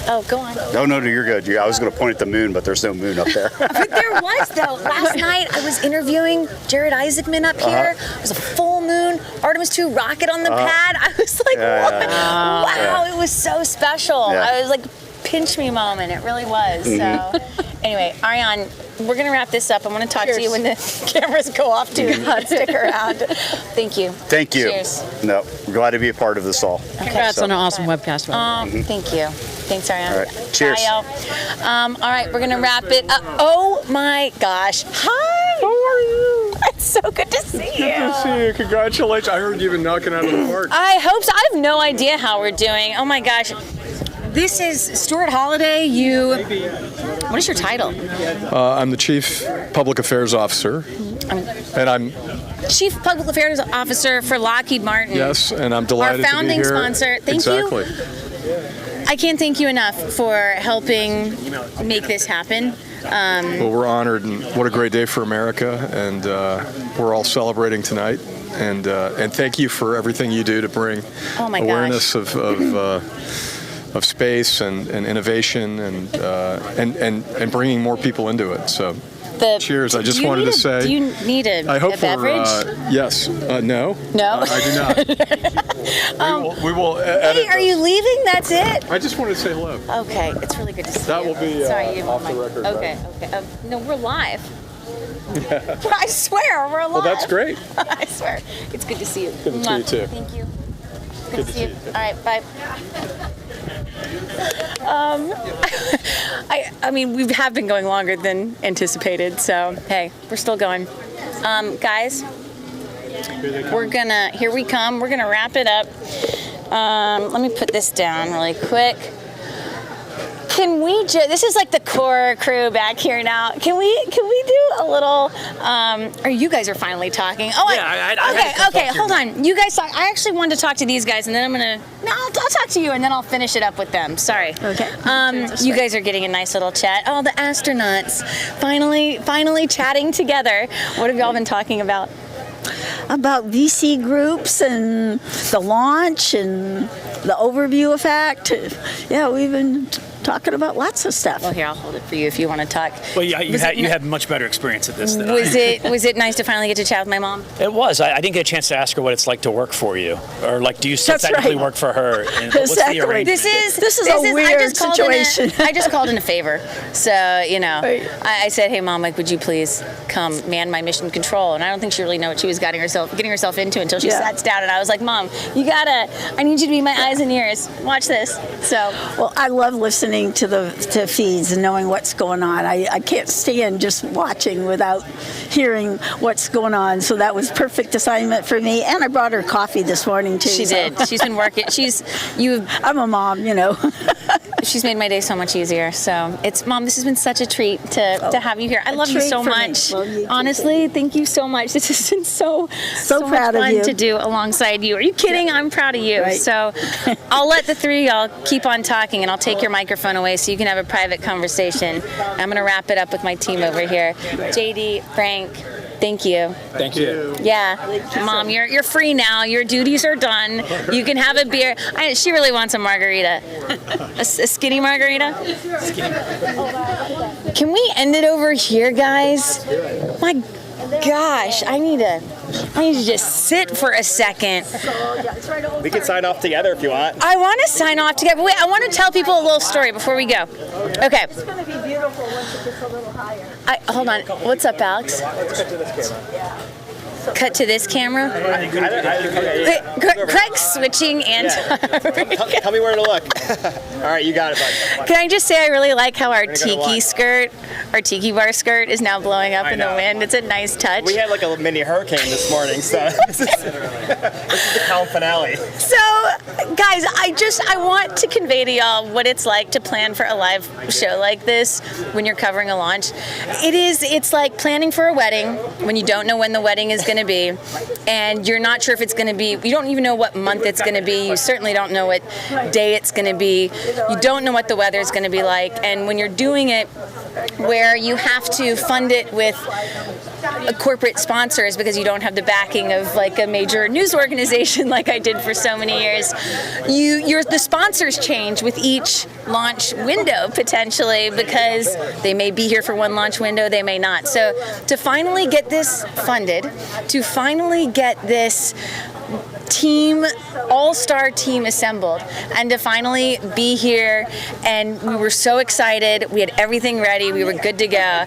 Oh, go on. No, you're good. I was going to point at the moon, but there's no moon up there. But there was, though. Last night, I was interviewing Jared Isaacman up here. It was a full moon, Artemis II rocket on the pad. I was like, what? Wow, it was so special. Yeah. I was like, pinch me moment. It really was. So, anyway, Orion, we're going to wrap this up. I want to talk to you when the cameras go off, too. Stick around. Thank you. Thank you. Cheers. No, we're glad to be a part of this all. Congrats on an awesome webcast. Thank you. Thanks, Orion. All right. Cheers. Bye, y'all. All right, we're going to wrap it up. Oh, my gosh. Hi. How are you? It's so good to see you. Good to see you. Congratulations. I heard you've been knocking out of the park. I hope so. I have no idea how we're doing. Oh, my gosh. This is Stuart Holliday. What is your title? I'm the Chief Public Affairs Officer. And I'm Chief Public Affairs Officer for Lockheed Martin. Yes, and I'm delighted to be here. Our founding sponsor. Thank you. Exactly. I can't thank you enough for helping make this happen. Well, we're honored, and what a great day for America, and we're all celebrating tonight. And thank you for everything you do to bring awareness of space and innovation and bringing more people into it. So, cheers! I just wanted to say. Do you need a beverage? Yes. No. No. I do not. We will edit. Hey, are you leaving? That's it. I just wanted to say hello. Okay, it's really good to see you. That will be off the record. Okay. Right? Okay. No, we're live. I swear, we're live. Well, that's great. I swear. It's good to see you. Good to see you, too. Thank you. Good to see you. All right, bye. I mean, we have been going longer than anticipated, so hey, we're still going. Guys, here we come. We're gonna wrap it up. Let me put this down really quick. Can we this is like the core crew back here now. Can we do a little, or you guys are finally talking. Oh, yeah, okay, hold on. You guys talk. I actually wanted to talk to these guys, and then I'll talk to you, and then I'll finish it up with them. Sorry. Okay. You guys are getting a nice little chat. Oh, the astronauts finally chatting together. What have y'all been talking about? about VC groups and the launch and the overview effect. Yeah, we've been talking about lots of stuff. Well, here, I'll hold it for you if you want to talk. Well, yeah, you had much better experience at this than I. Was it nice to finally get to chat with my mom? It was. I didn't get a chance to ask her what it's like to work for you, or like, do you still technically work for her? And what's the arrangement? This is a weird situation. I just called in a favor. So, I said, hey, Mom, like, would you please come man my mission control? And I don't think she really knew what she was getting herself into until she sat down. And I was like, Mom, I need you to be my eyes and ears. Watch this. So, well, I love listening to feeds and knowing what's going on. I can't stand just watching without hearing what's going on. So that was perfect assignment for me. And I brought her coffee this morning too. She did. She's been working. I'm a mom, She's made my day so much easier. So Mom, this has been such a treat to have you here. I love you so much. Well, honestly, thank you so much. This has been so proud much of you. fun to do alongside you. Are you kidding? I'm proud of you. Right. So I'll let the three of y'all keep on talking, and I'll take your microphone away so you can have a private conversation. I'm going to wrap it up with my team over here. JD, Frank, thank you. Thank you. Yeah. Mom, you're free now. Your duties are done. You can have a beer. She really wants a margarita. A skinny margarita? Can we end it over here, guys? My gosh, I need to just sit for a second. We can sign off together if you want. I want to sign off together. Wait, I want to tell people a little story before we go. Okay. It's going to be beautiful once it gets a little higher. Hold on. What's up, Alex? Let's cut to this camera. Cut to this camera? Craig's switching and tell me where to look. All right, you got it, bud. Can I just say I really like how our tiki bar skirt is now blowing up in the wind. It's a nice touch. We had like a mini hurricane this morning, so this is the calm finale. So, guys, I want to convey to y'all what it's like to plan for a live show like this when you're covering a launch. It's like planning for a wedding when you don't know when the wedding is going to be, and you're not sure if it's going to be, you don't even know what month it's going to be, you certainly don't know what day it's going to be, you don't know what the weather is going to be like, and when you're doing it where you have to fund it with corporate sponsors because you don't have the backing of like a major news organization like I did for so many years, the sponsors change with each launch window potentially because they may be here for one launch window, they may not. So to finally get this funded, to finally get this all-star team assembled, and to finally be here, and we were so excited, we had everything ready, we were good to go.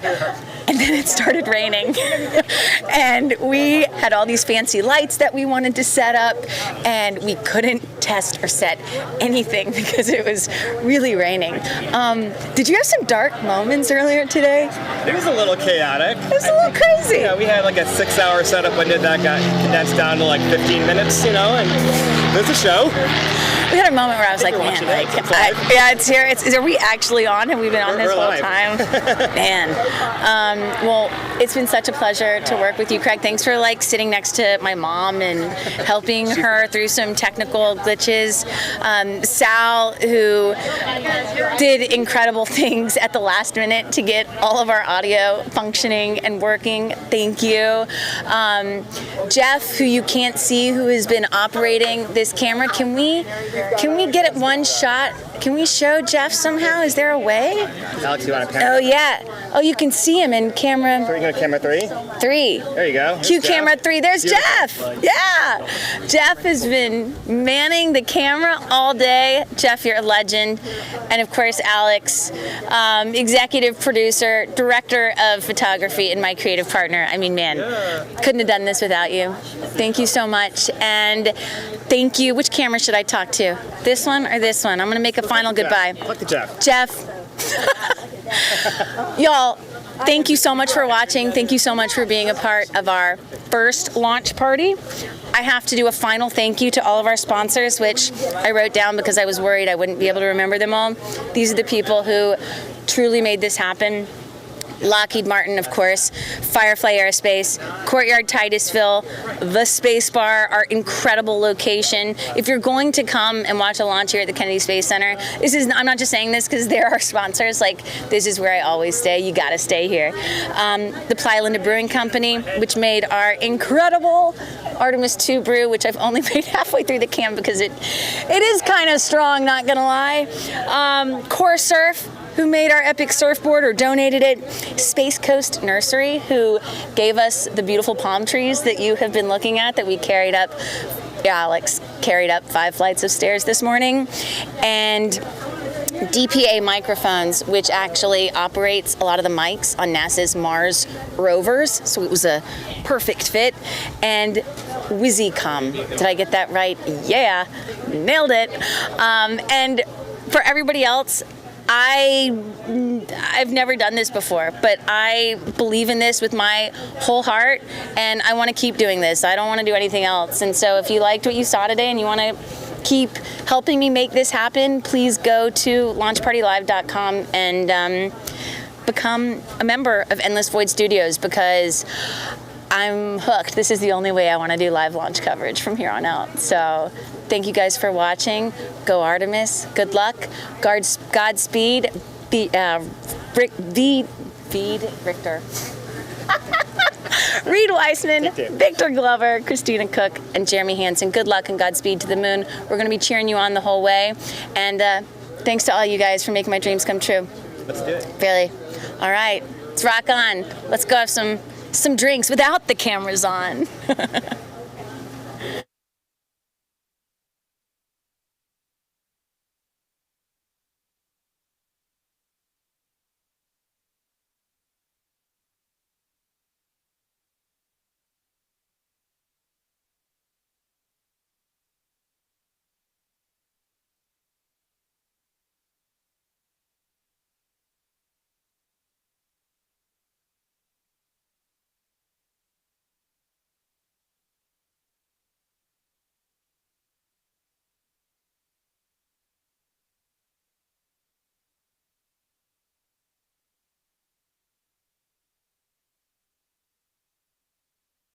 And then it started raining. And we had all these fancy lights that we wanted to set up, and we couldn't test or set anything because it was really raining. Did you have some dark moments earlier today? It was a little chaotic. It was a little crazy. Yeah, we had like a 6-hour setup window that got condensed down to like 15 minutes, and there's a show. We had a moment where I was like, man, it's here. Are we actually on? Have we been on this whole time? Man. Well, it's been such a pleasure to work with you, Craig. Thanks for sitting next to my mom and helping her through some technical glitches. Sal, who did incredible things at the last minute to get all of our audio functioning and working. Thank you. Jeff, who you can't see, who has been operating this camera. Can we get it one shot? Can we show Jeff somehow? Is there a way? Alex, you want to pan? Oh, yeah. Oh, you can see him in camera. So we're going to camera 3? 3. There you go. Cue camera 3. There's Jeff. Yeah. Jeff has been manning the camera all day. Jeff, you're a legend. And of course, Alex, executive producer, director of photography, and my creative partner. I mean, man, couldn't have done this without you. Thank you so much. And thank you. Which camera should I talk to? This one or this one? I'm going to make a final goodbye. Talk to Jeff. Jeff. Y'all, thank you so much for watching. Thank you so much for being a part of our first launch party. I have to do a final thank you to all of our sponsors, which I wrote down because I was worried I wouldn't be able to remember them all. These are the people who truly made this happen. Lockheed Martin, of course, Firefly Aerospace, Courtyard Titusville, the Space Bar, our incredible location. If you're going to come and watch a launch here at the Kennedy Space Center, I'm not just saying this because they're our sponsors, like this is where I always stay, you gotta stay here. The Playalinda Brewing Company, which made our incredible Artemis II brew, which I've only made halfway through the can because it is kind of strong, not gonna lie. Core Surf, who made our epic surfboard or donated it. Space Coast Nursery, who gave us the beautiful palm trees that you have been looking at that we carried up. Yeah, Alex carried up 5 flights of stairs this morning. And DPA Microphones, which actually operates a lot of the mics on NASA's Mars rovers, so it was a perfect fit. And WizzyCom, did I get that right? Yeah, nailed it. And for everybody else, I've never done this before, but I believe in this with my whole heart, and I want to keep doing this. I don't want to do anything else. And so if you liked what you saw today and you want to keep helping me make this happen, please go to launchpartylive.com and become a member of Endless Void Studios, because I'm hooked. This is the only way I want to do live launch coverage from here on out. So thank you guys for watching. Go Artemis. Good luck. Godspeed. Richter. Reed Weissman, Victor Glover, Christina Cook, and Jeremy Hansen. Good luck and Godspeed to the moon. We're going to be cheering you on the whole way. And thanks to all you guys for making my dreams come true. Let's do it. Really. All right. Let's rock on. Let's go have some drinks without the cameras on.